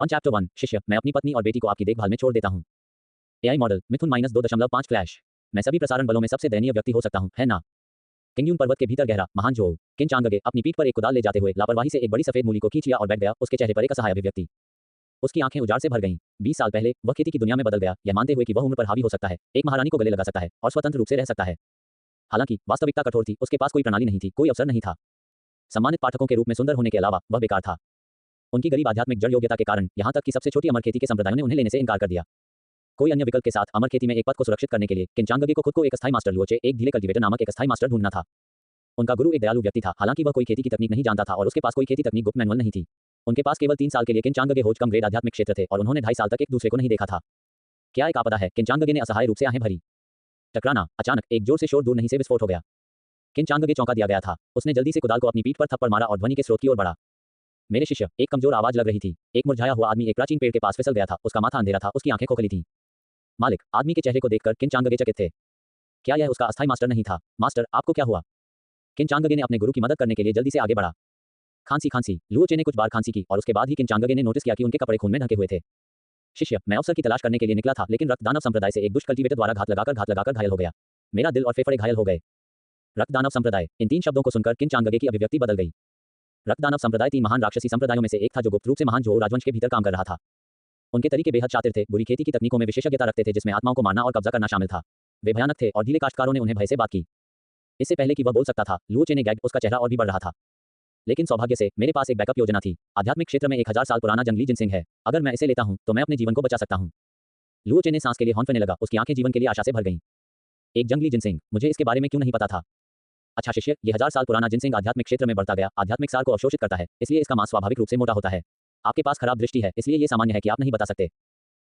On chapter 1 शिष्य, मैं अपनी पत्नी और बेटी को आपकी देखभाल में छोड़ देता हूँ। एआई मॉडल मिथुन -2.5 फ्लैश। मैं सभी प्रसारण बलों में सबसे दयनीय व्यक्ति हो सकता हूँ, है ना? किंगयून पर्वत के भीतर गहरा महान जो किन चांगगे अपनी पीठ पर एक कुदाल ले जाते हुए लापरवाही से एक बड़ी सफेद मूली को खींच लिया और बैठ गया। उसके चेहरे पर एक असहाय अभिव्यक्ति। उसकी आंखें उजाड़ से भर गईं। 20 साल पहले वह खेती की दुनिया में बदल गया, यह मानते हुए कि वह उम्र पर हावी हो सकता है, एक महारानी को गले लगा सकता है और स्वतंत्र रूप से रह सकता है। हालांकि वास्तविकता कठोर थी, उसके पास कोई प्रणाली नहीं थी, कोई अवसर नहीं था। सम्मानित पाठकों के रूप में सुंदर होने के अलावा वह बेकार था। उनकी गरीब आध्यात्मिक जड़ योग्यता के कारण यहां तक कि सबसे छोटी अमर खेती के संप्रदायों ने उन्हें लेने से इनकार कर दिया। कोई अन्य विकल्प के साथ अमर खेती में एक पद को सुरक्षित करने के लिए किनचांगगे को खुद को एक अस्थायी मास्टर लुओचे एक ढीले कल्टीवेटर नामक एक अस्थायी मास्टर ढूंढना था। उनका गुरु एक दयालु व्यक्ति था, हालांकि वह कोई खेती की तकनीक नहीं जानता था और उसके पास कोई खेती तकनीक गुप्त मैनुअल नहीं थी। उनके पास केवल 3 साल के लिए किनचांगगे होज कम ग्रेड आध्यात्मिक क्षेत्र थे और उन्होंने 2.5 साल तक एक दूसरे को नहीं देखा था। क्या एक आपदा है? किनचांगगे ने असहाय रूप से आहें भरी। टकराना। अचानक एक जोर से शोर दूर नहीं से विस्फोट हो गया। किनचांगगे चौंका दिया गया था। उसने जल्दी से कुदाल को अपनी पीठ पर थप्पड़ मारा और ध्वनि के स्रोत की ओर बढ़ा। मेरे शिष्य, एक कमजोर आवाज लग रही थी। एक मुरझाया हुआ आदमी एक प्राचीन पेड़ के पास फिसल गया था। उसका माथा अंधेरा था, उसकी आंखें खोखली थीं। मालिक, आदमी के चेहरे को देखकर किनचांगगे चकित थे। क्या यह उसका अस्थायी मास्टर नहीं था? मास्टर, आपको क्या हुआ? किनचांगगे ने अपने गुरु की मदद करने के लिए जल्दी से आगे बढ़ा। खांसी। लुओचे ने कुछ बार खांसी की और उसके बाद ही किनचांगगे ने नोटिस किया कि उनके कपड़े खून में ढके हुए थे। शिष्य, मैं अवसर की तलाश करने के लिए निकला था, लेकिन रक्तदानव संप्रदाय से एक दुष्ट कल्टीवेटर द्वारा घात लगाकर घायल हो गया। मेरा दिल और फेफड़े घायल हो गए। रक्तदानव संप्रदाय। इन 3 शब्दों को सुनकर किनचांगगे की अभिव्यक्ति बदल गई। रक्तदानव संप्रदाय 3 महान राक्षसी संप्रदायों में से एक था जो गुप्त रूप से महान जो राजवंश के भीतर काम कर रहा था। उनके तरीके बेहद शातिर थे, बुरी खेती की तकनीकों में विशेषज्ञता रखते थे जिसमें आत्माओं को मारना और कब्जा करना शामिल था। वे भयानक थे और ढीले काश्तकारों ने उन्हें भय से बात की। इससे पहले कि वह बोल सकता था, लुओचे ने गैग, उसका चेहरा और भी बढ़ रहा था। लेकिन सौभाग्य से मेरे पास एक बैकअप योजना थी। आध्यात्मिक क्षेत्र में 1000 साल पुराना जंगली जिनसिंग है। अगर मैं इसे लेता हूं तो मैं अपने जीवन को बचा सकता हूं। लुओचे ने सांस के लिए हौंफने लगा, उसकी आंखें जीवन के लिए आशा से भर गईं। एक जंगली जिनसिंग, मुझे इसके बारे में क्यों नहीं पता था? अच्छा शिष्य, ये 1000 साल पुराना जिनसिंग आध्यात्मिक क्षेत्र में बढ़ता गया, आध्यात्मिक सार को अवशोषित करता है, इसलिए इसका मांस स्वाभाविक रूप से मोटा होता है। आपके पास खराब दृष्टि है, इसलिए ये सामान्य है कि आप नहीं बता सकते।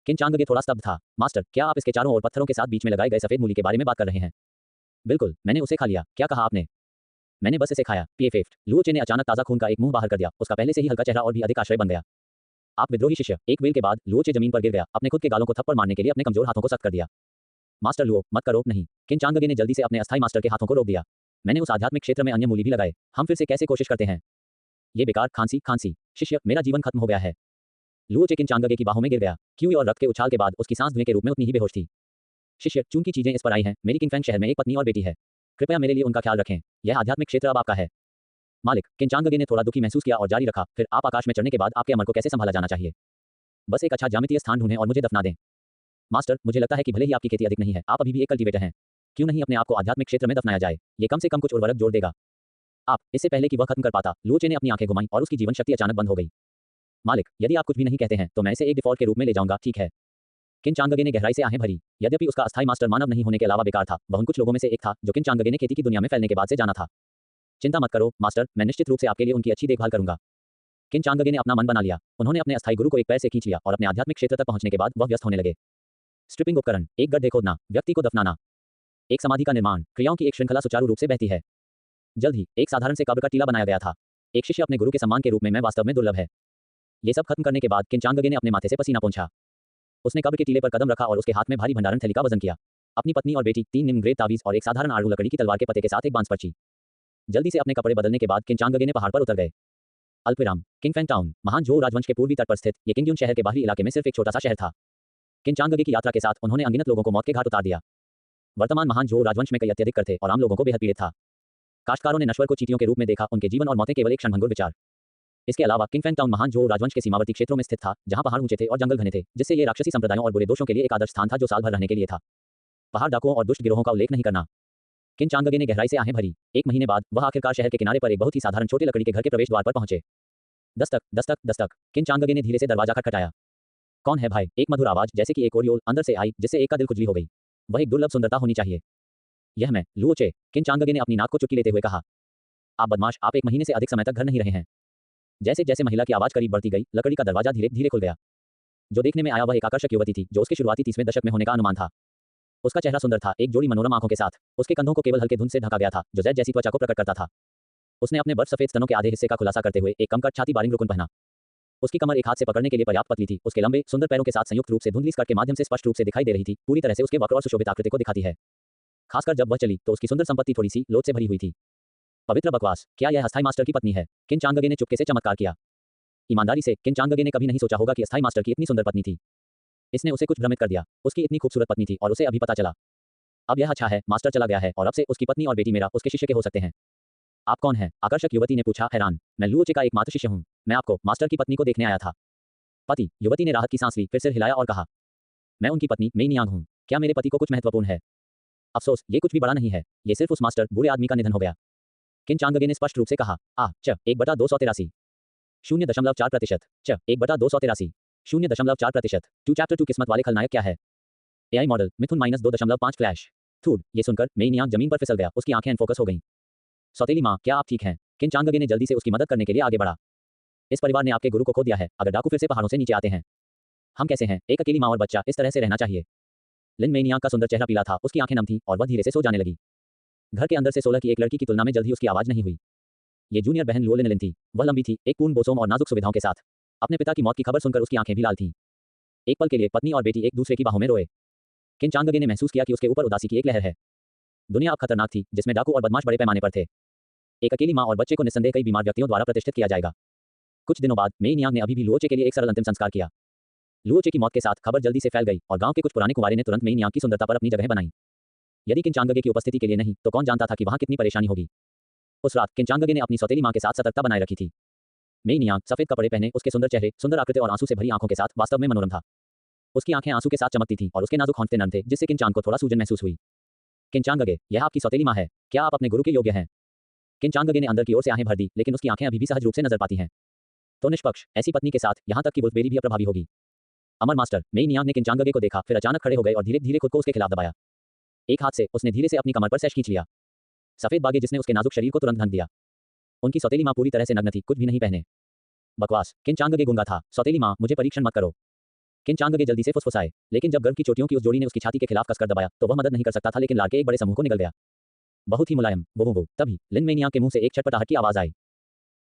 किनचांगगे थोड़ा स्तब्ध था। मास्टर, क्या आप इसके चारों ओर पत्थरों के साथ बीच में लगाए गए सफेद मूली के बारे में बात कर रहे हैं? बिल्कुल, मैंने उसे खा लिया। क्या कहा आपने? मैंने बस इसे खाया। पीएफएफ। लुओचे ने अचानक ताजा खून का एक मुंह बाहर कर दिया। उसका पहले से ही हल्का चेहरा और भी अधिक आश्रय बन गया। आप विद्रोही शिष्य। एक वेल के बाद लुओचे जमीन पर गिर गया, अपने खुद के गालों को थप्पड़ मारने के लिए अपने कमजोर हाथों को सख्त कर दिया। मास्टर लुओ, मत करो। नहीं। किनचांगगे ने जल्दी से अपने अस्थायी मास्टर के हाथों को रोक दिया। मैंने उस आध्यात्मिक क्षेत्र में अन्य मूली भी लगाए। हम फिर से कैसे कोशिश करते हैं? ये बेकार। खांसी। शिष्य, मेरा जीवन खत्म हो गया है। लुओचे किनचांगगे की बाहों में गिर गया। क्यूई और रक्त के उछाल के बाद उसकी सांस धुएं के रूप में उतनी ही बेहोश थी। शिष्य, चूंकि चीजें इस पर आई हैं, मेरी किंगफैंग शहर में एक पत्नी और बेटी है। कृपया मेरे लिए उनका ख्याल रखें। यह आध्यात्मिक क्षेत्र अब आपका है। मालिक, किनचांगगे ने थोड़ा दुखी महसूस किया और जारी रखा, फिर आप आकाश में चढ़ने के बाद आपके अमर को कैसे संभाला जाना चाहिए? बस एक अच्छा ज्यामितीय स्थान ढूंढें और मुझे दफना दें। मास्टर, मुझे लगता है कि भले ही आपकी खेती अधिक नहीं है, आप अभी भी एक कल्टीवेटर हैं। क्यों नहीं अपने आप को आध्यात्मिक क्षेत्र में दफनाया जाए? ये कम से कम कुछ उर्वरक जोड़ देगा। आप, इससे पहले कि वह खत्म कर पाता, लुओचे ने अपनी आंखें घुमाई और उसकी जीवन शक्ति अचानक बंद हो गई। मालिक, यदि आप कुछ भी नहीं कहते हैं तो मैं इसे एक डिफॉल्ट के रूप में ले जाऊंगा, ठीक है? किनचांगगे ने गहराई से आहें भरी। यद्यपि उसका अस्थायी मास्टर मानव नहीं होने के अलावा बेकार था, वह उन कुछ लोगों में से एक था जो किनचांगगे ने खेती की दुनिया में फैलने के बाद से जाना था। चिंता मत करो मास्टर, मैं निश्चित रूप से आपके लिए उनकी अच्छी देखभाल करूंगा। किनचांगगे ने अपना मन बना लिया। उन्होंने अपने अस्थायी गुरु को एक पैर से खींच लिया और अपने आध्यात्मिक क्षेत्र तक पहुंचने के बाद वह व्यस्त होने लगे। स्ट्रिपिंग उपकरण, एक गड्ढे खोदना, व्यक्ति को दफनाना, एक समाधि का निर्माण, क्रियाओं की एक श्रृंखला सुचारू रूप से बहती है। जल्द ही एक साधारण से कब्र का टीला बनाया गया था। एक शिष्य अपने गुरु के सम्मान के रूप में मैं वास्तव में दुर्लभ है। ये सब खत्म करने के बाद किनचांगगे ने अपने माथे से पसीना पोंछा। उसने कब्र के टीले पर कदम रखा और उसके हाथ में भारी भंडारण थैली का वजन किया। अपनी पत्नी और बेटी, 3 निम्न ग्रेड तावीज और एक साधारण आड़ू लकड़ी की तलवार के पते के साथ एक बांस पर्ची। जल्दी से अपने कपड़े बदलने के बाद किनचांगगे ने पहाड़ पर उतर गए। अल्पविराम। किंगफैंग टाउन, महान जोऊ राजवंश के पूर्वी तट पर स्थित ये किंगयून शहर के बाहरी इलाके में सिर्फ एक छोटा सा शहर था। किनचांगगे की यात्रा के साथ उन्होंने अनगिनत लोगों को मौत के घाट उतार दिया। वर्तमान महान जोऊ राजवंश में कई अत्यधिक कर थे और आम लोगों को बेहद पीड़ित था। काश्तकारों ने नश्वर को चींटियों के रूप में देखा, उनके जीवन और मौतें केवल एक क्षणभंगुर विचार। इसके अलावा किंगफैंग टाउन महान जोऊ राजवंश के सीमावर्ती क्षेत्रों में स्थित था, जहां पहाड़ ऊंचे थे और जंगल घने थे, जिससे ये राक्षसी संप्रदायों और बुरे दोषों के लिए एक आदर्श स्थान था जो साल भर रहने के लिए था। पहाड़ डाकुओं और दुष्ट गिरोहों का उल्लेख नहीं करना। किनचांगगे ने गहराई से आहें भरी। 1 महीने बाद वह आखिरकार शहर के किनारे पर एक बहुत ही साधारण छोटे लकड़ी के घर के प्रवेश द्वार पर पहुंचे। दस्तक। किनचांगगे ने धीरे से दरवाजा खटखटाया। कौन है भाई? एक मधुर आवाज जैसे कि एक ओरियोल अंदर से आई, जिससे एक का दिल खुजली हो गई। वह एक दुर्लभ सुंदरता होनी चाहिए। यह मैं, लुओचे। किनचांगगे ने अपनी नाक को चुटकी लेते हुए कहा। आप बदमाश, आप 1 महीने से अधिक समय तक घर नहीं रहे हैं। जैसे जैसे महिला की आवाज करीब बढ़ती गई, लकड़ी का दरवाजा धीरे धीरे खुल गया। जो देखने में आया वह एक आकर्षक युवती थी, जो उसके शुरुआती 30वें दशक में होने का अनुमान था। उसका चेहरा सुंदर था, एक जोड़ी मनोरम आंखों के साथ। उसके कंधों को केवल हल्के धुंध से ढका गया था, जो जैद जैसी त्वचा को प्रकट करता था। उसने अपने बर्फ सफेद स्तनों के आधे हिस्से का खुलासा करते हुए एक कम कट छाती बारिंग रुकन पहना। उसकी कमर एक हाथ से पकड़ने के लिए पर्याप्त पतली थी। उसके लंबे सुंदर पैरों के साथ संयुक्त रूप से धुंधली स्कर्ट के माध्यम से स्पष्ट रूप से दिखाई दे रही थी, पूरी तरह से उसके वक्र और सुशोभित आकृति को दिखाती है। खासकर जब वह चली तो उसकी सुंदर संपत्ति थोड़ी सी लोच से भरी हुई थी। पवित्र बकवास, क्या यह अस्थायी मास्टर की पत्नी है? किनचांगगे ने चुपके से चमत्कार किया। ईमानदारी से किन चांगगे ने कभी नहीं सोचा होगा कि अस्थाई मास्टर की इतनी सुंदर पत्नी थी। इसने उसे कुछ भ्रमित कर दिया। उसकी इतनी खूबसूरत पत्नी थी और उसे अभी पता चला। अब यह अच्छा है, मास्टर चला गया है और अब से उसकी पत्नी और बेटी मेरा उसके शिष्य के हो सकते हैं। आप कौन हैं? आकर्षक युवती ने पूछा, हैरान। मैं लुओचे का एकमात्र शिष्य हूँ। मैं आपको मास्टर की पत्नी को देखने आया था। पति? युवती ने राहत की सांस ली, फिर सिर हिलाया और कहा, मैं उनकी पत्नी मेई नियांग हूँ। क्या मेरे पति को कुछ महत्वपूर्ण है? अफसोस, ये कुछ भी बड़ा नहीं है। ये सिर्फ उस मास्टर बूढ़े आदमी का निधन हो गया। किन चांगगे ने स्पष्ट रूप से कहा। 1/283 0.4%। 1/283 0.4%। 2 चैप्टर 2 किस्मत वाले खलनायक क्या है? एआई मॉडल मिथुन -2.5 फ्लैश। थूड। ये सुनकर मेई नियांग जमीन पर फिसल गया। उसकी आंखें अनफोकस हो गईं। सौतेली माँ, क्या आप ठीक हैं? किन चांगगे ने जल्दी से उसकी मदद करने के लिए आगे बढ़ा। इस परिवार ने आपके गुरु को खो दिया है। अगर डाकू फिर से पहाड़ों से नीचे आते हैं, हम कैसे हैं? एक अकेली माँ और बच्चा, इस तरह से रहना चाहिए। लिन मेई नियांग का सुंदर चेहरा पीला था, उसकी आंखें नम थीं और वह धीरे से सो जाने लगी। घर के अंदर से 16 की एक लड़की की तुलना में जल्द ही उसकी आवाज नहीं हुई। ये जूनियर बहन लुओ लिन थी। वह लंबी थी, एक पूर्ण बोसोम और नाजुक सुविधाओं के साथ। अपने पिता की मौत की खबर सुनकर उसकी आंखें भी लाल थीं। एक पल के लिए पत्नी और बेटी एक दूसरे की बाहों में रोए। किन चांगगे ने महसूस किया कि उसके ऊपर उदासी की एक लहर है। दुनिया अब खतरनाक थी, जिसमें डाकू और बदमाश बड़े पैमाने पर थे। एक अकेली माँ और बच्चे को निस्संदेह कई बीमार व्यक्तियों द्वारा प्रतिष्ठित किया जाएगा। कुछ दिनों बाद मेई नियांग ने अभी भी लुओचे के लिए एक सरल अंतिम संस्कार किया। लुओचे की मौत के साथ खबर जल्दी से फैल गई और गांव के कुछ पुराने कुंवारे ने तुरंत मेई नियांग की सुंदरता पर अपनी जगह बनाई। यदि किन चांगगे की उपस्थिति के लिए नहीं, तो कौन जानता था कि वहां कितनी परेशानी होगी। उस रात किन चांगगे ने अपनी सौतेली माँ के साथ सतर्कता बनाए रखी थी। मेई नियांग सफेद कपड़े पहने, उसके सुंदर चेहरे, सुंदर आकृति और आंसू से भरी आंखों के साथ वास्तव में मनोरम था। उसकी आंखें आंसू के साथ चमकती थीं और उसके नाजुक होंठे नरम थे, जिससे किन चांग को थोड़ा सूजन महसूस हुई। किन चांगगे, यह आपकी सौतेली माँ है। क्या आप अपने गुरु के योग्य हैं? किन चांगगे ने अंदर की ओर से आहें भर दी, लेकिन उसकी आंखें अभी भी सहज रूप से नजर पाती हैं। तो निष्पक्ष, ऐसी पत्नी के साथ यहाँ तक कि वुल्फबेरी भी अप्रभावी होगी। अमर मास्टर। मेई नियांग ने किन चांगगे को देखा, फिर अचानक खड़े हो गए और धीरे धीरे खुद को उसके खिलाफ दबाया। एक हाथ से उसने धीरे से अपनी कमर पर सैश खींच लिया। सफेद बागे जिसने उसके नाजुक शरीर को तुरंत ढक दिया। उनकी सौतेली माँ पूरी तरह से नग्न थी, कुछ भी नहीं पहने। बकवास। किन चांगगे गूंगा था। सौतेली माँ, मुझे परीक्षण मत करो। किन चांगगे जल्दी से फुसफुसाए, लेकिन जब गर्भ की चोटियों की उस जोड़ी ने उसकी छाती के खिलाफ कसकर दबाया, तो वह मदद नहीं कर सकता था, लेकिन लाड़ के एक बड़े समूह को निगल गया। बहुत ही मुलायम। वो। तभी लिन मेई नियांग के मुंह से एक छटपटाहट की आवाज आई।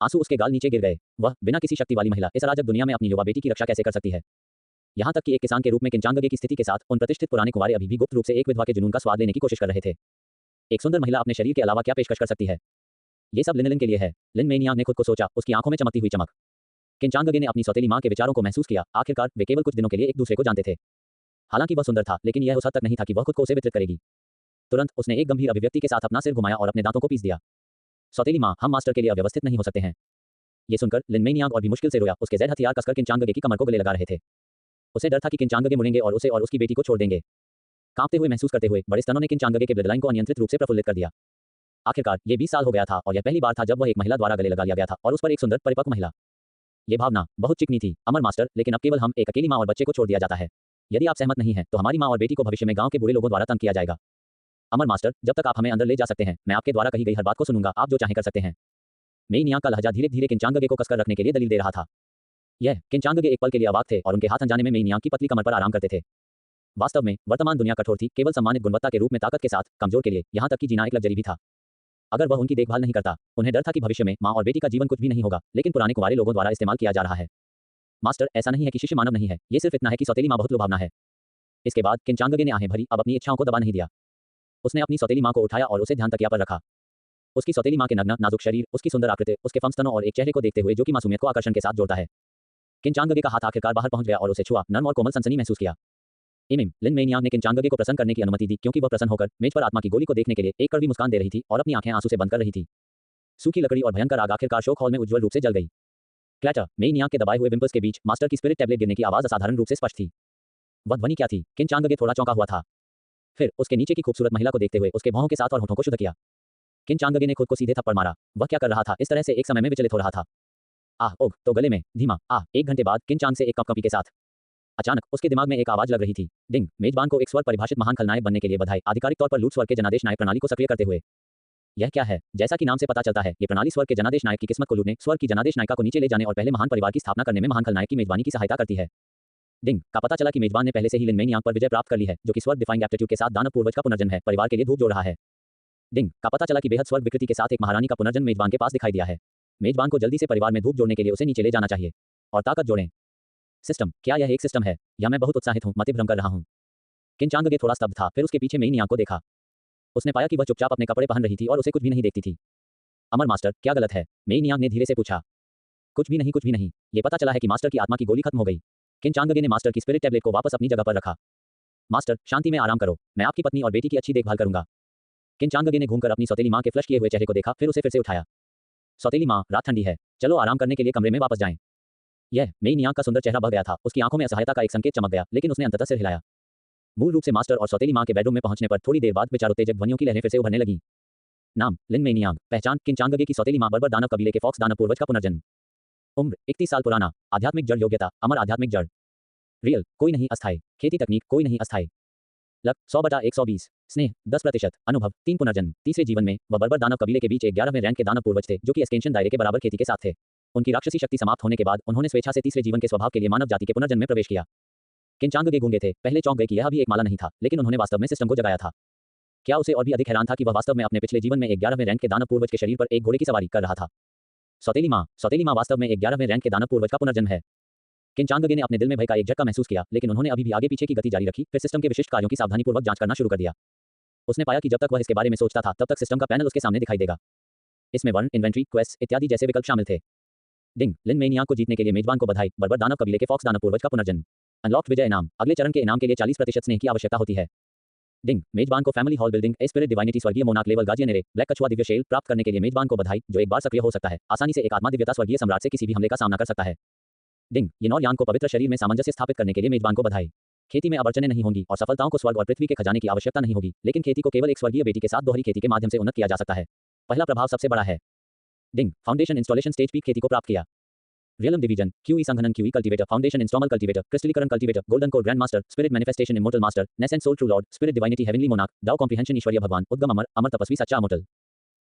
आंसू उसके गाल नीचे गिर गए। वह बिना किसी शक्ति वाली महिला इस अराजक दुनिया में अपनी युवा बेटी की रक्षा कैसे कर सकती है? यहाँ तक कि एक किसान के रूप में किन चांगगे की स्थिति के साथ उन प्रतिष्ठित पुराने कुंवारे अभी भी गुप्त रूप से एक विधवा के जुनून का स्वाद लेने की कोशिश कर रहे थे। एक सुंदर महिला अपने शरीर के अलावा क्या पेशकश कर सकती है? ये सब लिन के लिए है। लिन मेई नियांग ने खुद को सोचा, उसकी आंखों में चमकती हुई चमक। किन चांगगे ने अपनी सौतेली माँ के विचारों को महसूस किया। आखिरकार वे केवल कुछ दिनों के लिए एक दूसरे को जानते थे। हालांकि वह सुंदर था, लेकिन यह उस हद तक नहीं था कि वह खुद को उसे वितरित करेगी। तुरंत उसने एक गंभीर अभिव्यक्ति के साथ अपना सिर घुमाया और अपने दांतों को पीस दिया। सौतेली माँ, हम मास्टर के लिए अव्यवस्थित नहीं हो सकते हैं। ये सुनकर लिन मेई नियांग और भी मुश्किल से रोया। उसके ज़ेड हथियार कसकर किन चांगगे की कमर को गले लगा रहे थे। उसे डर था कि किन चांगगे मुड़ेंगे और उसे और उसकी बेटी को छोड़ देंगे। कांपते हुए महसूस करते हुए बड़े स्तनों ने किन चांगगे के ब्लड लाइन को अनियंत्रित रूप से प्रफुल्लित कर दिया। आखिरकार ये 20 साल हो गया था और यह पहली बार था जब वह एक महिला द्वारा गले लगा लिया गया था, और उस पर एक सुंदर परिपक्व महिला। ये भावना बहुत चिकनी थी। अमर मास्टर, लेकिन अब केवल हम, एक अकेली माँ और बच्चे को छोड़ दिया जाता है। यदि आप सहमत नहीं हैं, तो हमारी माँ और बेटी को भविष्य में गांव के बूढ़े लोगों द्वारा तंग किया जाएगा। अमर मास्टर, जब तक आप हमें अंदर ले जा सकते हैं, मैं आपके द्वारा कही गई हर बात को सुनूंगा। आप जो चाहें कर सकते हैं। मेई नियांग का लहजा धीरे धीरे किन चांगगे को कसकर रखने के लिए दलील दे रहा था। यह किन चांगगे एक पल के लिए अवाक थे और उनके हाथ अनजाने में मेई नियांग की पतली कमर पर आराम करते थे। वास्तव में वर्तमान दुनिया कठोर थी, केवल सम्मानित गुणवत्ता के रूप में ताकत के साथ, कमजोर के लिए, यहाँ तक कि जीना एक लग्जरी भी था। अगर वह उनकी देखभाल नहीं करता, उन्हें डर था कि भविष्य में माँ और बेटी का जीवन कुछ भी नहीं होगा, लेकिन पुराने कुंवारे लोगों द्वारा इस्तेमाल किया जा रहा है। मास्टर, ऐसा नहीं है कि शिष्य मानव नहीं है, ये सिर्फ इतना है कि सौतेली माँ बहुत लुभावना है। इसके बाद किन चांगगे ने आहें भरी, अब अपनी इच्छाओं को दबा नहीं दिया। उसने अपनी सौतेली माँ को उठाया और उसे ध्यान तकिया पर रखा। उसकी सौतेली माँ के नग्न नाजुक शरीर, उसकी सुंदर आकृति, उसके फम स्तनों और एक चेहरे को देखते हुए जो कि मासूमियत को आकर्षण के साथ जोड़ता है। किन चांगगे का हाथ आखिरकार बाहर पहुंच गया और उसे छुआ, नर्म और कोमल सनसनी महसूस किया। लिन मेई नियांग ने किन चांगगे को प्रसन्न करने की अनुमति दी, क्योंकि वह प्रसन्न होकर मेज पर आत्मा की गोली को देखने के लिए एक कड़वी मुस्कान दे रही थी और अपनी आंखें आंसू से बंद कर रही थी। सूखी लकड़ी और भयंकर आग आखिरकार शोक हॉल में उज्ज्वल रूप से जल गई। क्लैटर। मेई नियांग के दबाए हुए विंपल्स के बीच मास्टर की स्पिरिट टैबलेट गिरने की आवाज असाधारण रूप से स्पष्ट थी। वह ध्वनि क्या थी? किन चांगगे थोड़ा चौंका हुआ था। फिर उसके नीचे की खूबसूरत महिला को देखते हुए उसके भौहों के साथ और होठों को शुद्ध किया। किन चांगगे ने खुद को सीधे थप्पड़ मारा। वह क्या कर रहा था? इस तरह से एक समय में विचलित हो रहा था। ओह, तो गले में धीमा 1 घंटे बाद किन चांग से एक कंपी के साथ अचानक उसके दिमाग में एक आवाज लग रही थी। डिंग। मेजबान को एक स्वर परिभाषित महान खलनायक बनने के लिए बधाई। आधिकारिक तौर पर लूट स्वर के जनादेश नायक प्रणाली को सक्रिय करते हुए। यह क्या है? जैसा कि नाम से पता चलता है, ये प्रणाली स्वर के जनादेश नायक की किस्मत को लूटने, स्वर की जनादेश नायिका को नीचे ले जाने और पहले महान परिवार की स्थापना करने में महान खलनायक की मेजबानी की सहायता करती है। डिंग का पता चला कि मेजबान ने पहले से ही लिन मेई नियांग पर विजय प्राप्त कर ली है, जो कि स्वर्ग डिफाइंग एप्टीट्यूड के साथ दानव पूर्वज का पुनर्जन्म है, परिवार के लिए धूप जोड़ रहा है। डिंग का पता चला कि बेहद स्वर्ग विकृति के साथ एक महारानी का पुनर्जन्म मेजबान के पास दिखाई दिया है। मेजबान को जल्दी से परिवार में धूप जोड़ने के लिए उसे नीचे ले जाना चाहिए और ताकत जोड़ें। सिस्टम। क्या यह एक सिस्टम है, या मैं बहुत उत्साहित हूँ, मतिभ्रम कर रहा हूँ? किन चांगगे थोड़ा स्तब्ध था, फिर उसके पीछे मेई नियांग को देखा। उसने पाया कि वह चुपचाप अपने कपड़े पहन रही थी और उसे कुछ भी नहीं देखती थी। अमर मास्टर, क्या गलत है? मेई नियांग ने धीरे से पूछा। कुछ भी नहीं, कुछ भी नहीं। ये पता चला है कि मास्टर की आत्मा की गोली खत्म हो गई। किन चांगगे ने मास्टर की स्पिरिट टैबलेट को वापस अपनी जगह पर रखा। मास्टर, शांति में आराम करो, मैं आपकी पत्नी और बेटी की अच्छी देखभाल करूंगा। किन चांगगे ने घूमकर अपनी सौतेली मां के फ्लश किए हुए चेहरे को देखा, फिर उसे फिर से उठाया। सौतेली मां, रात ठंडी है, चलो आराम करने के लिए कमरे में वापस जाएं। यह मेई नियांग का सुंदर चेहरा बह गया था, उसकी आंखों में असहायता का एक संकेत चमक गया, लेकिन उसने अंततः सिर हिलाया। मूल रूप से मास्टर और सौतेली मां के बेडरूम में पहुंचने पर थोड़ी देर बाद विचारोत्तेजक ध्वनियों की लहरें फिर से उभरने लगीं। नाम, लिन मेई नियांग। पहचान, किन चांगगे की सौतेली मां बर्बर दानव कबीले के फॉक्स दानव पूर्वज का पुनर्जन्म। उम्र, 31 साल पुराना। आध्यात्मिक जड़ योग्यता, अमर आध्यात्मिक जड़। रियल, कोई नहीं अस्थायी। खेती तकनीक, कोई नहीं अस्थायी। लक, 100/120। स्नेह, 10%। अनुभव, 3 पुनर्जन्म। तीसरे जीवन में वह बर्बर दानव कबीले के बीच एक 11वें रैंक के दानव पूर्वज थे, जो कि एस्केंशन दायरे के बराबर खेती के साथ थे। उनकी राक्षसी शक्ति समाप्त होने के बाद उन्होंने स्वेच्छा से तीसरे जीवन के स्वभाव के लिए मानव जाति के पुनर्जन्म में प्रवेश किया। किन चांगगे गूंगे थे, पहले चौंक गए कि यह अभी एक माला नहीं था, लेकिन उन्होंने वास्तव में सिस्टम को जगाया था। क्या उसे और भी अधिक हैरान था कि वह वास्तव में अपने पिछले जीवन में एक 11वें रैंक के दानव पूर्वज के शरीर पर एक घोड़े की सवारी कर रहा था। सौतेली मां वास्तव में एक 11वें रैंक के दानव पूर्वज का पुनर्जन्म है। किन चांगगे ने अपने दिल में भय का एक झटका महसूस किया, लेकिन उन्होंने अभी भी आगे पीछे की गति जारी रखी, फिर सिस्टम के विशिष्ट कार्यों की सावधानीपूर्वक जांच करना शुरू कर दिया। उसने पाया कि जब तक वह इसके बारे में सोचता था, तब तक सिस्टम का पैनल उसके सामने दिखाई देगा। इसमें वर्ण, इन्वेंट्री, क्वेस्ट इत्यादि जैसे विकल्प शामिल थे। डिंग, लिन मेई नियांग को जीतने के लिए मेजबान को बधाई। बर्बर दानव कबीले के फॉक्स दानव पूर्वज का पुनर्जन्म। अनलॉक्ड विजय इनाम, अगले चरण के इनाम के लिए 40% स्नेह की आवश्यकता होती है। डिंग, मेजबान को family hall building, a spirit divinity स्वर्गीय मोनाक लेवल गाजियनेरे ब्लैक कछुआ दिव्य शेल प्राप्त करने के लिए मेजबान को बधाई, जो एक बार सक्रिय हो सकता है। आसानी से एक आत्मा दिव्यता स्वर्गीय सम्राट से किसी भी हमले का सामना कर सकता है। डिंग, यिनौर यांग को पवित्र शरीर में सामंजस्य स्थापित करने के लिए मेजबान को बधाई। खेती में अड़चनें नहीं होंगी और सफलताओं को स्वर्ग और पृथ्वी के खजाने की आवश्यकता नहीं होगी, लेकिन खेती को केवल एक स्वर्गीय बेटी के साथ दोहरी खेती के माध्यम से उन्नत किया जा सकता है। पहला प्रभाव सबसे बड़ा है। Ding, foundation installation stage peak खेती को प्राप्त किया। रियलम डिवीजन, क्यूई संघनन, क्यूई कल्टीवेटर, फाउंडेशन इंस्टॉमल कल्टीवेटर, क्रिस्टलीकरण cultivator, golden core grand master, spirit manifestation immortal master, nascent soul true lord, spirit divinity heavenly मोनाक, डाउ कॉम्प्रिहेंशन ईश्वरीय भगवान, उद्गम अमर, अमर तपस्वी सच्चा अमोटल।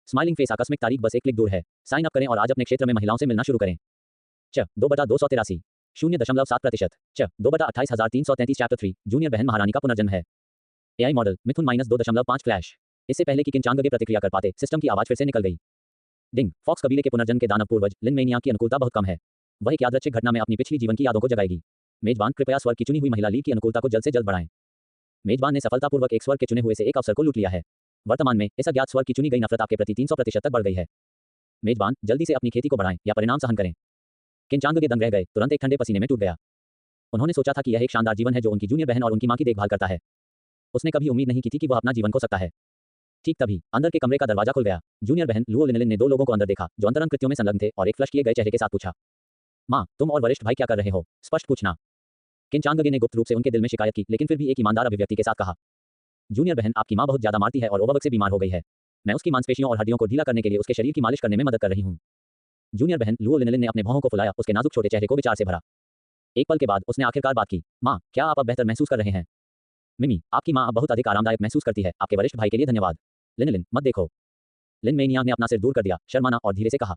स्माइलिंग फेस, आकस्मिक तारीख बस एक क्लिक दूर है। साइन अप करें और आज अपने क्षेत्र में महिलाओं से मिलना शुरू करें। 2/283 0.7%। 2/28333 चैप्टर 3 जूनियर बहन महारानी का पुनर्जन्म है। एआई मॉडल, मिथुन -2.5 फ्लैश। इससे पहले कि किन चांगगे प्रतिक्रिया कर पाते, सिस्टम की आवाज फिर से निकल गई। डिंग, फॉक्स कबीले के पुनर्जन्म के दानव पूर्वज लिन मेई नियांग की अनुकूलता बहुत कम है। वह एक यादृच्छिक घटना में अपनी पिछली जीवन की यादों को जगाएगी। मेजबान, कृपया स्वर्ग की चुनी हुई महिला ली की अनुकूलता को जल्द से जल्द बढ़ाएं। मेजबान ने सफलतापूर्वक एक स्वर्ग के चुने हुए से एक अवसर को लूट लिया है। वर्तमान में इस अज्ञात स्वर्ग की चुनी गई नफरत आपके प्रति 300% तक बढ़ गई है। मेजबान, जल्दी से अपनी खेती को बढ़ाएं या परिणाम सहन करें। किन चांगगे दंग रह गए, तुरंत एक ठंडे पसीने में टूट गया। उन्होंने सोचा था कि यह एक शानदार जीवन है जो उनकी जूनियर बहन और उनकी मां की देखभाल करता है। उसने कभी उम्मीद नहीं की थी कि वह अपना जीवन खो सकता है। ठीक तभी अंदर के कमरे का दरवाजा खुल गया। जूनियर बहन लुओ लिनलिन ने 2 लोगों को अंदर देखा, जो अंतरंग कृत्यों में संलग्न थे, और एक फ्लश किए गए चेहरे के साथ पूछा, मां, तुम और वरिष्ठ भाई क्या कर रहे हो? स्पष्ट पूछना। किन चांगगे ने गुप्त रूप से उनके दिल में शिकायत की, लेकिन फिर भी एक ईमानदार अभिव्यक्ति के साथ कहा, जूनियर बहन, आपकी मां बहुत ज्यादा मारती है और ओवरवर्क से बीमार हो गई है। मैं उसकी मांसपेशियों और हड्डियों को ढीला करने के लिए उसके शरीर की मालिश करने में मदद कर रही हूँ। जूनियर बहन लुओ लिनलिन ने अपने भौहों को फुलाया, उसके नाजुक छोटे चेहरे को विचार से भरा। एक पल के बाद उसने आखिरकार बात की, मां, क्या आप अब बेहतर महसूस कर रहे हैं? मिमी, आपकी मां अब बहुत अधिक आरामदायक महसूस करती है। आपके वरिष्ठ भाई के लिए धन्यवाद। लिनलिन, मत देखो। लिन मेई नियांग ने अपना सिर दूर कर दिया, शर्माना और धीरे से कहा,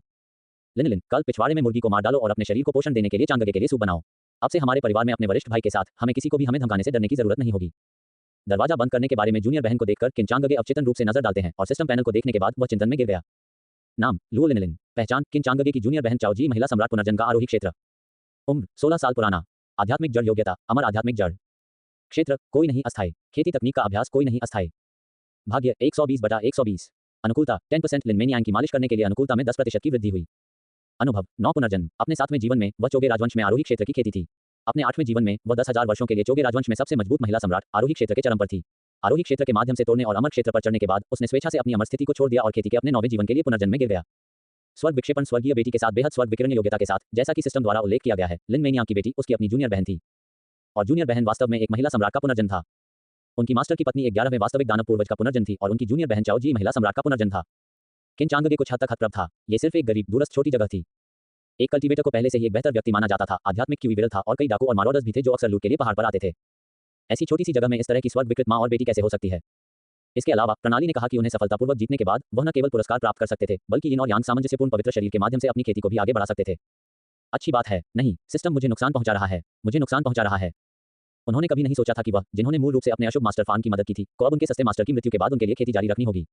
लिनलिन, कल पिछवाड़े में मुर्गी को मार डालो और अपने शरीर को पोषण देने के लिए चांगगे के लिए सूप बनाओ। अब से हमारे परिवार में अपने वरिष्ठ भाई के साथ हमें किसी को भी हमें धमकाने से डरने की जरूरत नहीं होगी। दरवाजा बंद करने के बारे में जूनियर बहन को देखकर किन चांगगे अवचेतन रूप से नजर डालते हैं और सिस्टम पैनल को देखने के बाद वह चिंतन में गिर गया। नाम, लुओ लिनलिन। पहचान, किन चांगगे की जूनियर बहन चाओजी, महिला सम्राट पुनर्जन्म का आरोही क्षेत्र। उम्र, 16 साल पुराना। आध्यात्मिक जड़ योग्यता, अमर आध्यात्मिक जड़। क्षेत्र, कोई नहीं अस्थायी। खेती तकनीक का अभ्यास, कोई नहीं अस्थायी। भाग्य, 120/120। अनुकूलता 10%। लिन मेई नियांग की मालिश करने के लिए अनुकूलता में 10% की वृद्धि हुई। अनुभव, 9 पुनर्जन्म। अपने 7वें जीवन में वह चोगे राजवंश में आरोही क्षेत्र की खेती थी। अपने 8वें जीवन में वह 10,000 वर्षों के लिए चोगे राजवंश में सबसे मजबूत महिला सम्राट आरोही क्षेत्र के चरम पर थी। आरोही क्षेत्र के माध्यम से तोड़ने और अमर क्षेत्र पर चढ़ने के बाद उसने स्वेच्छा से अपनी अमर स्थिति को छोड़ दिया और खेती के अपने 9वें जीवन के लिए पुनर्जन्म में गिर गया। स्वर्ग विक्षेपण, स्वर्गीय बेटी के साथ बेहद स्वर्ग विकिरण योग्यता के साथ, जैसा कि सिस्टम द्वारा उल्लेख किया गया है, लिन मेई नियांग की बेटी उसकी अपनी जूनियर बहन थी, और जूनियर बहन वास्तव में एक महिला सम्राट का पुनर्जन्म था। उनकी मास्टर की पत्नी एक 11वें वास्तविक दानव पूर्वज का पुनर्जन्म थी और उनकी जूनियर बहन चाओ जी महिला सम्राट का पुनर्जन्म था। किन चांगगे कुछ हद तक हतप्रभ था। ये सिर्फ एक गरीब दूरस्थ छोटी जगह थी। एक कल्टीवेटर को पहले से ही एक बेहतर व्यक्ति माना जाता था, आध्यात्मिक क्यूई विरल था और कई डाकू और मारौडर्स भी थे जो अक्सर लूट के लिए पहाड़ पर आते थे। ऐसी छोटी सी जगह में इस तरह की स्वर्ग विकृत मां और बेटी कैसे हो सकती है? इसके अलावा प्रणाली ने कहा कि उन्हें सफलतापूर्वक जीतने के बाद वह न केवल पुरस्कार प्राप्त कर सकते थे, बल्कि यिन और यांग सामंजस्यपूर्ण पवित्र शरीर के माध्यम से अपनी खेती को भी आगे बढ़ा सकते थे। अच्छी बात है, नहीं, सिस्टम मुझे नुकसान पहुंचा रहा है, मुझे नुकसान पहुंचा रहा है। उन्होंने कभी नहीं सोचा था कि वह, जिन्होंने मूल रूप से अपने अशुभ मास्टर फार्म की मदद की थी, को अब उनके सस्ते मास्टर की मृत्यु के बाद उनके लिए खेती जारी रखनी होगी।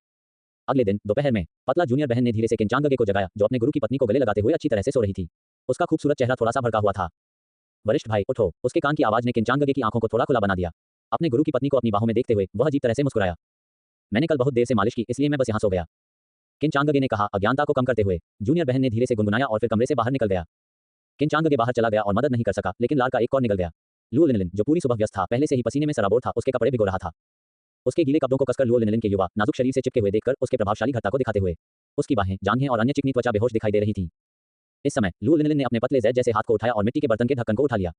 अगले दिन दोपहर में पतला जूनियर बहन ने धीरे से किन चांगगे को जगाया, जो अपने गुरु की पत्नी को गले लगाते हुए अच्छी तरह से सो रही थी। उसका खूबसूरत चेहरा थोड़ा सा भड़का हुआ था। वरिष्ठ भाई, उठो। उसके कान की आवाज ने किन चांगगे की आंखों को थोड़ा खुला बना दिया। अपने गुरु की पत्नी को अपनी बाहों में देखते हुए वह अजीब तरह से मुस्कुराया। मैंने कल बहुत देर से मालिश की, इसलिए मैं बस यहाँ सो गया, किन चांगगे ने कहा अज्ञानता को कम करते हुए। जूनियर बहन ने धीरे से गुनगुनाया और फिर कमरे से बाहर निकल गया। किन चांगगे बाहर चला गया और मदद नहीं कर सका, लेकिन लार का एक कॉर्ड निकल गया। लुओ लिनलिन, जो पूरी सुबह व्यस्त था, पहले से ही पसीने में सराबोर था, उसके कपड़े भिगो रहा था। उसके गीले कपड़ों को कसकर लुओ लिनलिन के युवा नाजुक शरीर से चिपके हुए देखकर उसके प्रभावशाली घटता को दिखाते हुए उसकी बाहें, जांघें और अन्य चिकनी त्वचा बेहोश दिखाई दे रही थी। इस समय लुओ लिनलिन ने अपने पतले जैद जैसे हाथ को उठाया और मिट्टी के बर्तन के ढक्कन को उठा लिया।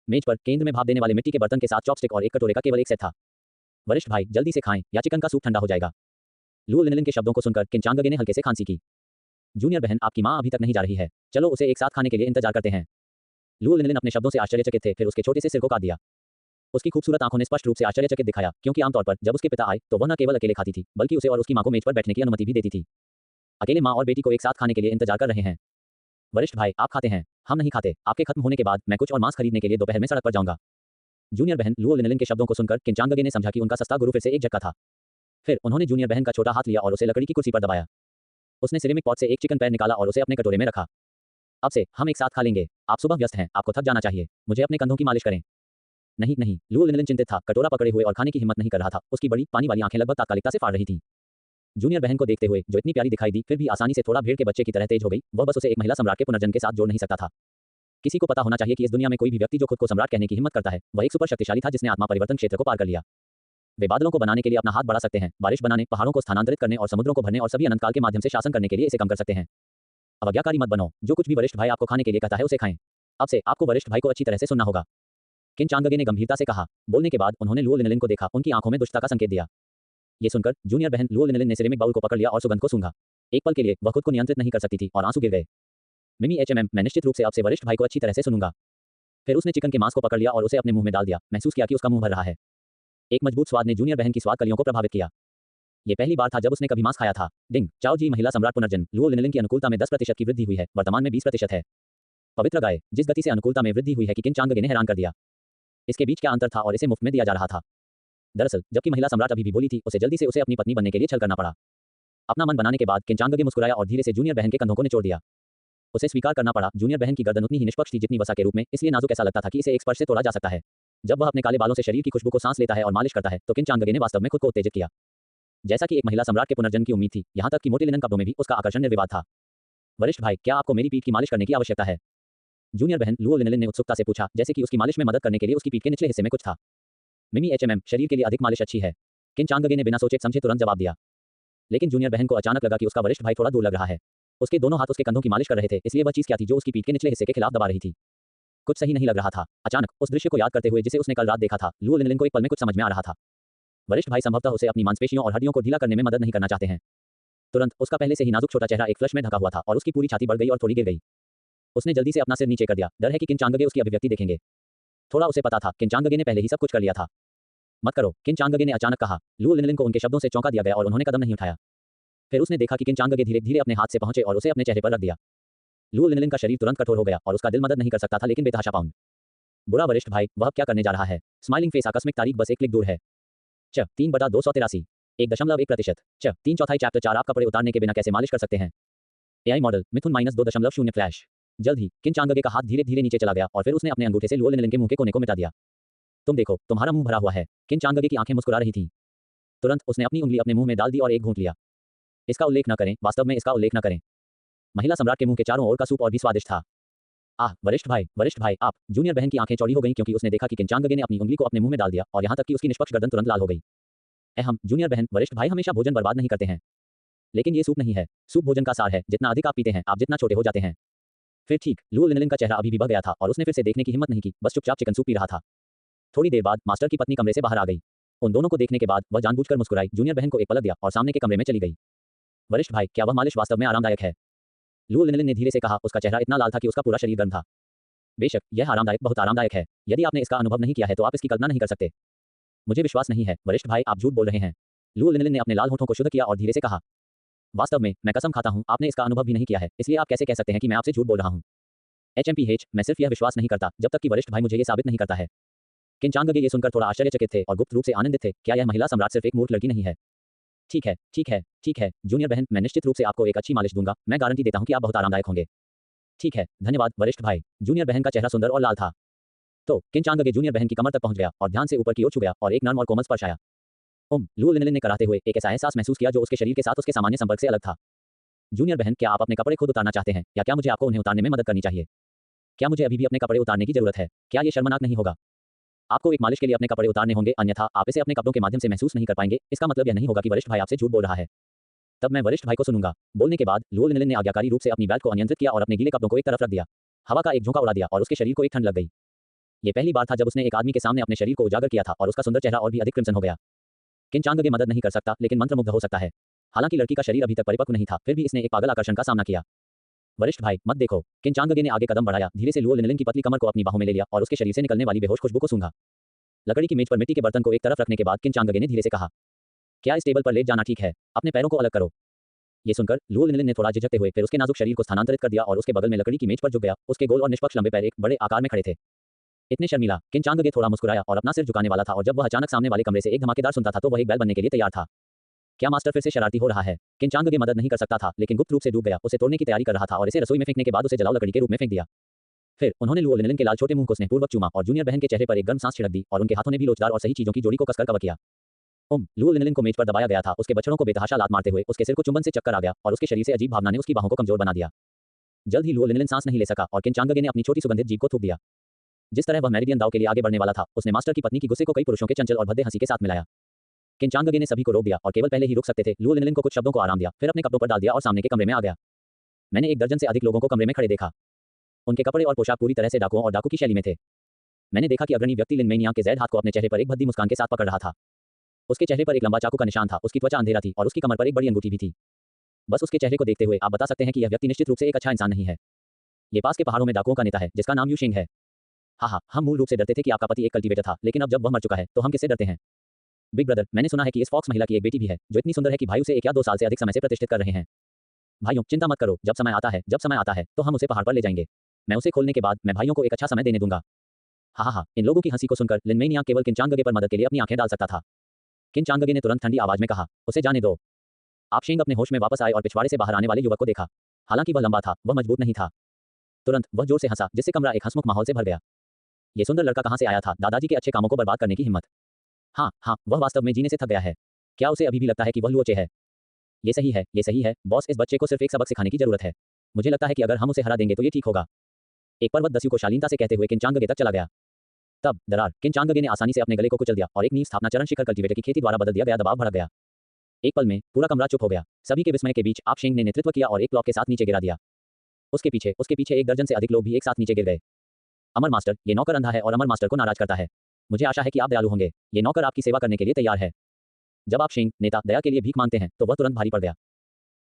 मेज पर केंद्र में भाप देने वाले मिट्टी के बर्तन के साथ चॉपस्टिक और एक कटोरे का केवल एक सेट था। वरिष्ठ भाई, जल्दी से खाएं या चिकन का सूप ठंडा हो जाएगा। लुओ लिनलिन के शब्दों को सुनकर किन चांगगे ने हल्के से खांसी की। जूनियर बहन, आपकी मां अभी तक नहीं जा रही है, चलो उसे एक साथ खाने के लिए इंतजार करते हैं। लुओ लिनलिन अपने शब्दों से आश्चर्यचकित थे, फिर उसके छोटे से सिर को काट दिया। उसकी खूबसूरत आंखों ने स्पष्ट रूप से आश्चर्यचकित दिखाया, क्योंकि आमतौर पर जब उसके पिता आए तो वह न केवल अकेले खाती थी, बल्कि उसे और उसकी मां को मेज पर बैठने की अनुमति भी देती थी। अकेले मां और बेटी को एक साथ खाने के लिए इंतजार कर रहे हैं। वरिष्ठ भाई, आप खाते हैं, हम नहीं खाते। आपके खत्म होने के बाद मैं कुछ और मांस खरीदने के लिए दोपहर में सड़क पर जाऊंगा। जूनियर बहन, लुओ लिनलिन के शब्दों को सुनकर किन चांगगे ने समझा कि उनका सस्ता गुरु फिर से एक झटका था। फिर उन्होंने जूनियर बहन का छोटा हाथ लिया और उसे लकड़ी की कुर्सी पर दबाया। उसने सिरेमिक पॉट से एक चिकन पैर निकाला और उसे अपने कटोरे में रखा। अब से हम एक साथ खा लेंगे। आप सुबह व्यस्त हैं, आपको थक जाना चाहिए। मुझे अपने कंधों की मालिश करें। नहीं नहीं, लुओ लिनलिन चिंतित था, कटोरा पकड़े हुए और खाने की हिम्मत नहीं कर रहा था। उसकी बड़ी पानी वाली आंखें लगभग तात्कालिकता से फाड़ रही थीं। जूनियर बहन को देखते हुए, जो इतनी प्यारी दिखाई दी, फिर भी आसानी से थोड़ा भेड़ के बच्चे की तरह तेज हो गई, वह बस उसे एक महिला सम्राट के पुनर्जन्म के साथ जोड़ नहीं सकता था। किसी को पता होना चाहिए कि इस दुनिया में कोई भी व्यक्ति जो खुद को सम्राट कहने की हिम्मत करता है, वह एक सुपर शक्तिशाली था जिसने आत्मा परिवर्तन क्षेत्र को पार कर लिया। वे बादलों को बनाने के लिए अपना हाथ बढ़ा सकते हैं, बारिश बनाने, पहाड़ों को स्थानांतरित करने और समुद्रों को भरने और सभी अनंतकाल के माध्यम से शासन करने के लिए इसे कम कर सकते हैं। अवज्ञाकारी मत बनो, जो कुछ भी वरिष्ठ भाई आपको खाने के लिए कहता है उसे खाएं। अब से आपको वरिष्ठ भाई को अच्छी तरह से सुनना होगा। किन चांगगे ने गंभीरता से कहा। बोलने के बाद उन्होंने लुओ लिनलिन को देखा, उनकी आंखों में दुष्टता का संकेत दिया। ये सुनकर जूनियर बहन लुओ लिनलिन ने सिरेमिक बाउल को पकड़ लिया और सुगंध को सूंघा। एक पल के लिए वह खुद को नियंत्रित नहीं कर सकती थी और आंसू गिर गए। मिमी मैं निश्चित रूप से अब से वरिष्ठ भाई को अच्छी तरह से सुनूंगा। फिर उसने चिकन के मांस को पकड़ लिया और उसे अपने मुंह में डाल दिया। महसूस किया कि उसका मुंह भर रहा है। एक मजबूत स्वाद ने जूनियर बहन की स्वाद कलियों को प्रभावित किया। ये पहली बार था जब उसने कभी मांस खाया था। डिंग चाओ जी, महिला सम्राट पुनर्जन्म। लुओ लिनलिन की अनुकूलता में 10% की वृद्धि हुई है, वर्तमान में 20% है। पवित्र गाय, जिस गति से अनुकूलता में वृद्धि हुई है कि किन चांगगे ने हैरान कर दिया। इसके बीच क्या अंतर था और इसे मुफ्त में दिया जा रहा था। दरअसल जबकि महिला सम्राट अभी भी बोली थी, उसे जल्दी से उसे अपनी पत्नी बनने के लिए छल करना पड़ा। अपना मन बनाने के बाद किन चांगगे मुस्कुराया और धीरे से जूनियर बहन के कंधों को निचोड़ दिया। उसे स्वीकार करना पड़ा, जूनियर बहन की गर्दन उतनी ही निष्पक्ष थी जितनी वसा के रूप में, इसलिए नाजुक ऐसा लगता था कि इसे एक स्पर्श से तोड़ा जा सकता है। जब वह अपने काले बालों से शरीर की खुशबू को सांस लेता है और मालिश करता है, तो किन चांगगे ने वास्तव में खुद को उत्तेजित किया। जैसा कि एक महिला सम्राट के पुनर्जन्म की उम्मीद थी, यहाँ तक कि मोटे लिनन कपड़ों में भी उसका आकर्षण निर्विवाद था। वरिष्ठ भाई, क्या आपको मेरी पीठ की मालिश करने की आवश्यकता है? जूनियर बहन लुओ लिनलिन ने उत्सुकता से पूछा, जैसे कि उसकी मालिश में मदद करने के लिए उसकी पीठ के निचले हिस्से में कुछ था। मिमी शरीर के लिए अधिक मालिश अच्छी है। किन चांगगे ने बिना सोचे समझे तुरंत जवाब दिया। लेकिन जूनियर बहन को अचानक लगा कि उसका वरिष्ठ भाई थोड़ा दूर लग रहा है। उसके दोनों हाथ उसके कंधों की मालिश कर रहे थे, इसलिए वह चीज क्या थी जो उसकी पीठ के निचले हिस्से के खिलाफ दबा रही थी। कुछ सही नहीं लग रहा था। अचानक उस दृश्य को याद करते हुए जिसे उसने कल रात देखा था, लुओ लिनलिन को एक पल में कुछ समझ में आ रहा था। वरिष्ठ भाई संभवतः उसे अपनी मांसपेशियों और हड्डियों को ढीला करने में मदद नहीं करना चाहते हैं। तुरंत उसका पहले से ही नाजुक छोटा चेहरा एक फ्लश में ढका हुआ था और उसकी पूरी छाती बढ़ गई और थोड़ी गिर गई। उसने जल्दी से अपना सिर नीचे कर दिया। डर है कि किन चांगगे उसकी अभिव्यक्ति देखेंगे। थोड़ा उसे पता था, किन चांगगे ने पहले ही सब कुछ कर लिया था। मत करो, किन चांगगे ने अचानक कहा। लुओ लिनलिन को उनके शब्दों से चौंका दिया गया और उन्होंने कदम नहीं उठाया। फिर उसने देखा कि किन चांगगे धीरे धीरे अपने हाथ से पहुंचे और उसे अपने चेहरे पर रख दिया। लुओ लिनलिन का शरीर तुरंत कठोर हो गया और उसका दिल मदद नहीं कर सकता था, लेकिन बेतहाशा पाउंड। बुरा वरिष्ठ भाई, वह क्या करने जा रहा है? स्माइलिंग फेस, आकस्मिक तारीख बस एक क्लिक दूर है। 3/283 1.1%। 3/4 चैप्टर 4 आप कपड़े उतारने के बिना कैसे मालिश कर सकते हैं? एआई मॉडल मिथुन -2.0 फ्लैश। जल्द ही किन चांगगे का हाथ धीरे धीरे नीचे चला गया और फिर उसने अपने अंगूठे से लुओ लिनलिन के मुंह के कोने को मिटा दिया। तुम देखो, तुम्हारा मुंह भरा हुआ है। किन चांगगे की आंखें मुस्कुरा रही थीं। तुरंत उसने अपनी उंगली अपने मुंह में डाल दी और एक घूंट लिया। इसका उल्लेख न करें, वास्तव में इसका उल्लेख न करें। महिला सम्राट के मुंह के चारों ओर का सूप और भी स्वादिष्ट था। वरिष्ठ भाई आप। जूनियर बहन की आंखें चौड़ी हो गईं क्योंकि उसने देखा कि किन चांगगे ने अपनी उंगली को अपने मुंह में डाल दिया और यहां तक कि उसकी निष्पक्ष गर्दन तुरंत लाल हो गई। जूनियर बहन, वरिष्ठ भाई हमेशा भोजन बर्बाद नहीं करते हैं। लेकिन ये सूप नहीं है। सूप भोजन का सार है। जितना अधिक आप पीते हैं, आप जितना छोटे हो जाते हैं। फिर ठीक, लुओ लिनलिन का चेहरा अभी भी बह गया था और उसने फिर से देखने की हिम्मत नहीं की, बस चुपचाप चिकन सूप पी रहा था। थोड़ी देर बाद मास्टर की पत्नी कमरे से बाहर आ गई। उन दोनों को देखने के बाद वह जानबूझकर मुस्कुराई, जूनियर बहन को एक पलक दिया और सामने के कमरे में चली गई। वरिष्ठ भाई, क्या वह मालिश वास्तव में आरामदायक है? लुओ लिनलिन ने धीरे से कहा। उसका चेहरा इतना लाल था कि उसका पूरा शरीर गर्म था। बेशक, यह आरामदायक, बहुत आरामदायक है। यदि आपने इसका अनुभव नहीं किया है तो आप इसकी कल्पना नहीं कर सकते। मुझे विश्वास नहीं है, वरिष्ठ भाई, आप झूठ बोल रहे हैं। लुओ लिनलिन ने अपने लाल होठों को शुद्ध किया और धीरे से कहा, वास्तव में मैं कसम खाता हूं, आपने इसका अनुभव भी नहीं किया है, इसलिए आप कैसे कह सकते हैं कि मैं आपसे झूठ बोल रहा हूं? मैं सिर्फ यह विश्वास नहीं करता जब तक कि वरिष्ठ भाई मुझे ये साबित नहीं करता है। किन चांगगे ये सुनकर थोड़ा आश्चर्यचकित थे और गुप्त रूप से आनंदित थे। क्या यह महिला सम्राट सिर्फ एक मूर्ख लड़की नहीं है? ठीक है जूनियर बहन, मैं निश्चित रूप से आपको एक अच्छी मालिश दूंगा। मैं गारंटी देता हूं कि आप बहुत आरामदायक होंगे। ठीक है, धन्यवाद वरिष्ठ भाई। जूनियर बहन का चेहरा सुंदर और लाल था। तो किन चांगगे जूनियर बहन की कमर तक पहुंच गया और ध्यान से ऊपर की ओर छू गया और एक नर्म और कोमल स्पर्श आया। लुओ लिनलिन ने कराते हुए एक ऐसा एहसास महसूस किया जो उसके शरीर के साथ उसके सामान्य संपर्क से अलग था। जूनियर बहन, क्या आप अपने कपड़े खुद उतारना चाहते हैं या क्या मुझे आपको उन्हें उतारने में मदद करनी चाहिए? क्या मुझे अभी भी अपने कपड़े उतारने की जरूरत है? क्या ये शर्मनाक नहीं होगा? आपको एक मालिश के लिए अपने कपड़े उतारने होंगे, अन्यथा आप इसे अपने कपड़ों के माध्यम से महसूस नहीं कर पाएंगे। इसका मतलब यह नहीं होगा कि वरिष्ठ भाई आपसे झूठ बोल रहा है। तब मैं वरिष्ठ भाई को सुनूंगा। बोलने के बाद लुओ लिनलिन ने आज्ञाकारी रूप से अपनी बेल्ट को अनियंत्रित किया और अपने गीले कपड़ों को एक तरफ रख दिया। हवा का एक झोंका उड़ा दिया और उसके शरीर को एक ठंड लग गई। ये पहली बार था जब उसने एक आदमी के सामने अपने शरीर को उजागर किया था और उसका सुंदर चेहरा और भी अधिक क्रिम्सन हो गया। किन चांगगे मदद नहीं कर सकता, लेकिन मंत्रमुग्ध हो सकता है। हालांकि लड़की का शरीर अभी तक परिपक्व नहीं था, फिर भी इसने एक पागल आकर्षण का सामना किया। वरिष्ठ भाई, मत देखो। किन चांगगे ने आगे कदम बढ़ाया, धीरे से लुओ लिनलिन की पतली कमर को अपनी बाहों में ले लिया और उसके शरीर से निकलने वाली बेहोश खुशबू को सूंघा। लकड़ी की मेज पर मिट्टी के बर्तन को एक तरफ रखने के बाद किन चांगगे ने धीरे से कहा, क्या इस टेबल पर लेट जाना ठीक है? अपने पैरों को अलग करो। ये सुनकर लुओ लिनलिन ने थोड़ा झिझकते हुए फिर उसके नाजुक शरीर को स्थानांतरित कर दिया और उसके बगल में लकड़ी की मेज पर झुक गया। उसके गोल और निष्पक्ष लंबे पैर एक बड़े आकार में खड़े थे। इतने शर्मिला, किन चांगगे थोड़ा मुस्कुराया और अपना सिर झुकाने वाला था और जब वह अचानक सामने वाले कमरे से एक धमाकेदार सुनता था तो वह एक बैल बनने के लिए तैयार था। क्या मास्टर फिर से शरारती हो रहा है? किन चांगगे मदद नहीं कर सकता था, लेकिन गुप्त रूप से डूब गया। उसे तोड़ने की तैयारी कर रहा था और इसे रसोई में फेंकने के बाद उसे जलाऊ लकड़ी के रूप में फेंक दिया। फिर उन्होंने लुओ लिनलिन के लाल छोटे मुंह को स्नेहपूर्वक चूमा और जूनियर बहन के चेहरे पर एक गर्म सांस छिड़क दी और उनके हाथों ने भी लोचदार और सही चीजों की जोड़ी को कसकर कवर किया। लुओ लिनलिन को मेज पर दबाया गया था। उसके बछड़ों को बेतहाशा लात मारते हुए उसके सिर को चुंबन से चक्कर आ गया और उसके शरीर से अजीब भावना ने उसकी बाहों को कमजोर बना दिया। जल्द ही लुओ लिनलिन सांस नहीं ले सका और किन चांगगे ने अपनी छोटी सुगंधित जीभ को थूक दिया। जिस तरह वह मेरिडियन दाव के लिए आगे बढ़ने वाला था, उसने मास्टर की पत्नी की गुस्से को कई पुरुषों के चंचल और भद्दे हंसी के साथ मिलाया। किन चांगगे ने सभी को रोक दिया और केवल पहले ही रुक सकते थे। लुओ लिनलिन को कुछ शब्दों को आराम दिया, फिर अपने कपड़ों पर डाल दिया और सामने के कमरे में आ गया। मैंने एक दर्जन से अधिक लोगों को कमरे में खड़े देखा। उनके कपड़े और पोशाक पूरी तरह से डाकुओं और डाकू की शैली में थे। मैंने देखा कि अग्रणी व्यक्ति लिन मेनिया के जैद हाथ को अपने चेहरे पर एक भद्दी मुस्कान के साथ पकड़ रहा था। उसके चेहरे पर एक लंबा चाकू का निशान था, उसकी त्वचा अंधेरा थी और उसकी कमर पर एक बड़ी अंगूठी भी थी। बस उसके चेहरे को देखते हुए आप बता सकते हैं कि यह व्यक्ति निश्चित रूप से एक अच्छा इंसान नहीं है। ये पास के पहाड़ों में डाकुओं का नेता है जिसका नाम यू शेंग है। हाँ, हम मूल रूप से डरते थे कि आपका पति एक कल्टीवेटर था, लेकिन अब जब वह मर चुका है तो हम किससे डरते हैं? बिग ब्रदर, मैंने सुना है कि इस फॉक्स महिला की एक बेटी भी है जो इतनी सुंदर है कि भाई उसे 1 या 2 साल से अधिक समय से प्रतिष्ठित कर रहे हैं। भाइयों, चिंता मत करो, जब समय आता है तो हम उसे पहाड़ पर ले जाएंगे। मैं उसे खोलने के बाद मैं भाइयों को एक अच्छा समय देने दूंगा। हाँ, इन लोगों की हंसी को सुनकर लिन मेनिया केवल किन चांगगे पर मदद के लिए अपनी आंखें डाल सकता था। किन चांगगे ने तुरंत ठंडी आवाज में कहा, उसे जाने दो। आप शेंग अपने होश में वापस आए और पिछवाड़े से बाहर आने वाले युवक को देखा। हालांकि वह लंबा था, वह मजबूत नहीं था। तुरंत वह जोर से हंसा, जिससे कमरा एक हंसमुख माहौल से भर गया। ये सुंदर लड़का कहां से आया था? दादाजी के अच्छे कामों को बर्बाद करने की हिम्मत। हाँ, वह वास्तव में जीने से थक गया है। क्या उसे अभी भी लगता है कि वह लुओचे है? ये सही है, बॉस, इस बच्चे को सिर्फ एक सबक सिखाने की जरूरत है। मुझे लगता है कि अगर हम उसे हरा देंगे तो ये ठीक होगा। एक पर्वत दस्यु को शालीनता से कहते हुए किन चांगगे तक चला गया। तब दरार, किन चांगगे ने आसानी से अपने गले को कुचल दिया और एक नींव स्थापना चरण शिखर कल्टीवेटर की खेती द्वारा बदल दिया गया दबाव भड़क गया। एक पल में पूरा कमरा चुप हो गया। सभी के विस्मय के बीच आप शेंग ने नेतृत्व किया और एक क्लॉक के साथ नीचे गिरा दिया। उसके पीछे एक दर्जन से अधिक लोग भी एक साथ नीचे गिर गए। अमर मास्टर, ये नौकर अंधा है और अमर मास्टर को नाराज करता है। मुझे आशा है कि आप दयालु होंगे। ये नौकर आपकी सेवा करने के लिए तैयार है। जब आप शेंग नेता दया के लिए भीख मांगते हैं तो वह तुरंत भारी पड़ गया।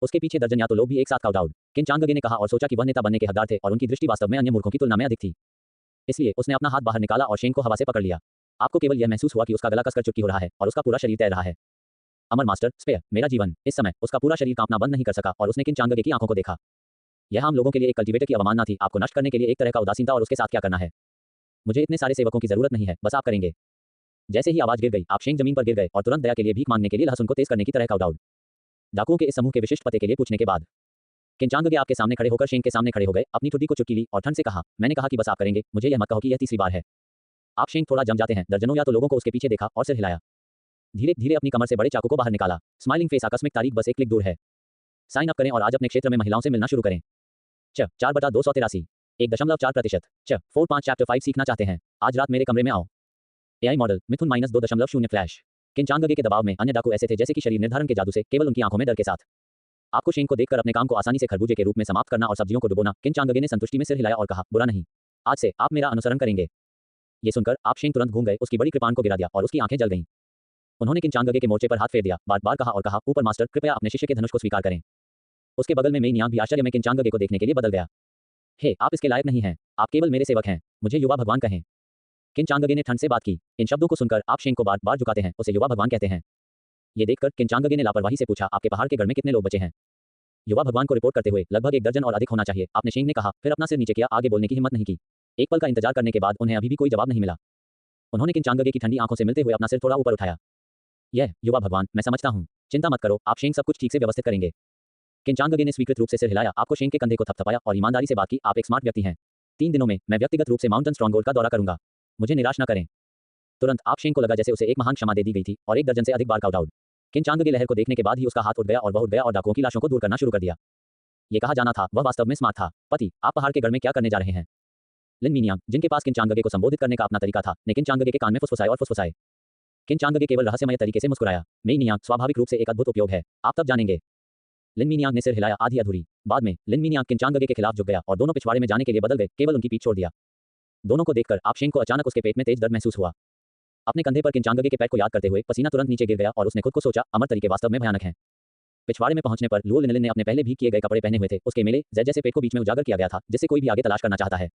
उसके पीछे दर्जन या तो लोग भी एक साथ काउट आउट। किन चांगगे ने कहा और सोचा कि वह नेता बनने के हकदार थे और उनकी दृष्टि वास्तव में अन्य मूर्खों की तुलना में अधिक थी। इसलिए उसने अपना हाथ बाहर निकाला और शेंग को हवा से पकड़ लिया। आपको केवल यह महसूस हुआ कि उसका गला कसकर चुटकी हो रहा है और उसका पूरा शरीर तैर रहा है। अमर मास्टर, स्पेयर, मेरा जीवन। इस समय उसका पूरा शरीर कांपना बंद नहीं कर सका और उसने किन चांगगे की आंखों को देखा। यह आम लोगों के लिए एक कल्टीवेटर की अवमानना थी। आपको नष्ट करने के लिए एक तरह का उदासीनता और उसके साथ क्या करना है। मुझे इतने सारे सेवकों की जरूरत नहीं है, बस आप करेंगे। जैसे ही आवाज गिर गई, आप शेंग जमीन पर गिर गए और तुरंत दया के लिए भीख मांगने के लिए लहसुन को तेज करने की तरह काउट आउट। डाकुओं के इस समूह के विशिष्ट पते के लिए पूछने के बाद किन चांगगे आपके सामने खड़े होकर शेंग के सामने खड़े हो गए, अपनी ठुड्डी को चुटकी ली और ठंड से कहा, मैंने कहा कि बस आप करेंगे, मुझे यह मत कहो कि यह तीसरी बार है। आप शेंग थोड़ा जम जाते हैं। दर्जनों या तो लोगों को उसके पीछे देखा और सिर हिलाया। धीरे धीरे अपनी कमर से बड़े चाकू को बाहर निकाला। स्माइलिंग फेस, आकस्मिक तारीख बस एक क्लिक दूर है। साइन अप करें और आज अपने क्षेत्र में महिलाओं से मिलना शुरू करें। 4/283 1.4%। 4.5 चैप्टर 5 सीखना चाहते हैं? आज रात मेरे कमरे में आओ। एआई मॉडल मिथुन -2.0 फ्लैश। किन चांगगे के दबाव में अन्य डाकू ऐसे थे जैसे कि शरीर निर्धारण के जादू से, केवल उनकी आंखों में डर के साथ। आपको शेंग को देखकर अपने काम को आसानी से खरबूजे के रूप में समाप्त करना और सब्जियों को डुबोना। किन चांगगे ने संतुष्टि में सिर हिलाया और कहा, बुरा नहीं, आज से आप मेरा अनुसरण करेंगे। ये सुनकर आप शेंग तुरंत घूम गए, उसकी बड़ी कृपाण को गिरा दिया और उसकी आंखें जल गईं। उन्होंने किन चांगगे के मोर्चे पर हाथ फेर दिया, बार बार कहा और कहा, ऊपर मास्टर, कृपया अपने शिष्य के धनुष को स्वीकार करें। उसके बगल में मेई नियांग भी आश्चर्य में किन चांगगे को देखने के लिए बदल गया। हे, आप इसके लायक नहीं हैं, आप केवल मेरे सेवक हैं, मुझे युवा भगवान कहें। किन चांगगे ने ठंड से बात की। इन शब्दों को सुनकर आप शेंग को बार बार झुकाते हैं, उसे युवा भगवान कहते हैं। ये देखकर किन चांगगे ने लापरवाही से पूछा, आपके पहाड़ के गढ़ में कितने लोग बचे हैं? युवा भगवान को रिपोर्ट करते हुए, लगभग 1 दर्जन और अधिक होना चाहिए, आपने शेंग ने कहा, फिर अपना सिर नीचे किया, आगे बोलने की हिम्मत नहीं की। एक पल का इंतजार करने के बाद उन्हें अभी भी कोई जवाब नहीं मिला। उन्होंने किन चांगगे की ठंडी आंखों से मिलते हुए अपना सिर थोड़ा ऊपर उठाया। यह युवा भगवान, मैं समझता हूँ, चिंता मत करो, आप शेंग सब कुछ ठीक से व्यवस्थित करेंगे। किन चांगगे ने स्वीकृत रूप से सिर हिलाया, आपको शेंग के कंधे को थपथपाया और ईमानदारी से बात की, आप एक स्मार्ट व्यक्ति हैं। 3 दिनों में मैं व्यक्तिगत रूप से माउंटेन स्ट्रॉन्गहोल्ड का दौरा करूंगा, मुझे निराश न करें। तुरंत आप शेंग को लगा जैसे उसे एक महान क्षमा दे दी गई थी और 1 दर्जन से अधिक बार काउट आउट। किन चांगगे लहर को देखने के बाद ही उसका हाथ उठ गया और वह उठ गया और डाकुओं की लाशों को दूर करना शुरू कर दिया। ये कहा जाना था, वह वास्तव में स्मार्ट था। पति, आप पहाड़ के गढ़ में क्या करने जा रहे हैं? लिन मिनियांग, जिनके पास किन चांगगे को संबोधित करने का अपना तरीका था, ने किन चांगगे के कान में फुसफुसाए और फुसफुसाए। किन चांगगे केवल रहस्यमय तरीके से मुस्कुराया। मेई नियांग, स्वाभाविक रूप से एक अद्भुत उपयोग है, आप तब जानेंगे। लिन मिनियांग ने सिर हिलाया, आधी अधूरी। बाद में लिन मिनियांग किन चांगगे के खिलाफ झुक गया और दोनों पिछवाड़े में जाने के लिए बदल गए, केवल उनकी पीठ छोड़ दिया। दोनों को देखकर आप शेंग को अचानक उसके पेट में तेज दर्द महसूस हुआ। अपने कंधे पर किन चांगगे के पैर को याद करते हुए पसीना तुरंत नीचे गिर गया और उसने खुद को सोचा, अमर तरीके वास्तव में भयानक हैं। पिछवाड़े में पहुंचने पर लुओ लिनलिन ने अपने पहले भी किए गए कपड़े पहने हुए थे, उसके मेले जैसे पेट को बीच में उजागर किया गया था, जिससे कोई भी आगे तलाश करना चाहता है।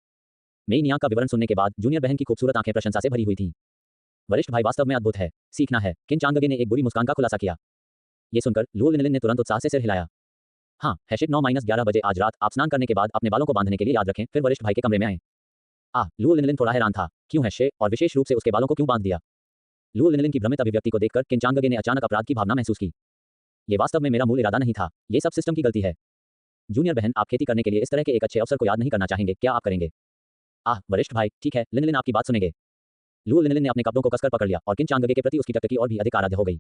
मेई नियांग का विवरण सुनने के बाद जूनियर बहन की खूबसूरत आंखें प्रशंसा से भरी हुई थीं। वरिष्ठ भाई वास्तव में अद्भुत है, सीखना है। किन चांगगे ने एक बुरी मुस्कान का खुलासा किया। ये सुनकर लुओ लिनलिन ने तुरंत उत्साह से सिर हिलाया। हाँ, हैशिट 9-11 बजे आज रात आप स्नान करने के बाद अपने बालों को बांधने के लिए याद रखें, फिर वरिष्ठ भाई के कमरे में आए। लुओ लिनलिन थोड़ा हैरान था, क्यों हैशे, और विशेष रूप से उसके बालों को क्यों बांध दिया। लुओ लिनलिन की भ्रमित अभिव्यक्ति को देखकर किन चांगगे ने अचानक अपराध की भावना महसूस की। ये वास्तव में मेरा मूल इरादा नहीं था, ये सब सिस्टम की गलती है। जूनियर बहन, आप खेती करने के लिए इस तरह के एक अच्छे अवसर को याद नहीं करना चाहेंगे, क्या आप करेंगे। वरिष्ठ भाई, ठीक है, लिनलिन आपकी बात सुनेंगे। लुओ लिनलिन ने अपने कपड़ों को कसकर पकड़ लिया और किन चांगगे के प्रति उसकी टकटकी और भी अधिक आराध्य हो गई।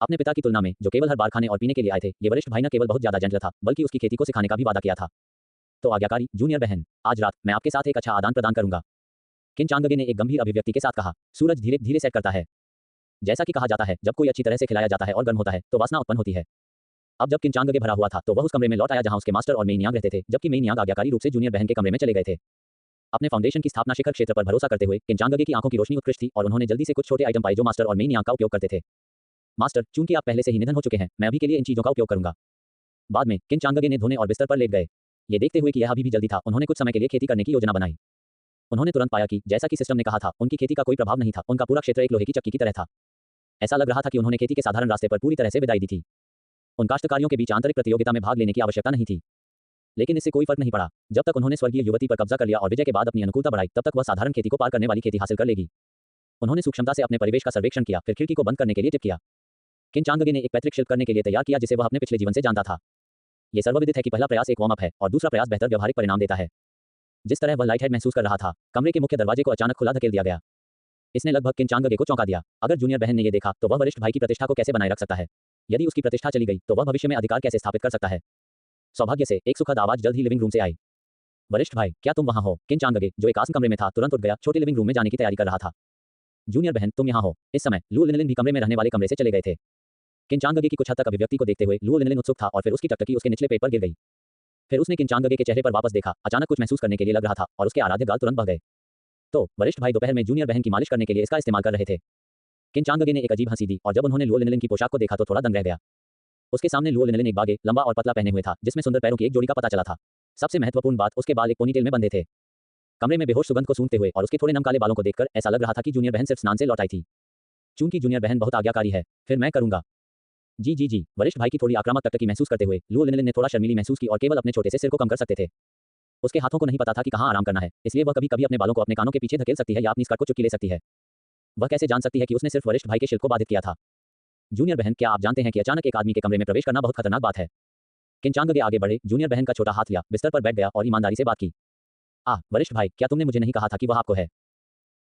अपने पिता की तुलना में, जो केवल हर बार खाने और पीने के लिए आए थे, ये वरिष्ठ भाई न केवल बहुत ज्यादा जेंटल था, बल्कि उसकी खेती को सिखाने का भी वादा किया था। तो आज्ञाकारी जूनियर बहन, आज रात मैं आपके साथ एक अच्छा आदान प्रदान करूंगा। किन चांगगे ने एक गंभीर अभिव्यक्ति के साथ कहा। सूरज धीरे धीरे सेट करता है। जैसा कि कहा जाता है, जब कोई अच्छी तरह से खिलाया जाता है और गर्म होता है, तो वासना उत्पन्न होती है। अब जब किन चांगगे भरा हुआ था, तो वह उस कमरे में लौट आया जहां उसके मास्टर और मेई नियांग रहते थे, जबकि मेई नियांग आज्ञाकारी रूप से जूनियर बहन के कमरे में चले गए थे। अपने फाउंडेशन की स्थापना शिखर क्षेत्र पर भरोसा करते हुए किन चांगगे की आंखों की रोशनी उत्कृष्ट थी और उन्होंने जल्दी से कुछ छोटे आइटम पाए जो मास्टर और मेई नियांग का उपयोग करते थे। मास्टर, चूंकि आप पहले से ही निधन हो चुके हैं, मैं अभी के लिए इन चीजों का उपयोग करूंगा। बाद में किन चांगगे ने धोने और बिस्तर पर लेट गए। ये देखते हुए कि यह अभी भी जल्दी था, उन्होंने कुछ समय के लिए खेती करने की योजना बनाई। उन्होंने तुरंत पाया कि जैसा कि सिस्टम ने कहा था, उनकी खेती का कोई प्रभाव नहीं था, उनका पूरा क्षेत्र एक लोहे की चक्की की तरह था। ऐसा लग रहा था कि उन्होंने खेती के साधारण रास्ते पर पूरी तरह से विदाई दी थी। उन काश्तकारियों के बीच आंतरिक प्रतियोगिता में भाग लेने की आवश्यकता नहीं थी। लेकिन इससे कोई फर्क नहीं पड़ा। जब तक उन्होंने स्वर्गीय युवती पर कब्जा कर लिया और विजय के बाद अपनी अनुकूलता बढ़ाई, तब तक वह साधारण खेती को पार करने वाली खेती हासिल कर लेगी। उन्होंने सूक्ष्मता से अपने परिवेश का सर्वेक्षण किया, फिर खिड़की को बंद करने के लिए टिप किया। किन चांगगे ने एक पैतृक शिल्प करने के लिए तैयार किया जिसे वह अपने पिछले जीवन से जानता था। यह सर्वविदित है कि पहला प्रयास एक वार्म अप है और दूसरा प्रयास बेहतर व्यवहारिक परिणाम देता है। जिस तरह वह लाइट हेड महसूस कर रहा था, कमरे के मुख्य दरवाजे को अचानक खुला धकेल दिया गया। इसने लगभग किन चांगगे को चौंका दिया। अगर जूनियर बहन ने यह देखा, तो वह वरिष्ठ भाई की प्रतिष्ठा को कैसे बनाए रख सकता है। यदि उसकी प्रतिष्ठा चली गई, तो वह भविष्य में अधिकार कैसे स्थापित कर सकता है। सौभाग्य से एक सुखद आवाज जल्द ही लिविंग रूम से आई। वरिष्ठ भाई, क्या तुम वहां हो। किन चांगगे, जो एक आसन कमरे में था, तुरंत उठ गया, छोटे लिविंग रूम में जाने की तैयारी कर रहा था। जूनियर बहन, तुम यहाँ हो। इस समय लुओ लिनलिन भी कमरे में रहने वाले कमरे से चले गए थे। किन चांगगे की कुछ हद तक अभिव्यक्ति को देखते हुए लुओ लिनलिन उत्सुक था और फिर उसकी टकटकी उसके निचले पेट पर गिर गई। फिर उसने किन चांगगे के चेहरे पर वापस देखा, अचानक कुछ महसूस करने के लिए लग रहा था और उसके आराध्य गाल तुरंत बह गए। तो वरिष्ठ भाई दोपहर में जूनियर बहन की मालिश करने के लिए इसका इस्तेमाल कर रहे थे। किन चांगगे ने एक अजीब हंसी दी और जब उन्होंने लुओ लिनलिन की पोशाक को देखा तो थोड़ा दंग रह गया। उसके सामने लुओ लिनलिन एक बागे, लंबा और पतला पहने हुए था, जिसमें सुंदर पैरों की एक जोड़ी का पता चला था। सबसे महत्वपूर्ण बात, उसके बाल एक पोनीटेल में बंधे थे। कमरे में बेहोश सुगंध को सूंघते हुए और उसके थोड़े नम काले बालों को देखकर ऐसा लग रहा था कि जूनियर बहन सिर्फ स्नान से लौट आई थी। चूंकि जूनियर बहन बहुत आज्ञाकारी है, फिर मैं करूंगा। जी। वरिष्ठ भाई की थोड़ी आक्रामक टकटकी महसूस करते हुए लुओ लिनलिन ने थोड़ा शर्मीली महसूस की और केवल अपने छोटे से सिर को कम कर सकते थे। उसके हाथों को नहीं पता था कि कहां आराम करना है, इसलिए वह कभी कभी अपने बालों को अपने कानों के पीछे धकेल सकती है या अपनी स्कर्ट को चुटकी ले सकती है। वह कैसे जान सकती है कि उसने सिर्फ वरिष्ठ भाई के शिल्प को बाधित किया था। जूनियर बहन, क्या आप जानते हैं कि अचानक एक आदमी के कमरे में प्रवेश करना बहुत खतरनाक बात है। किन चांगगे आगे बढ़े, जूनियर बहन का छोटा हाथ लिया, बिस्तर पर बैठ गया और ईमानदारी से बात की। वरिष्ठ भाई, क्या तुमने मुझे नहीं कहा था कि वह आपको है।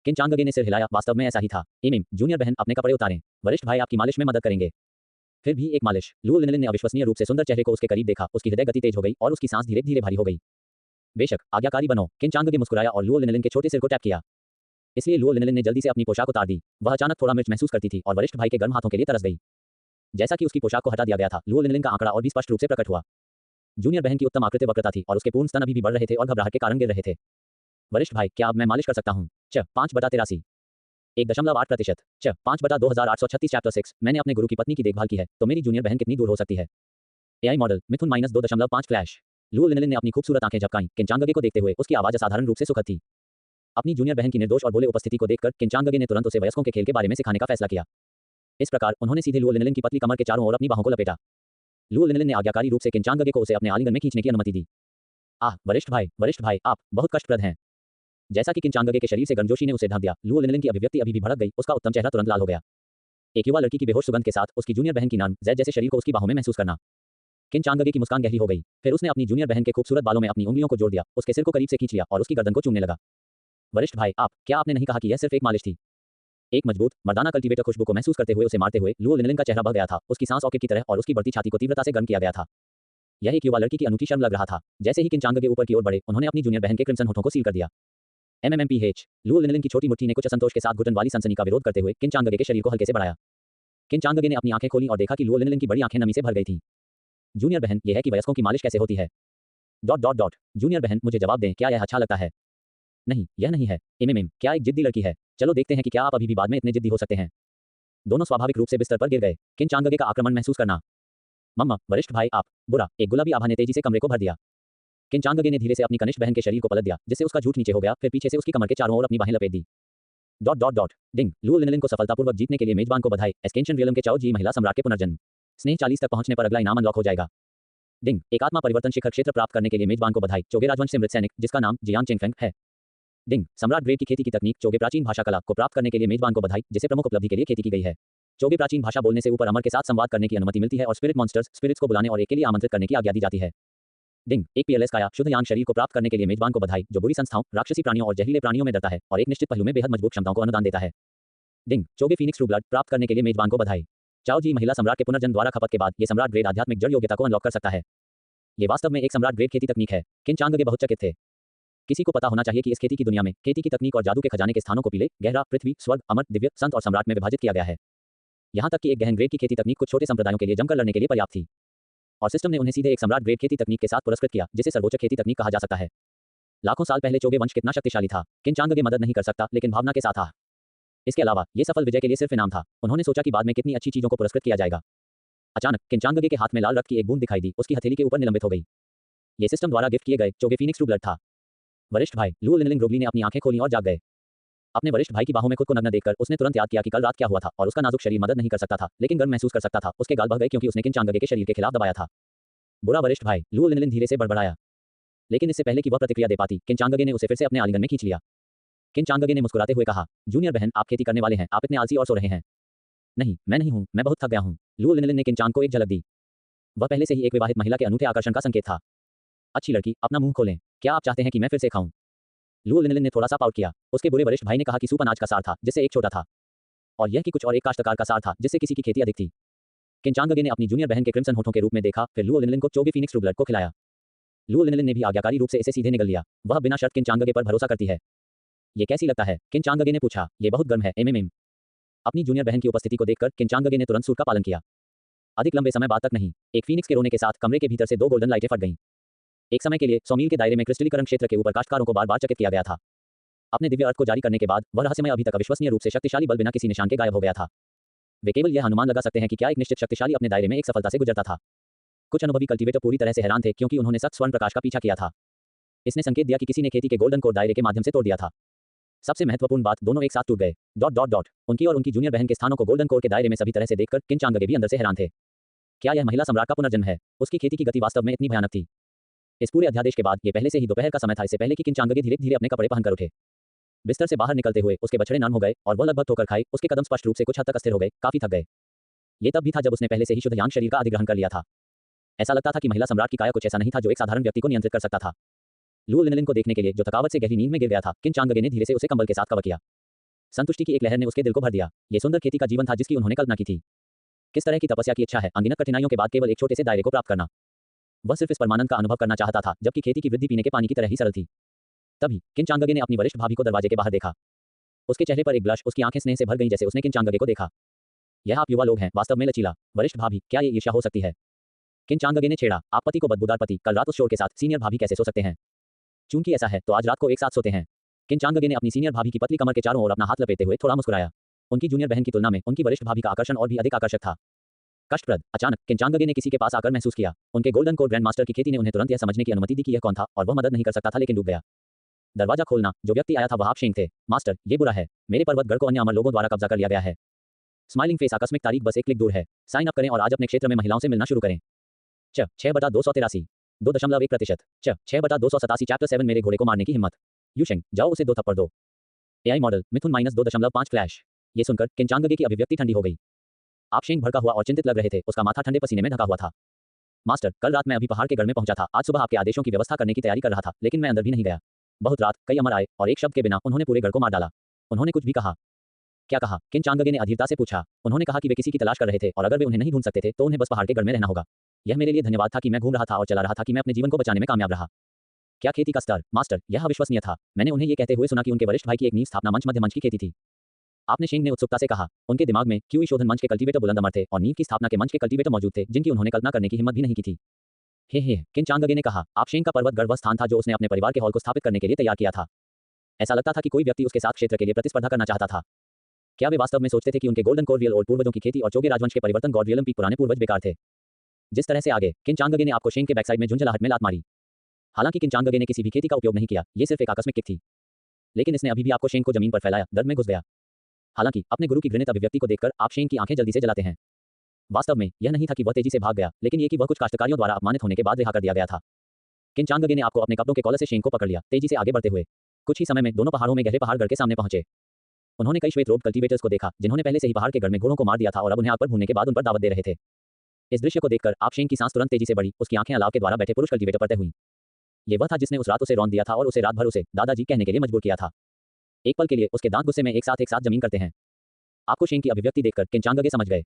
किन चांगगे ने सिर हिलाया, वास्तव में ऐसा ही था। जूनियर बहन, अपने कपड़े उतारें, वरिष्ठ भाई आपकी मालिश में मदद करेंगे। फिर भी एक मालिश। लुओ लिनलिन ने अविश्वसनीय रूप से सुंदर चेहरे को उसके करीब देखा, उसकी हृदय गति तेज हो गई और उसकी सांस धीरे धीरे भारी हो गई। बेशक, आज्ञाकारी बनो। किन चांगगे मुस्कुराया और लुओ लिनलिन के छोटे सिर को टैप किया। इसलिए लुओ लिनलिन ने जल्दी से अपनी पोशाक उतार दी। वह अचानक थोड़ा मिर्च महसूस करती थी और वरिष्ठ भाई के गर्म हाथों के लिए तरस गई। जैसा कि उसकी पोशाक को हटा दिया गया था, लुओ लिनलिन का आंकड़ा और भी स्पष्ट रूप से प्रकट हुआ। जूनियर बहन की उत्तम आकृति वक्रता थी और उसके पूर्ण स्तन अभी भी बढ़ रहे थे और घबराहट के कारण गिर रहे थे। वरिष्ठ भाई, क्या अब मैं मालिश कर सकता हूँ। 5/83 1.8%। 5/2836 चैप्टर 6। मैंने अपने गुरु की पत्नी की देखभाल की है, तो मेरी जूनियर बहन कितनी दूर हो सकती है। एआई मॉडल मिथुन -2.5 फ्लैश। लुओ लिनलिन ने अपनी खूबसूरत आंखें झपकाईं। किन चांगगे को देखते हुए उसकी आवाज असाधारण रूप से सुखद थी। अपनी जूनियर बहन की निर्दोष और भोले उपस्थिति को देखकर किन चांगगे ने तुरंत उसे वयस्कों के खेल के बारे में सिखाने का फैसला किया। इस प्रकार उन्होंने सीधे लुओ लिनलिन की पतली कमर के चारों ओर अपनी बाहों को लपेटा। लुओ लिनलिन ने आज्ञाकारी रूप से किन चांगगे को उसे अपने आलिंगन में खींचने की अनुमति दी। वरिष्ठ भाई, आप बहुत कष्टप्रद हैं। जैसा कि किन चांगगे के शरीर से गर्मजोशी ने उसे ढक दिया, लुओ लिनलिन की अभिव्यक्ति अभी भी भड़क गई, उसका उत्तम चेहरा तुरंत लाल हो गया। एक युवा लड़की की बेहोश सुगंध के साथ उसकी जूनियर बहन की नर्म जैद जैसे शरीर को उसकी बाहों में महसूस करना। किन चांगगे की मुस्कान गहरी हो गई। फिर उसने अपनी जूनियर बहन के खूबसूरत बालों में अपनी उंगलियों को जोड़ दिया, उसके सिर को करीब से खींच लिया और उसकी गर्दन को चूमने लगा। वरिष्ठ भाई, क्या आपने नहीं कहा कि यह सिर्फ एक मालिश थी। एक मजबूत मर्दाना कल्टीवेटर खुशबू को महसूस करते हुए उसे मारते हुए लुओ लिनलिन का चेहरा बह गया था, उसकी सांस ऑर्किड की तरह और उसकी बढ़ती छाती को तीव्रता से गर्म किया गया था। यह एक युवा लड़की की अनूठी शर्म लग रहा था। जैसे ही किन चांगगे ऊपर की ओर बढ़े, उन्होंने अपनी जूनियर बहन के क्रिम्सन होठों को सील कर दिया। MMMPH लुओ लिनलिन की छोटी मुट्ठी ने कुछ असंतोष के साथ घुटन वाली सनसनी का विरोध करते हुए किन चांगगे के शरीर को हल्के से बढ़ाया। किन चांगगे ने अपनी आंखें खोली और देखा कि लुओ लिनलिन की बड़ी आंखें नमी से भर गई थीं। जूनियर बहन, यह है कि वयस्कों की मालिश कैसे होती है। जूनियर बहन, मुझे जवाब दें, क्या यह अच्छा लगता है? नहीं, यह नहीं है। क्या एक जिद्दी लड़की है? चलो देखते हैं कि क्या आप अभी भी बाद में इतने जिद्दी हो सकते हैं। दोनों स्वाभाविक रूप से बिस्तर पर गिर गए। किन चांगगे का आक्रमण महसूस करना। मम्मा, वरिष्ठ भाई, आप। बुरा। एक गुलाबी आभा ने तेजी से कमरे को भर दिया। किन चांगगे ने धीरे से अपनी कनिष्ठ बहन के शरीर को पलट दिया, जिससे उसका झूठ नीचे हो गया, फिर पीछे से उसकी कमर के चारों ओर अपनी बाहें लपेट दी। डिंग, लुओ लिनलिन को सफलतापूर्वक जीतने के लिए मेजबान को बधाई। एस्केंशन रियलम के चाओ जी महिला सम्राट के पुनर्जन्म। स्नेह 40 तक पहुंचने पर अगला इनाम अनलॉक हो जाएगा। डिंग, एक आत्मा परिवर्तन शिखर क्षेत्र प्राप्त करने के लिए मेजबान को बधाई। चोगे राजवंश से मृत सैनिक, जिसका नाम जियांग चेंगफेंग है। डिंग, सम्राट ग्रेड की खेती की तकनीक चोगे प्राचीन भाषा कला को प्राप्त करने के लिए मेजबान को बधाई, जिसे प्रमुख उपलब्धि के लिए खेती की गई है। चोगे प्राचीन भाषा बोलने से ऊपर अमर के साथ संवाद करने की अनुमति मिलती है और स्पिरिट मॉन्स्टर्स स्पिरिट्स को बुलाने और एक के लिए आमंत्रित करने की आज्ञा दी जाती है। डिंग, एक पीएलएस काया शुद्ध यांग शरीर को प्राप्त करने के लिए मेजबान को बधाई, जो बुरी संस्थाओं, राक्षसी प्राणियों और जहरीले प्राणियों में डरता है और एक निश्चित पहलू में बेहद मजबूत क्षमताओं को अनुदान देता है। डिंग, चोगे फीनिक्स ट्रू ब्लड प्राप्त करने के लिए मेजबान को बधाई। चाओ जी महिला सम्राट के पुनर्जन्म द्वारा खपत के बाद ये सम्राट ग्रेड आध्यात्मिक जड़ योग्यता को अनलॉक कर सकता है। ये वास्तव में एक सम्राट ग्रेड खेती तकनीक है। किन चांगगे बहुत चकित थे। किसी को पता होना चाहिए कि इस खेती की दुनिया में खेती की तकनीक और जादू के खजाने के स्थानों को पीले, गहरा, पृथ्वी, स्वर्ग, अमर, दिव्य, संत और सम्राट में विभाजित किया गया है। यहाँ तक कि एक गहन ग्रेड की खेती तकनीक कुछ छोटे संप्रदायों के लिए जमकर लड़ने के लिए पर्याप्त थी, और सिस्टम ने उन्हें सीधे एक सम्राट ग्रेड खेती तकनीक के साथ पुरस्कृत किया, जिसे सर्वोच्च खेती तकनीक कहा जा सकता है। लाखों साल पहले चोगे वंश कितना शक्तिशाली था, किन चांगगे मदद नहीं कर सकता, लेकिन भावना के साथ था। इसके अलावा ये सफल विजय के लिए सिर्फ इनाम था। उन्होंने सोचा कि बाद में कितनी अच्छी चीजों को पुरस्कृत किया जाएगा। अचानक किन चांगगे के हाथ में लाल रक्त की एक बूंद दिखाई दी, उसकी हथेली के ऊपर निलंबित हो गई। ये सिस्टम द्वारा गिफ्ट किए गए चोगे फीनिक्स ट्रू ब्लड था। वरिष्ठ भाई लुओ लिनलिन ग्रोगली ने अपनी आंखें खोलीं और जाग गए। अपने वरिष्ठ भाई की बाहों में खुद को नग्न देखकर उसने तुरंत याद किया कि कल रात क्या हुआ था, और उसका नाजुक शरीर मदद नहीं कर सकता था, लेकिन गर्म महसूस कर सकता था। उसके गाल बह गए क्योंकि उसने किन चांगगे के शरीर के खिलाफ दबाया था। बुरा वरिष्ठ भाई, लुओ लिनलिन धीरे से बड़बड़ाया। लेकिन इससे पहले कि वह प्रतिक्रिया दे पाती, किन चांगगे ने उसे फिर से अपने आलिंगन में खींच लिया। किन चांगगे ने मुस्कुराते हुए कहा, जूनियर बहन, आप खेती करने वाले हैं, आप इतने आलसी और सो रहे हैं। नहीं, मैं नहीं हूं, मैं बहुत थक गया हूं। लुओ लिनलिन ने किन चांग को एक झलक दी। वह पहले से ही एक विवाहित महिला के अनूठे आकर्षण का संकेत था। अच्छी लड़की, अपना मुंह खोलें। क्या आप चाहते हैं कि मैं फिर से खाऊं? लुओ लिनलिन ने थोड़ा सा पाउट किया। उसके बुरे वरिष्ठ भाई ने कहा कि सूप अनाज का सार था, जिससे एक छोटा था, और यह कि कुछ और एक काश्तकार का सार था, जिससे किसी की खेती अधिक थी। किन चांगगे ने अपनी जूनियर बहन के क्रिम्सन होठों के रूप में देखा, फिर लुओ लिनलिन को चोगे फीनिक्स ट्रू ब्लड को खिलाया। लुओ लिनलिन ने भी आज्ञाकारी रूप से इसे सीधे निगल लिया। वह बिना शर्त किन चांगगे पर भरोसा करती है। ये कैसी लगता है? किन चांगगे ने पूछा। ये बहुत गर्म है। अपनी जूनियर बहन की उपस्थिति को देखकर किन चांगगे ने तुरंत सूट का पालन किया। अधिक लंबे समय बाद तक नहीं। एक फीनिक्स के रोने के साथ कमरे के भीतर से 2 गोल्डन लाइटें फट गईं। एक समय के लिए 100 मील के दायरे में क्रिस्टलीकरण क्षेत्र के ऊपर काश्तकारों को बार-बार चकित किया गया था। अपने दिव्य अर्थ को जारी करने के बाद वह रहस्यमय अभी तक अविश्वसनीय रूप से शक्तिशाली बल बिना किसी निशान के गायब हो गया था। वे केवल यह अनुमान लगा सकते हैं कि क्या एक निश्चित शक्तिशाली अपने दायरे में एक सफलता से गुजरता था। कुछ अनुभवी कल्टीवेटर पूरी तरह से हैरान थे, क्योंकि उन्होंने सख्त स्वर्ण प्रकाश का पीछा किया था। इसने संकेत दिया कि किसी ने खेती के गोल्डन कोर दायरे के माध्यम से तोड़ दिया था। सबसे महत्वपूर्ण बात, दोनों एक साथ टूट गए। उनकी और उनकी जूनियर बहन के स्थानों को गोल्डन कोर के दायरे में सभी तरह से देखकर किन चांगगे भी अंदर से हैरान थे। क्या यह महिला सम्राट का पुनर्जन्म है? उसकी खेती की गति वास्तव में इतनी भयानक थी। इस पूरे अध्यादेश के बाद ये पहले से ही दोपहर का समय था, इससे पहले कि किन चांगगे धीरे-धीरे अपने कपड़े पहनकर उठे। बिस्तर से बाहर निकलते हुए उसके बछड़े नर्म हो गए और वह लगभग ठोकर खाए। उसके कदम स्पष्ट रूप से कुछ हद तक अस्थिर हो गए, काफी थक गए। ये तब भी था जब उसने पहले से ही शुद्ध यांग शरीर का अधिग्रहण कर लिया था। ऐसा लगता था कि महिला सम्राट की काया कुछ ऐसा नहीं था जो एक साधारण व्यक्ति को नियंत्रित कर सकता था। लुओ लिनलिन को देखने के लिए, जो थकावट से गहरी नींद में गिर गया था, किन चांगगे ने धीरे से उसे कंबल के साथ कवर किया। संतुष्टि की एक लहर ने उसके दिल को भर दिया। ये सुंदर खेती का जीवन था जिसकी उन्होंने कल्पना की थी। किस तरह की तपस्या की इच्छा है, अनगिनत कठिनाइयों के बाद केवल एक छोटे से दायरे को प्राप्त करना। वह सिर्फ इस परमानंद का अनुभव करना चाहता था, जबकि खेती की वृद्धि पीने के पानी की तरह ही सरल थी। तभी किन चांगगे ने अपनी वरिष्ठ भाभी को दरवाजे के बाहर देखा। उसके चेहरे पर एक ब्लश, उसकी आंखें स्नेह से भर गईं जैसे उसने किन चांगगे को देखा। यह आप युवा लोग हैं, वास्तव में लचीला। वरिष्ठ भाभी, क्या ये ईर्ष्या हो सकती है? किन चांगगे ने छेड़ा। आप पति को बदबूदार पति, कल रात उस शोर के साथ सीनियर भाभी कैसे सो सकते हैं? चूंकि ऐसा है तो आज रात को एक साथ सोते हैं। किन चांगगे ने अपनी सीनियर भाभी की पतली कमर के चारों ओर अपना हाथ लपेटते हुए थोड़ा मुस्कुराया। उनकी जूनियर बहन की तुलना में उनकी वरिष्ठ भाभी का आकर्षण और भी अधिक आकर्षक था। कष्टप्रद। अचानक किन चांगगे ने किसी के पास आकर महसूस किया। उनके गोल्डन कोर ग्रैंड मास्टर की खेती ने उन्हें तुरंत यह समझने की अनुमति दी कि यह कौन था, और वह मदद नहीं कर सकता था लेकिन डूब गया। दरवाजा खोलना। जो व्यक्ति आया था वह आप शेंग थे। मास्टर, ये बुरा है। मेरे पर्वतगढ़ को अन्य अमर लोगों द्वारा कब्जा कर लिया गया है। Smiling face. आकस्मिक तारीख बस एक क्लिक दूर है। साइन अप करें और आज अपने क्षेत्र में महिलाओं से मिलना शुरू करें। 6/283 2.1%। 6/287 चैप्टर 7 मेरे घोड़े को मारने की हिम्मत। यूशेंग, जाओ उसे 2 थप्पड़ दो। एआई मॉडल मिथुन -2.5 फ्लैश। ये सुनकर किन चांगगे की अभिव्यक्ति ठंडी हो गई। आप शेंग भड़का हुआ और चिंतित लग रहे थे। उसका माथा ठंडे पसीने में ढका हुआ था। मास्टर, कल रात मैं अभी पहाड़ के गढ़ में पहुंचा था। आज सुबह आपके आदेशों की व्यवस्था करने की तैयारी कर रहा था, लेकिन मैं अंदर भी नहीं गया। बहुत रात, कई अमर आए और एक शब्द के बिना उन्होंने पूरे गढ़ को मार डाला। उन्होंने कुछ भी कहा? क्या कहा? किन चांगगे ने अधीरता से पूछा। उन्होंने कहा कि वे किसी की तलाश कर रहे थे और अगर वे उन्हें नहीं ढूंढ सकते थे तो उन्हें बस पहाड़ के गढ़ में रहना होगा। यह मेरे लिए धन्यवाद था कि मैं घूम रहा था और चला रहा था कि मैं अपने जीवन को बचाने में कामयाब रहा। क्या खेती का स्तर? मास्टर, यह अविश्वसनीय था। मैंने उन्हें ये कहते हुए सुना कि उनके वरिष्ठ भाई की एक नींव स्थापना मंच मध्य मंच की खेती थी। आपने शेंग ने उत्सुकता से कहा। उनके दिमाग में क्यूई शोधन मंच के कल्टीवेटर बुलंद अमर थे और नींव की स्थापना के मंच के कल्टीवेटर मौजूद थे जिनकी उन्होंने कल्पना करने की हिम्मत भी नहीं की थी। हे किन चांगगे ने कहा। आप शेंग का पर्वत गढ़ वह स्थान था जो उसने अपने परिवार के हॉल को स्थापित करने के लिए तैयार किया था। ऐसा लगता था कि कोई व्यक्ति उसके साथ क्षेत्र के लिए प्रतिस्पर्धा करना चाहता था। क्या वे वास्तव में सोचते थे कि उनके गोल्डन कोर रियल ओल्ड पूर्वजों की खेती और चोगे राजवंश के परिवर्तन गॉड रियलम पीक पुराने पूर्वज बेकार थे? जिस तरह से आगे किन चांगगे ने आपको शेंग के बैकसाइड में झुंझलाहट में लात मारी। हालांकि किन चांगगे ने किसी भी खेती का उपयोग नहीं किया, ये सिर्फ एक आकस्मिक किक थी, लेकिन इसने अभी भी आपको शेंग को जमीन पर फैलाया, दर्द में घुस गया। हालांकि अपने गुरु की घृणित अभिव्यक्ति को देखकर आप शेंग की आंखें जल्दी से जलाते हैं। वास्तव में यह नहीं था कि वह तेजी से भाग गया, लेकिन ये कि वह कुछ काश्तकारियों द्वारा अपमानित होने के बाद रिहा कर दिया गया था। किन चांगगे ने आपको अपने कपड़ों के कॉलर से शेंग को पकड़ लिया, तेजी से आगे बढ़ते हुए। कुछ ही समय में दोनों पहाड़ों में गहरे पहाड़ गढ़ के सामने पहुंचे। उन्होंने कई श्वेत रोड कल्टीवेटर्स को देखा जिन्होंने पहले से ही पहाड़ के गढ़ में घोड़ों को मार दिया था और अब उन्हें आग पर भूनने के बाद उन पर दावत दे रहे थे। इस दृश्य को देखकर आप शेंग की सांस तुरंत तेजी से बढ़ी, उसकी आंखें अलाव के द्वारा बैठे पुरुष कल्टीवेटर पर तय हुई। ये वह था जिसने उस रात उसे रौंद दिया था और उसे रात भर उसे दादाजी कहने के लिए मजबूर किया था। एक पल के लिए उसके दांत गुस्से में एक साथ जमीन करते हैं। आपको शेंग की अभिव्यक्ति देखकर किन चांगगे समझ गए।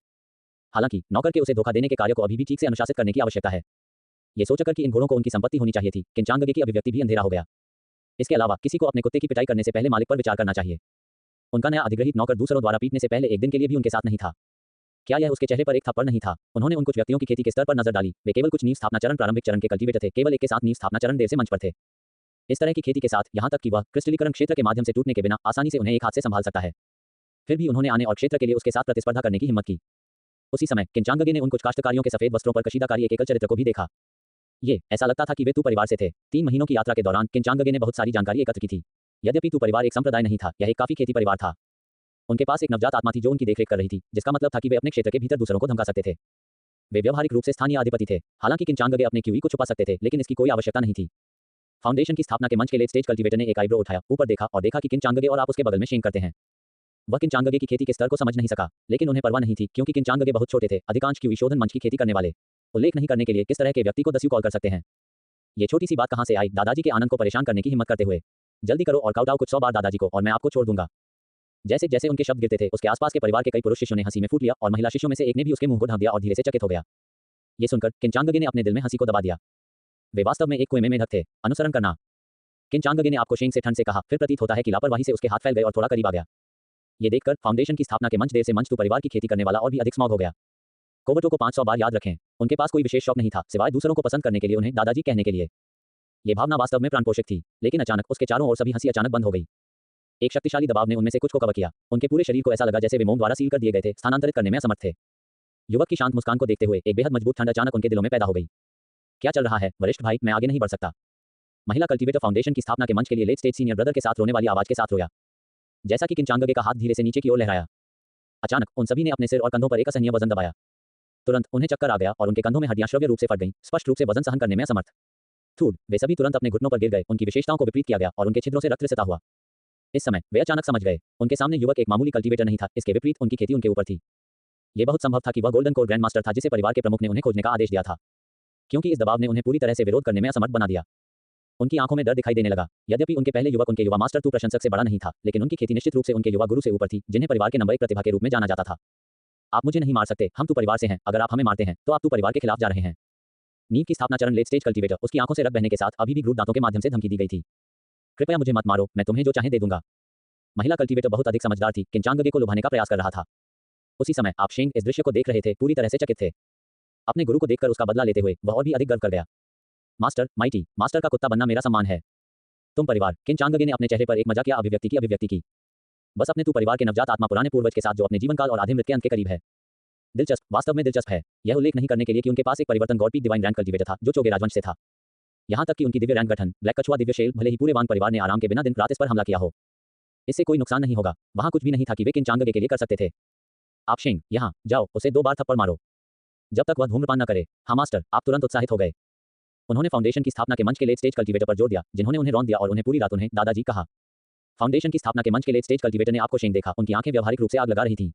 हालांकि नौकर के उसे धोखा देने के कार्य को अभी भी ठीक से अनुशासित करने की आवश्यकता है। ये सोचकर कि इन घोड़ों को उनकी संपत्ति होनी चाहिए थी, किन चांगगे की अभिव्यक्ति भी अंधेरा हो गया। इसके अलावा किसी को अपने कुत्ते की पिटाई करने से पहले मालिक पर विचार करना चाहिए। उनका नया अधिग्रहित नौकर दूसरों द्वारा पीटने से पहले एक दिन के लिए भी उनके साथ नहीं था। क्या यह उसके चेहरे पर एक थप्पड़ नहीं था? उन्होंने उन कुछ व्यक्तियों की खेती के स्तर पर नजर डाली। वे केवल कुछ नींव स्थापना चरण प्रारंभिक चरण के कल्टीवेटर थे, केवल एक के साथ नींव स्थापना चरण देर से मंच पर थे। इस तरह की खेती के साथ यहां तक कि वह क्रिस्टलीकरण क्षेत्र के माध्यम से टूटने के बिना आसानी से उन्हें एक हाथ से संभाल सकता है। फिर भी उन्होंने आने और क्षेत्र के लिए उसके साथ प्रतिस्पर्धा करने की हिम्मत की। उसी समय किन चांगगे ने उन कुछ काश्तकारियों के सफेद वस्त्रों पर कशीदाकारी एक एकल चरित्र को भी देखा। ये ऐसा लगता था कि वे तू परिवार से थे। 3 महीनों की यात्रा के दौरान किन चांगगे ने बहुत सारी जानकारी एकत्र की थी। यद्यपि तू परिवार एक संप्रदाय नहीं था, यह एक काफी खेती परिवार था। उनके पास एक नवजात आत्मा थी जो उनकी देखरेख कर रही थी, जिसका मतलब था कि वे अपने क्षेत्र के भीतर दूसरों को धमका सकते थे। वे व्यवहारिक रूप से स्थानीय अधिपति थे। हालांकि किन चांगगे अपने क्यूई को छुपा सकते थे, लेकिन इसकी कोई आवश्यकता नहीं थी। फाउंडेशन की स्थापना के मंच के लेट स्टेज कल्टीवेटर ने एक आईब्रो उठाया, ऊपर देखा और देखा कि किन चांगगे और आप उसके बगल में शेंग करते हैं। वह किन चांगगे की खेती के स्तर को समझ नहीं सका, लेकिन उन्हें परवाह नहीं थी क्योंकि किन चांगगे बहुत छोटे थे। अधिकांश क्यूई शोधन मंच की खेती करने वाले उल्लेख नहीं करने के लिए किस तरह के व्यक्ति को दस्यू कॉल कर सकते हैं। ये छोटी सी बात कहां से आई? दादाजी के आनंद को परेशान करने की हिम्मत करते हुए। जल्दी करो और काउटाओ कुछ 100 बार दादाजी को और मैं आपको छोड़ दूंगा। जैसे जैसे उनके शब्द गिरते थे, उसके आसपास के परिवार के कई पुरुष शिष्यों ने हंसी में फूट लिया और महिला शिष्यों में से एक ने भी उसके मुंह को ढक दिया और धीरे से चकित हो गया। ये सुनकर किन चांगगे ने अपने दिल में हंसी को दबा दिया। वे वास्तव में एक कुएं में मेंढक थे। अनुसरण करना। किन चांगगे ने आपको शेंग से ठंड से कहा, फिर प्रतीत होता है कि लापरवाही से उसके हाथ फैल गए और थोड़ा करीब आ गया। ये देखकर फाउंडेशन की स्थापना के मंच देर से मंच तू परिवार की खेती करने वाला और भी अधिक स्मॉग हो गया। कोबटो को 500 बार याद रखें। उनके पास कोई विशेष शौक नहीं था सिवाय दूसरों को पसंद करने के लिए उन्हें दादाजी कहने के लिए। ये भावना वास्तव में प्राणपोषक थी, लेकिन अचानक उसके चारों ओर सभी हंसी अचानक बंद हो गई। एक शक्तिशाली दबाव ने उनमें से कुछ को कवर किया। उनके पूरे शरीर को ऐसा लगा जैसे वे मोम द्वारा सील कर दिए गए थे, स्थानांतरित करने में असमर्थ थे। युवक की शांत मुस्कान को देखते हुए एक बेहद मजबूत ठंड अचानक उनके दिलों में पैदा हो गई। क्या चल रहा है वरिष्ठ भाई? मैं आगे नहीं बढ़ सकता। महिला कल्टीवेटर फाउंडेशन की स्थापना के मंच के लिए लेट स्टेज सीनियर ब्रदर के साथ रोने वाली आवाज के साथ रोया, जैसा कि किन चांगगे का हाथ धीरे से नीचे की ओर लहराया। अचानक उन सभी ने अपने सिर और कंधों पर एक असहनीय वजन दबाया। तुरंत उन्हें चक्कर आ गया और उनके कंधों में हड्डियां श्रव्य रूप से फट गईं, स्पष्ट रूप से वजन सहन करने में असमर्थ। थूड, वे सभी तुरंत अपने घुटनों पर गिर गए। उनकी विशेषताओं को विपरीत किया गया और उनके छिद्रों से रक्त रिसता हुआ। इस समय वे अचानक समझ गए, उनके सामने युवक एक मामूली कल्टीवेटर नहीं था, इसके विपरीत उनकी खेती उनके ऊपर थी। यह बहुत संभव था कि वह गोल्डन कोर ग्रैंड मास्टर था जिसे परिवार के प्रमुख ने उन्हें खोजने का आदेश दिया था, क्योंकि इस दबाव ने उन्हें पूरी तरह से विरोध करने में असमर्थ बना दिया। उनकी आंखों में डर दिखाई देने लगा। यद्यपि उनके पहले युवक उनके युवा मास्टर तू प्रशंसक से बड़ा नहीं था, लेकिन उनकी खेती निश्चित रूप से उनके युवा गुरु से ऊपर थी, जिन्हें परिवार के नंबर 1 प्रतिभा के रूप में जाना जाता था। आप मुझे नहीं मार सकते, हम तू परिवार से हैं। अगर आप हमें मारते हैं तो आप तू परिवार के खिलाफ जा रहे हैं। नींव की स्थापना चरण लेट स्टेज कल्टीवेटर, उसकी आंखों से रक्त बहने के साथ अभी भी क्रूर दांतों के माध्यम से धमकी दी गई थी। कृपया मुझे मत मारो, मैं तुम्हें जो चाहे दे दूंगा। महिला कल्टीवेटर बहुत अधिक समझदार थी, किन चांगगे को लुभाने का प्रयास कर रहा था। उसी समय आप शेंग इस दृश्य को देख रहे थे, पूरी तरह से चकित थे। अपने गुरु को देखकर उसका बदला लेते हुए वह और भी अधिक गर्व कर गया। मास्टर, माइटी मास्टर का कुत्ता बनना मेरा सम्मान है। तुम परिवार, किन चांगगे ने अपने चेहरे पर एक मजाकिया अभिव्यक्ति की। बस अपने तू परिवार के नवजात आत्मा पुराने पूर्वज के साथ जो अपने जीवनकाल और आधे मृत्यु के अंत के करीब है। दिलचस्प, वास्तव में दिलचस्प है। यह उल्लेख नहीं करने के लिए कि उनके पास एक परिवर्तन God peak divine rank cultivator था जो चोगे राजवंश से था। यहां तक कि उनकी दिव्य रैंक गठन ब्लैक कछुआ दिव्य शेल, भले ही पूरे वांग परिवार ने आराम के बिना दिन रात इस पर हमला किया हो, इससे कोई नुकसान नहीं होगा। वहां कुछ भी नहीं था कि वे किन चांगगे के लिए कर सकते थे। आप शेंग, यहां जाओ, उसे 2 बार थप्पड़ मारो जब तक वह धूम्रपान न करे। हाँ मास्टर। आप तुरंत उत्साहित हो गए। उन्होंने फाउंडेशन की स्थापना के मंच के लेट स्टेज कल्टीवेटर पर जोर दिया, जिन्होंने उन्हें रौंद दिया और उन्हें पूरी रात उन्हें दादाजी कहा। फाउंडेशन की स्थापना के मंच के लेट स्टेज कल्टीवेटर ने आपको शेंग देखा, उनकी आंखें व्यवहारिक रूप से आग लगा रही थीं।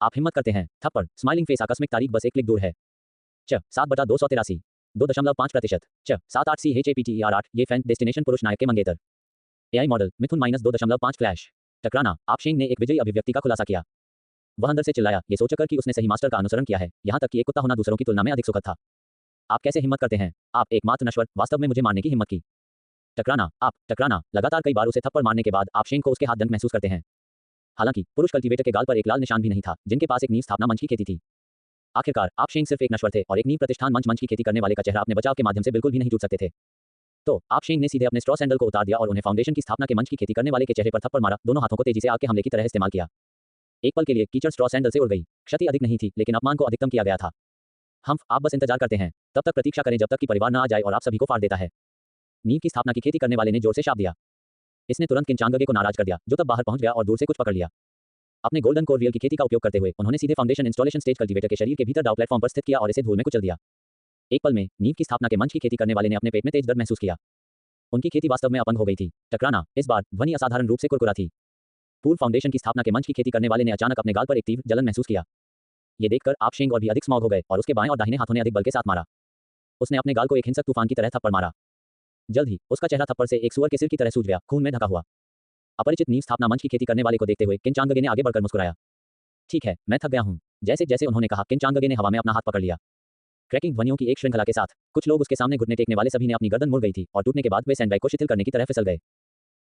आप हिम्मत करते हैं। थप्पड़, स्माइलिंग फेस, आकस्मिक तारीख बस एक क्लिक दूर है। 7/283, 2.5%। 78 CHAPTER8, ये फैन डेस्टिनेशन पुरुष नायक के मंगेतर। AI मॉडल मिथुन -2.5 फ्लैश। टकराना, आप शेंग ने एक विजयी अभिव्यक्ति का खुलासा किया। वह अंदर से चिल्लाया, ये सोचकर कि उसने सही मास्टर का अनुसरण किया है, यहां तक कि एक कुत्ता होना दूसरों की तुलना में अधिक सुखद था। आप कैसे हिम्मत करते हैं? आप एकमात्र नश्वर, वास्तव में मुझे मारने की हिम्मत की। टकराना लगातार कई बार उसे थप्पड़ मारने के बाद आप शेंग को उसके हाथ दंड महसूस करते हैं। हालांकि पुरुष कल्टीवेटर के गाल पर एक लाल निशान भी नहीं था, जिनके पास एक नींव स्थापना मंच की खेती थी। आखिरकार आप शेंग सिर्फ एक नश्वर थे और एक नींव प्रतिष्ठान मंच की खेती करने वाले का चेहरा अपने बचाव के माध्यम से बिल्कुल भी नहीं टूट सकते थे। तो आप शेंग ने सीधे अपने स्ट्रॉ सैंडल को उतार दिया और उन्हें फाउंडेशन की स्थापना के मंच की खेती करने वाले के चेहरे पर थप्पड़ मारा, दोनों हाथों को तेजी से आग के हमले की तरह इस्तेमाल किया। एक पल के लिए कीचड़ स्ट्रॉ सैंडल से उड़ गई। क्षति अधिक नहीं थी, लेकिन अपमान को अधिकतम किया गया था। आप बस इंतजार करते हैं, तब तक प्रतीक्षा करें जब तक कि परिवार न आ जाए और आप सभी को फाड़ देता है। नींव की स्थापना की खेती करने वाले ने जोर से शाप दिया। इसने तुरंत किनचांगगे को नाराज कर दिया, जो तब बाहर पहुंच गया और दूर से कुछ पकड़ लिया। अपने गोल्डन कोर व्हील की खेती का उपयोग करते हुए उन्होंने सीधे फाउंडेशन इंस्टॉलेशन स्टेज कल्टीवेटर के शरीर के भीतर डाउ प्लेटफॉर्म पर स्थित किया और इसे धूल में कुचल दिया। एक पल में नींव की स्थापना के मंच की खेती करने वाले ने अपने पेट में तेज दर्द महसूस किया। उनकी खेती वास्तव में अपंग हो गई थी। टकराना। इस बार ध्वनि असाधारण रूप से कुरकुरा थी। पूर्व फाउंडेशन की स्थापना के मंच की खेती करने वाले ने अचानक अपने गाल पर एक तीव्र जलन महसूस किया। ये देखकर आप शेंग और भी अधिक स्मॉग हो गए और उसके बाएं और दाहिने हाथों ने अधिक बल के साथ मारा। उसने अपने गाल को एक हिंसक तूफान की तरह थप्पड़ मारा। जल्द ही उसका चेहरा थप्पड़ से एक सुअर के सिर की तरह सूज गया, खून में ढका हुआ। अपरिचित नींव स्थापना मंच की खेती करने वाले को देखते हुए किनचांगगे ने आगे बढ़कर मुस्कुराया। ठीक है, मैं थक गया हूं। जैसे जैसे उन्होंने कहा, किनचांगगे ने हवा में अपना हाथ पकड़ लिया। क्रैकिंग ध्वनियों की एक श्रृंखला के साथ कुछ लोग उसके सामने घुटने टेकने वाले सभी ने अपनी गर्दन मुड़ गई थी और टूटने के बाद वे सैंडबैग को शिथिल करने की तरह फिसल गए।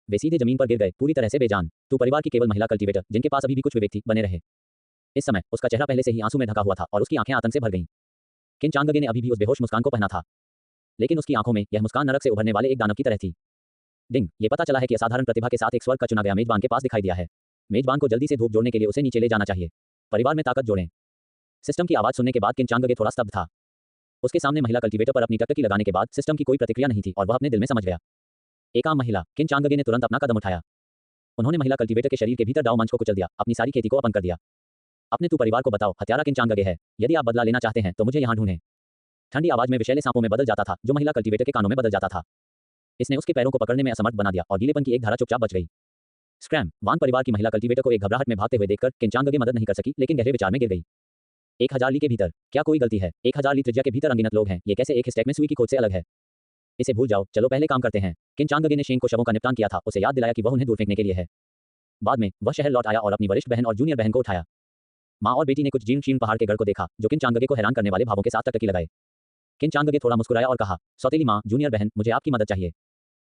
वे सीधे जमीन पर गिर गए, पूरी तरह से बेजान। तो परिवार की केवल महिला कल्टीवेटर, जिनके पास अभी भी कुछ विवेक थी, बने रहे। इस समय उसका चेहरा पहले से ही आंसू में ढका हुआ था और उसकी आंखें आतंक से भर गईं। किनचांगगे ने अभी भी उस बेहोश मुस्कान को पहना था, लेकिन उसकी आंखों में यह मुस्कान नरक से उभरने वाले एक दानव की तरह थी। डिंग, ये पता चला है कि असाधारण प्रतिभा के साथ एक स्वर्ग का चुना गया मेजबान के पास दिखाई दिया है। मेजबान को जल्दी से धूप जोड़ने के लिए उसे नीचे ले जाना चाहिए। परिवार में ताकत जोड़ें। सिस्टम की आवाज सुनने के बाद किनचांगगे थोड़ा स्तब्ध था। उसके सामने महिला कल्टीवेटर पर अपनी टकटकी लगाने के बाद सिस्टम की कोई प्रतिक्रिया नहीं थी और वह अपने दिल में समझ गया। एक आम महिला। किनचांगगे ने तुरंत अपना कदम उठाया। उन्होंने महिला कल्टीवेटर के शरीर के भीतर डाउ मंच को कुचल दिया, अपनी सारी खेती को अपंग कर दिया। अपने तू परिवार को बताओ, हत्यारा किनचांगगे है। यदि आप बदला लेना चाहते हैं तो मुझे यहाँ ढूंढें। ठंडी आवाज में विषैले सांपों में बदल जाता था, जो महिला कल्टीवेटर के कानों में बदल जाता था। इसने उसके पैरों को पकड़ने में असमर्थ बना दिया और गीलेपन की एक धारा चुपचाप बच गई। स्क्रैम। वान परिवार की महिला कल्टीवेटर को एक घबराहट में भागते हुए देखकर किनचांगगे मदद नहीं कर सकी, लेकिन गहरे विचार में गिर गई। 1000 ली के भीतर क्या कोई गलती है? 1000 ली त्रिज्या के भीतर अनगिनत लोग हैं, ये कैसे एक हिस्टैक में सुई की खोज से अलग है? इसे भूल जाओ, चलो पहले काम करते हैं। किनचांगगे ने शेंग को शवों का निपटान किया था, उसे याद दिलाया कि वह उन्हें दूर फेंकने के लिए है। बाद में वह शहर लौट आया और अपनी वरिष्ठ बहन और जूनियर बहन को उठाया। माँ और बेटी ने कुछ जीर्ण शीर्ण पहाड़ के गढ़ को देखा, जो किनचांगगे को हैरान करने वाले भावों के साथ टकटकी लगाए। किनचांगगे थोड़ा मुस्कुराया और कहा, सौतेली माँ, जूनियर बहन, मुझे आपकी मदद चाहिए।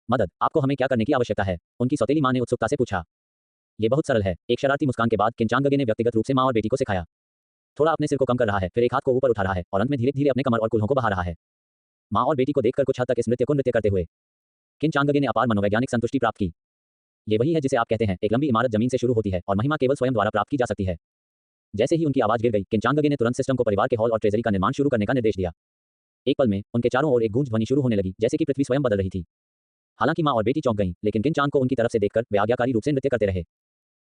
मदद? आपको हमें क्या करने की आवश्यकता है? उनकी सौतेली माँ ने उत्सुकता से पूछा। ये बहुत सरल है। एक शरारती मुस्कान के बाद किनचांगगे ने व्यक्तिगत रूप से माँ और बेटी को सिखाया। थोड़ा अपने सिर को कम कर रहा है, फिर एक हाथ को ऊपर उठा रहा है और अंत में धीरे धीरे अपने कमर और कुल्हों को बहा रहा है। माँ और बेटी को देखकर कुछ हद तक इस नृत्य को नृत्य करते हुए किनचांगगे ने अपार मनोवैज्ञानिक संतुष्टि प्राप्त की। ये वही है जिसे आप कहते हैं, एक लंबी इमारत जमीन से शुरू होती है और महिमा केवल स्वयं द्वारा प्राप्त की जा सकती है। जैसे ही उनकी आवाज गिर गई, किनचांगगे ने तुरंत सिस्टम को परिवार के हॉल और ट्रेजरी का निर्माण शुरू करने का निर्देश दिया। एक पल में उनके चारों ओर एक गूंज ध्वनि शुरू होने लगी, जैसे कि पृथ्वी स्वयं बदल रही थी। हालांकि माँ और बेटी चौंक गईं, लेकिन किनचांग को उनकी तरफ से देखकर वे आज्ञाकारी रूप से नृत्य करते रहे।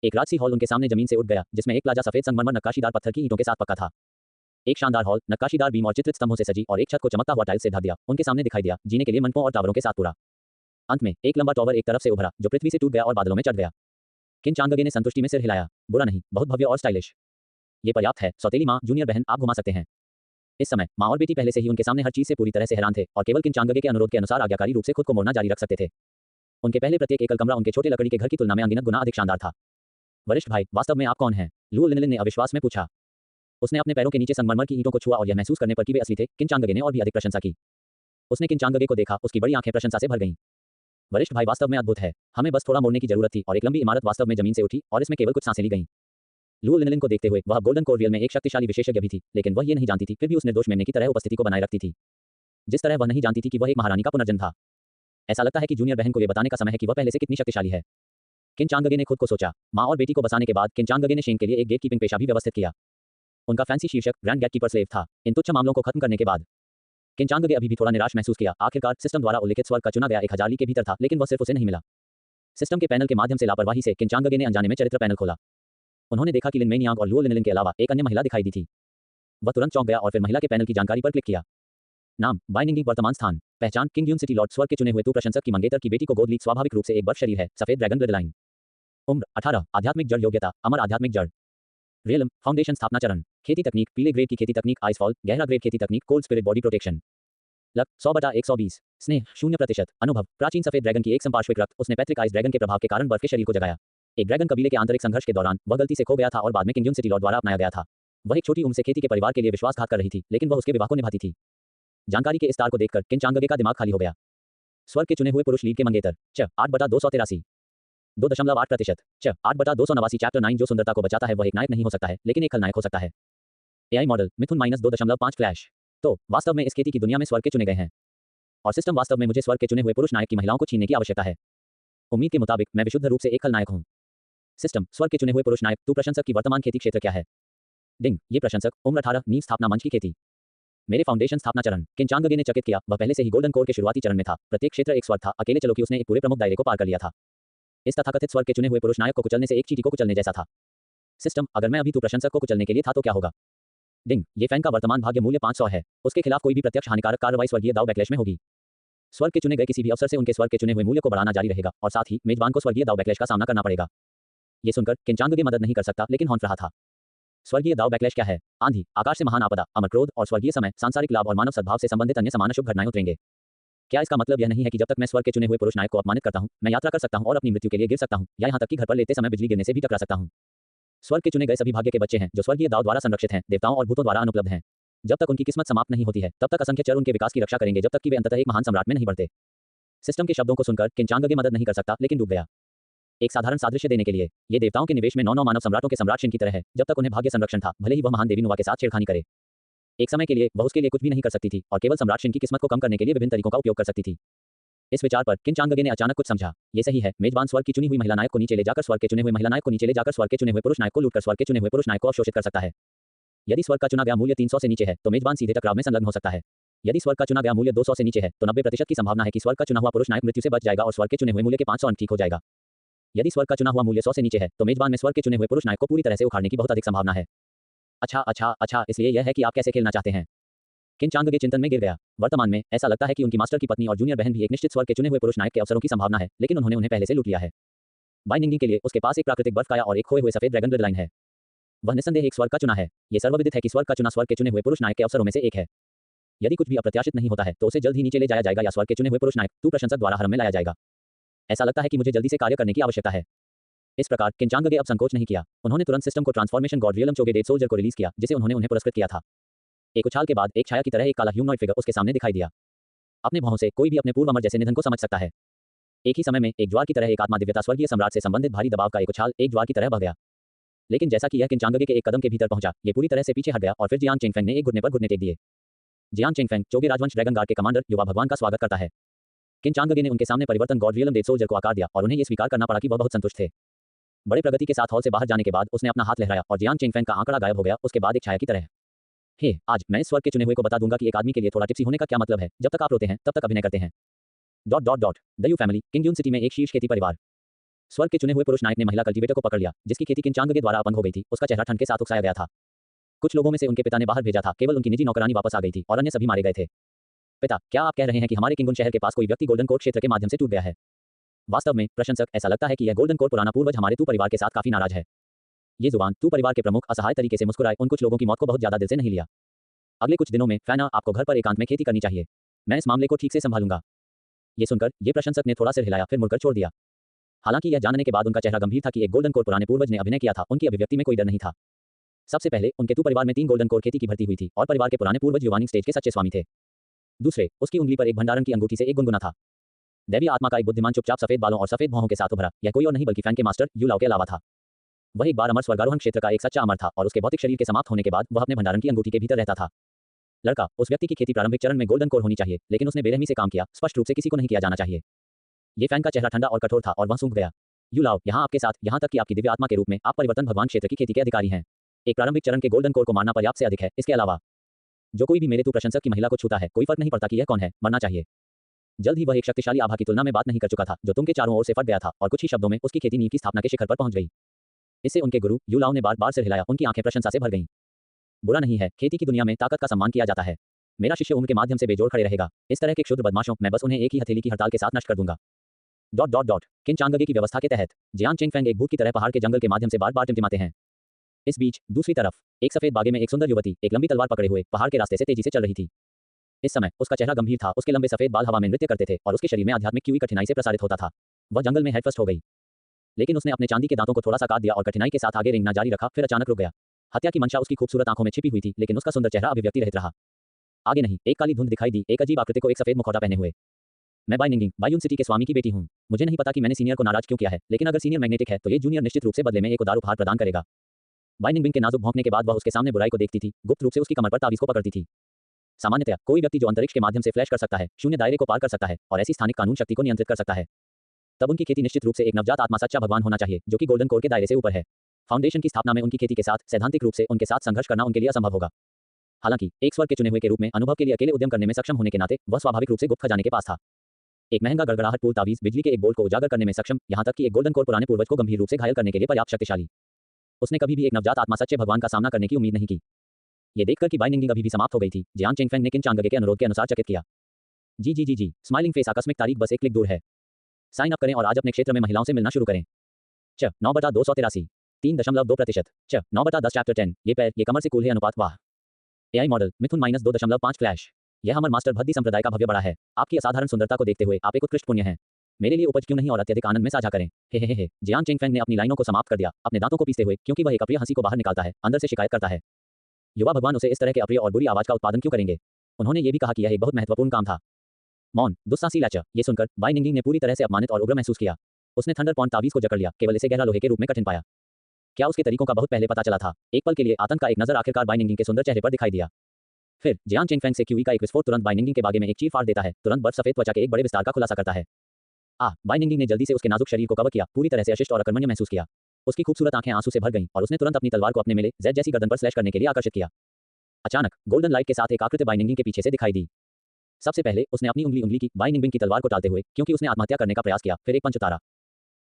एक राजसी हॉल उनके सामने जमीन से उठ गया, जिसमें एक प्लाजा सफेद संगमरमर नक्काशीदार पत्थर की ईंटों के साथ पक्का था। एक शानदार हॉल नक्काशीदार बीम और चित्रित स्तंभों से सजी और एक छत को चमकता हुआ टाइल्स से ढक दिया उनके सामने दिखाई दिया, जीने के लिए मंडपों और टावरों के साथ पूरा। अंत में एक लंबा टॉवर एक तरफ से उभरा, जो पृथ्वी से टूट गया और बादलों में चढ़ गया। किनचांगगे ने संतुष्टि में सिर हिलाया। बुरा नहीं, बहुत भव्य और स्टाइलिश। ये पर्याप्त है। सौतेली माँ, जूनियर बहन, आप घुमा सकते हैं। इस समय माँ और बेटी पहले से ही उनके सामने हर चीज से पूरी तरह से हैरान थे और केवल किनचांगगे के अनुरोध के अनुसार आज्ञाकारी रूप से खुद को मोड़ना जारी रख सकते थे। उनके पहले प्रत्येक एकल कमरा उनके छोटे लकड़ी के घर की तुलना में अनगिनत गुना अधिक शानदार था। वरिष्ठ भाई, वास्तव में आप कौन हैं? लुओ लिनलिन ने अविश्वास में पूछा। उसने अपने पैरों के नीचे संगमरमर की ईंटों को छुआ और यह महसूस करने पर कि वे असली थे, किनचांगगे ने और भी अधिक प्रशंसा की। उसने किनचांगगे को देखा, उसकी बड़ी आंखें प्रशंसा से भर गईं। वरिष्ठ भाई, वास्तव में अद्भुत है। हमें बस थोड़ा मोड़ने की जरूरत थी और एक लंबी इमारत वास्तव में जमीन से उठी और इसमें केवल कुछ सांसें ली गईं। लुओ लिनलिन को देखते हुए वह गोल्डन कोर व्हील में एक शक्तिशाली विशेषज्ञ भी थी, लेकिन वह ये नहीं जानती थी, फिर भी उस निर्दोष मेमने की तरह उपस्थिति को बनाए रखती थी, जिस तरह वह नहीं जानती थी कि वह एक महारानी का पुनर्जन्म था। ऐसा लगता है कि जूनियर बहन को यह बताने का समय है कि वह पहले से कितनी शक्तिशाली है। किनचांगगे ने खुद को सोचा। माँ और बेटी को बसाने के बाद किनचांगगे ने शेंग के लिए एक गेट कीपिंग पेशा भी व्यवस्थित किया। उनका फैंसी शीर्षक ग्रैंड गेटकीपर स्लेव था। इन तुच्छ मामलों को खत्म करने के बाद किनचांगगे अभी भी थोड़ा निराश महसूस किया। आखिरकार सिस्टम द्वारा उल्लिखित स्वर्ग का चुना गया 1000 ली के भीतर था, लेकिन वह सिर्फ उसे नहीं मिला। सिस्टम के पैनल के माध्यम से लापरवाही से किनचांगगे ने अनजाने में चरित्र पैनल खोला। उन्होंने देखा कि लिन मेनियांग और लुओ लिनलिन के अलावा एक अन्य महिला दिखाई दी थी। वह तुरंत चौंक गया और फिर महिला के पैनल की जानकारी पर क्लिक किया। नाम, बाइनिंगी, वर्तमान स्थान, पहचान, किंगड्यून सिटी लॉर्ड, स्वर्ग के चुने हुए तू प्रशंसक की मंगेतर की बेटी को गोद ली, स्वाभाविक रूप से एक बर्फ शरीर है, सफेद ड्रैगन ब्लड लाइन। उम्र 18, आध्यात्मिक जड़ योग्यता, अमर आध्यात्मिक जड़। रियलम, फाउंडेशन स्थापना चरण, खेती तकनीक, पीले ग्रेड की खेती तकनीक, आइसफॉल, गहरा ग्रेड खेती तकनीक, cold spirit body protection. Luck 100/120, स्नेह 0%, अनुभव, प्राचीन सफेद ड्रैगन की एक संपार्श्विक रक्त, उसने पैट्रिक आइस ड्रैगन के प्रभाव के कारण बर्फ के शरीर को जगाया। एक ड्रैगन कबीले के आंतरिक संघर्ष के दौरान वह गलती से खो गया था और बाद में किंगड्यून सिटी लॉर्ड द्वारा अपनाया गया था। वह एक छोटी उम्र से खेती के परिवार के लिए विश्वासघात कर रही थी, लेकिन वह उसके विवाह को निभाती थी। जानकारी के इस तार को देखकर किनचांगगे का दिमाग खाली हो गया। स्वर्ग के चुने हुए पुरुष लीड के मंगेतर। 8/283। 2.8%। 8/289। चैप्टर 9 जो सुंदरता को बचाता है वह एक नायक नहीं हो सकता है, लेकिन एक खलनायक हो सकता है। एआई मॉडल मिथुन -2.5 फ्लैश। तो वास्तव में इस खेती की दुनिया में स्वर्ग के चुने गए हैं और सिस्टम वास्तव में मुझे स्वर्ग के चुने हुए पुरुष नायक की महिलाओं को छीनने की आवश्यकता है। उम्मीद के मुताबिक मैं विशुद्ध रूप से एक खलनायक हूं। सिस्टम स्वर्ग के चुने हुए पुरुष नायक। तू प्रशंसक की वर्तमान खेती क्षेत्र क्या है? डिंग ये प्रशंसक। उम्र 18। नींव स्थापना मंच की खेती। मेरे फाउंडेशन स्थापना चरण। किंचांगगे ने चकित किया। वह पहले से ही गोल्डन कोर के शुरुआती चरण में था। प्रत्येक क्षेत्र एक स्वर्ग था। अकेले चलो कि उसने एक पूरे प्रमुख दायरे को पार कर लिया था। इस तथाकथित स्वर्ग के चुने हुए पुरुष नायक को कुचलने से एक चींटी को कुचलने जैसा था। सिस्टम अगर मैं अभी तू प्रशंसक को कुचलने के लिए था तो क्या होगा? डिंग ये फैन का वर्तमान भाग्य मूल्य 500 है। उसके खिलाफ कोई भी प्रत्यक्ष हानिकारक कार्रवाई स्वर्गीय दाव बैकलैश में होगी। स्वर्ग के चुने गए किसी भी अवसर से उनके स्वर्ग के चुने हुए मूल्य को बढ़ाना जारी रहेगा और साथ ही मेजबान को स्वर्गीय दाव बैकलैश का सामना करना पड़ेगा। ये सुनकर किंचांगगे मदद नहीं कर सकता लेकिन हौंफ रहा था। स्वर्गीय दाव बैकलैश क्या है? आंधी, आकाश से महान आपदा, अमर क्रोध और स्वर्गीय समय, सांसारिक लाभ और मानव सद्भाव से संबंधित अन्य समान शुभ घटनाएं उतरेंगे। क्या इसका मतलब यह नहीं है कि जब तक मैं स्वर्ग के चुने हुए पुरुष नायक को अपमानित करता हूं, मैं यात्रा कर सकता हूं और अपनी मृत्यु के लिए गिर सकता हूं या यहां तक कि घर पर लेते समय बिजली गिरने से भी टकरा सकता हूं? स्वर्ग के चुने गए सभी भाग्य के बच्चे हैं जो स्वर्गीय दाव द्वारा संरक्षित हैं, देवताओं और भूतों द्वारा अनुपलब्ध हैं। जब तक उनकी किस्मत समाप्त नहीं होती है तब तक असंख्य चर उनके विकास की रक्षा करेंगे जब तक कि वे अंततः एक महान सम्राट में नहीं बढ़ते। सिस्टम के शब्दों को सुनकर किंचांगगे मदद नहीं कर सकता लेकिन डूब गया। एक साधारण सादृश्य देने के लिए ये देवताओं के निवेश में 9 मानव सम्राटों के सम्राट शिन की तरह है। जब तक उन्हें भाग्य संरक्षण था भले ही वह महान देवी नुवा के साथ छेड़खानी करे, एक समय के लिए वह उसके लिए कुछ भी नहीं कर सकती थी और केवल सम्राट शिन की किस्मत को कम करने के लिए विभिन्न तरीकों का उपयोग कर सकती थी। इस विचार पर किंचांगगे ने अचानक कुछ समझा। ये सही है, मेजबान स्वर्ग की चुनी हुई महिला नायक को नीचे ले जाकर स्वर्ग के चुने हुए महिला नायक को नीचे ले जाकर स्वर्ग के चुने हुए पुरुष नायक को लूटकर स्वर्ग के चुने हुए पुरुष नायक को अवशोषित कर सकता है। यदि स्वर्ग का चुना गया मूल्य 300 से नीचे है तो मेजबान सीधे टकराव में संलग्न हो सकता है। यदि स्वर्ग का चुना गया मूल्य 200 से नीचे है तो 90% की संभावना है कि स्वर्ग का चुना हुआ पुरुष नायक मृत्यु से बच जाएगा और स्वर्ग के चुने हुए मूल्य के 500 अंक ठीक हो जाएगा। यदि स्वर्ग का चुना हुआ मूल्य 100 से नीचे है तो मेजबान में स्वर्ग के चुने हुए पुरुष नायक को पूरी तरह से उखाड़ने की बहुत अधिक संभावना है। अच्छा, इसलिए यह है कि आप कैसे खेलना चाहते हैं। किंचांगगे चिंतन में गिर गया। वर्तमान में ऐसा लगता है कि उनकी मास्टर की पत्नी और जूनियर बहन भी एक निश्चित स्वर्ग के चुने हुए पुरुष नायक के अवसरों की संभावना है, लेकिन उन्होंने उन्हें पहले से लूट लिया है। बाइनिंग के लिए उसके पास एक प्राकृतिक बर्फ काया और एक खोए हुए सफेद ड्रैगन ब्लड लाइन है। वह निस्संदेह एक स्वर्ग का चुना है। यह सर्वविदित है कि स्वर्ग का चुना स्वर्ग के चुने हुए पुरुष नायक के अवसरों में से एक है। यदि कुछ भी अप्रत्याशित नहीं होता है तो उसे जल्द ही नीचे ले जाया जाएगा या स्वर्ग के चुने हुए पुरुष नायक तू प्रशंसक द्वारा हरम में लाया जाएगा। ऐसा लगता है कि मुझे जल्दी से कार्य करने की आवश्यकता है। इस प्रकार किंचांगगे अब संकोच नहीं किया। उन्होंने तुरंत सिस्टम को ट्रांसफॉर्मेशन गॉड रियलम चोगे डेड सोल्जर को रिलीज किया जिसे उन्हें पुरस्कृत किया था। एक उछाल के बाद एक छाया की तरह एक काला ह्यूमनॉइड फिगर उसके सामने दिखाई दिया। अपने भौहों से कोई भी अपने पूर्व अमर जैसे निधन को समझ सकता है। एक ही समय में एक ज्वार की तरह एक आत्मा दिव्यता स्वर्गीय सम्राट से संबंधित भारी दबाव का एक उछाल एक ज्वार की तरह बह गया। लेकिन जैसा कि यह किंचांगगे के एक कदम के भीतर पहुंचा, ये पूरी तरह से पीछे हट गया और फिर जियांग चेंगफेंग ने एक घुटने पर घुटने टेक दिए। जियांग चेंगफेंग चोगे राजवंश ड्रैगन गार्ड के कमांडर युवा भगवान का स्वागत करता है। किंचांगगे ने उनके सामने परिवर्तन गॉड रियलम डेड सोल्जर को आकार दिया और उन्हें यह स्वीकार करना पड़ा कि वह बहुत संतुष्ट थे। बड़े प्रगति के साथ हॉल से बाहर जाने के बाद उसने अपना हाथ लहराया और जियांग चेंगफेंग का आंकड़ा गायब हो गया। उसके बाद एक छाया की तरह, हे आज मैं इस स्वर्ग के चुने हुए को बता दूंगा कि एक आदमी के लिए थोड़ा टिप्सी होने का क्या मतलब है। जब तक आप रोते हैं तब तक अभिनय करते हैं। The Yu family. Qingyun city में एक शीर्ष खेती परिवार। स्वर्ग के चुने हुए पुरुष नायक ने महिला कल्टीवेटर को पकड़ लिया जिसकी खेती किंचांगगे द्वारा अपंग हो गई थी। उसका चेहरा ठंड के साथ उकसाया गया था। कुछ लोगों में से उनके पिता ने बाहर भेजा था, केवल उनकी निजी नौकरानी वापस आ गई थी और अन्य सभी मारे गए थे। पिता, क्या आप कह रहे हैं कि हमारे किंगुन शहर के पास कोई व्यक्ति गोल्डन कोर क्षेत्र के माध्यम से टूट गया है? वास्तव में प्रशंसक, ऐसा लगता है कि यह गोल्डन कोर पुराना पूर्वज हमारे तू परिवार के साथ काफी नाराज है। ये जुबान तू परिवार के प्रमुख असहाय तरीके से मुस्कुराए। उन कुछ लोगों की मौत को बहुत ज्यादा दिल से नहीं लिया। अगले कुछ दिनों में फैना आपको घर पर एकांत में खेती करनी चाहिए। मैं इस मामले को ठीक से संभालूंगा। ये सुनकर ये प्रशंसक ने थोड़ा सिर हिलाया फिर मुड़कर छोड़ दिया। हालांकि यह जानने के बाद उनका चेहरा गंभीर था कि एक गोल्डन कोर पुराने पूर्वज ने अभिनय किया था। उनकी अभिव्यक्ति में कोई डर नहीं था। सबसे पहले उनके तू परिवार में 3 गोल्डन कोर खेती की भर्ती हुई थी और परिवार के पुराने पूर्वज युवानिंग स्टेज के सच्चे स्वामी थे। दूसरे, उसकी उंगली पर एक भंडारण की अंगूठी से एक गुनगुना था। दैवीय आत्मा का एक बुद्धिमान चुपचाप सफेद बालों और सफेद भौहों के साथ उभरा। यह कोई और नहीं बल्कि फैन के मास्टर यू लाओ के अलावा था। वह एक बार अमर स्वर्गारोहण क्षेत्र का एक सच्चा अमर था और उसके भौतिक शरीर के समाप्त होने के बाद वह अपने भंडारण की अंगूठी के भीतर रहता था। लड़का, उस व्यक्ति की खेती प्रारंभिक चरण में गोल्डन कोर होनी चाहिए, लेकिन उसने बेरहमी से काम किया। स्पष्ट रूप से किसी को नहीं किया जाना चाहिए। ये फैन का चेहरा ठंडा और कठोर था और वह सूख गया। यू लाओ, यहाँ आपके साथ, यहाँ तक कि आपकी दिव्य आत्मा के रूप में आप परिवर्तन भगवान क्षेत्र की खेती के अधिकारी हैं। एक प्रारंभिक चरण के गोल्डन कोर को मारना पर्याप्त से अधिक है। इसके अलावा जो कोई भी मेरे तू प्रशंसक की महिला को छूता है, कोई फर्क नहीं पड़ता कि यह कौन है, मरना चाहिए। जल्द ही वह एक शक्तिशाली आभा की तुलना में बात नहीं कर चुका था जो तुम के चारों ओर से फट गया था और कुछ ही शब्दों में उसकी खेती नींव की स्थापना के शिखर पर पहुंच गई। इससे उनके गुरु यू लाओ ने बार बार सिर हिलाया। उनकी आंखें प्रशंसा से भर गईं। बुरा नहीं है, खेती की दुनिया में ताकत का सम्मान किया जाता है। मेरा शिष्य उम्र के माध्यम से बेजोड़ खड़े रहेगा। इस तरह के क्षुद्र बदमाशों, मैं बस उन्हें एक ही हथेली की हड़ताल के साथ नष्ट कर दूंगा। किंचांगगे की व्यवस्था के तहत जियांग चेंगफेंग एक भूत की तरह पहाड़ के जंगल के माध्यम से बार बार टिमटिमाते हैं। इस बीच दूसरी तरफ एक सफेद बागे में एक सुंदर युवती एक लंबी तलवार पकड़े हुए पहाड़ के रास्ते से तेजी से चल रही थी। इस समय उसका चेहरा गंभीर था। उसके लंबे सफेद बाल हवा में नृत्य करते थे और उसके शरीर में आध्यात्मिक क्यूई कठिनाई से प्रसारित होता था। वह जंगल में हेडफर्स्ट हो गई, लेकिन उसने अपने चांदी के दांतों को थोड़ा सा काट दिया और कठिनाई के साथ आगे रेंगना जारी रखा। फिर अचानक रुक गया। हत्या की मंशा उसकी खूबसूरत आंखों में छिपी हुई थी, लेकिन उसका सुंदर चेहरा अभिव्यक्ति रहित रहा। आगे नहीं, एक काली धुंध दिखाई दी, एक अजीब आकृति को एक सफेद मुखौटा पहने हुए। मैं बाई निंगिंग बायून सिटी के स्वामी की बेटी हूँ। मुझे नहीं पता कि मैंने सीनियर को नाराज क्यों किया है, लेकिन अगर सीनियर मैग्नेटिक है तो ये जूनियर निश्चित रूप से बदले में एक उदार उपहार प्रदान करेगा। बाई निंगिंग के नाजुक भौंकने के बाद वह उसके सामने बुराई को देखती थी, गुप्त रूप से उसकी कमर पर ताबीज को पकड़ती थी। सामान्यतया कोई व्यक्ति जो अंतरिक्ष के माध्यम से फ्लैश कर सकता है, शून्य दायरे को पार कर सकता है और ऐसी स्थानिक कानून शक्ति को नियंत्रित कर सकता है। तब उनकी खेती निश्चित रूप से एक नवजात आत्मा सच्चा भगवान होना चाहिए, जो कि गोल्डन कोर के दायरे से ऊपर है। फाउंडेशन की स्थापना में उनकी खेती के साथ सैद्धांतिक रूप से उनके साथ संघर्ष करना उनके लिए असंभव होगा। हालांकि एक स्वर्ग के चुने हुए के रूप में अनुभव के लिए अकेले उद्यम करने में सक्षम होने के नाते वह स्वाभाविक रूप से गुप्त खजाने के पास था। एक महंगा गड़गड़ाहट पूल तावीज बिजली के एक बोल्ट को उजागर करने में सक्षम, यहां तक कि एक गोल्डन कोर पुराने पूर्वज को गंभीर रूप से घायल करने के लिए पर्याप्त शक्तिशाली। उसने कभी भी एक नवजात आत्मा सच्चे भगवान का सामना करने की उम्मीद नहीं की। ये देखकर कि बाई निंगिंग अभी भी समाप्त हो गई थी, जियांग चेंगफेंग ने किन चांगगे के अनुरोध के अनुसार चकित किया। जी स्माइलिंग फेस आकस्मिक तारीख बस एक क्लिक दूर है। साइन अप करें और आज अपने क्षेत्र में महिलाओं से मिलना शुरू करें। 9/283 3.2%। 9/10 चैप्टर 10 ये पैर ये कमर से कूल्हे अनुपात। वाह। एआई मॉडल मिथुन -2.5 फ्लैश। यह हमर मास्टर भद्दी संप्रदाय का भव्य बड़ा है। आपकी असाधारण सुंदरता को देखते हुए आप एक उत्कृष्ट पुण्य हैं। मेरे लिए उपज क्यों नहीं और अत्यधिक आनंद में साझा करें। हे। जियांग चेंगफेंग ने अपनी लाइनों को समाप्त कर दिया, अपने दांतों को पीसते हुए, क्योंकि वह एक अप्रिय हंसी को बाहर निकालता है, अंदर से शिकायत करता है। युवा भगवान उसे इस तरह के अप्रिय और बुरी आवाज का उत्पादन क्यों करेंगे। उन्होंने ये भी कहा कि यह एक बहुत महत्वपूर्ण काम था। मौन दुस्साहसी लैचर। ये सुनकर बाई निंगिंग ने पूरी तरह से अपमानित और उग्र महसूस किया। उसने थंडर पॉइंट ताबीज को जकड़ लिया, केवल इसे गहरा लोहे के रूप में कठिन पाया। क्या उसके तरीकों का बहुत पहले पता चला था। एक पल के लिए आतंक का एक नजर आखिरकार बाई निंगिंग के सुंदर चेहरे पर दिखाई दिया। फिर जियांग चेंगफेंग से क्यूई का एक विस्फोट तुरंत बाई निंगिंग के बागे में एक चीर फाड़ देता है, तुरंत बर्फ सफेद त्वचा के एक बड़े विस्तार का खुलासा करता है। बाई निंगिंग ने जल्दी से उसके नाजुक शरीर को कवर किया, पूरी तरह से अशिष्ट और अकर्मण्य महसूस किया। उसकी खूबसूरत आंखें आंसू से भर गईं और उसने तुरंत अपनी तलवार को अपने मेले जेड जैसी गर्दन पर स्लैश करने के लिए आकर्षित किया। अचानक गोल्डन लाइट के साथ एक आकृति बाई निंगिंग के पीछे से दिखाई दी। सबसे पहले उसने अपनी उंगली की बाई निंगिंग की तलवार को टालते हुए, क्योंकि उसने आत्महत्या करने का प्रयास किया, फिर एक पंच उतारा।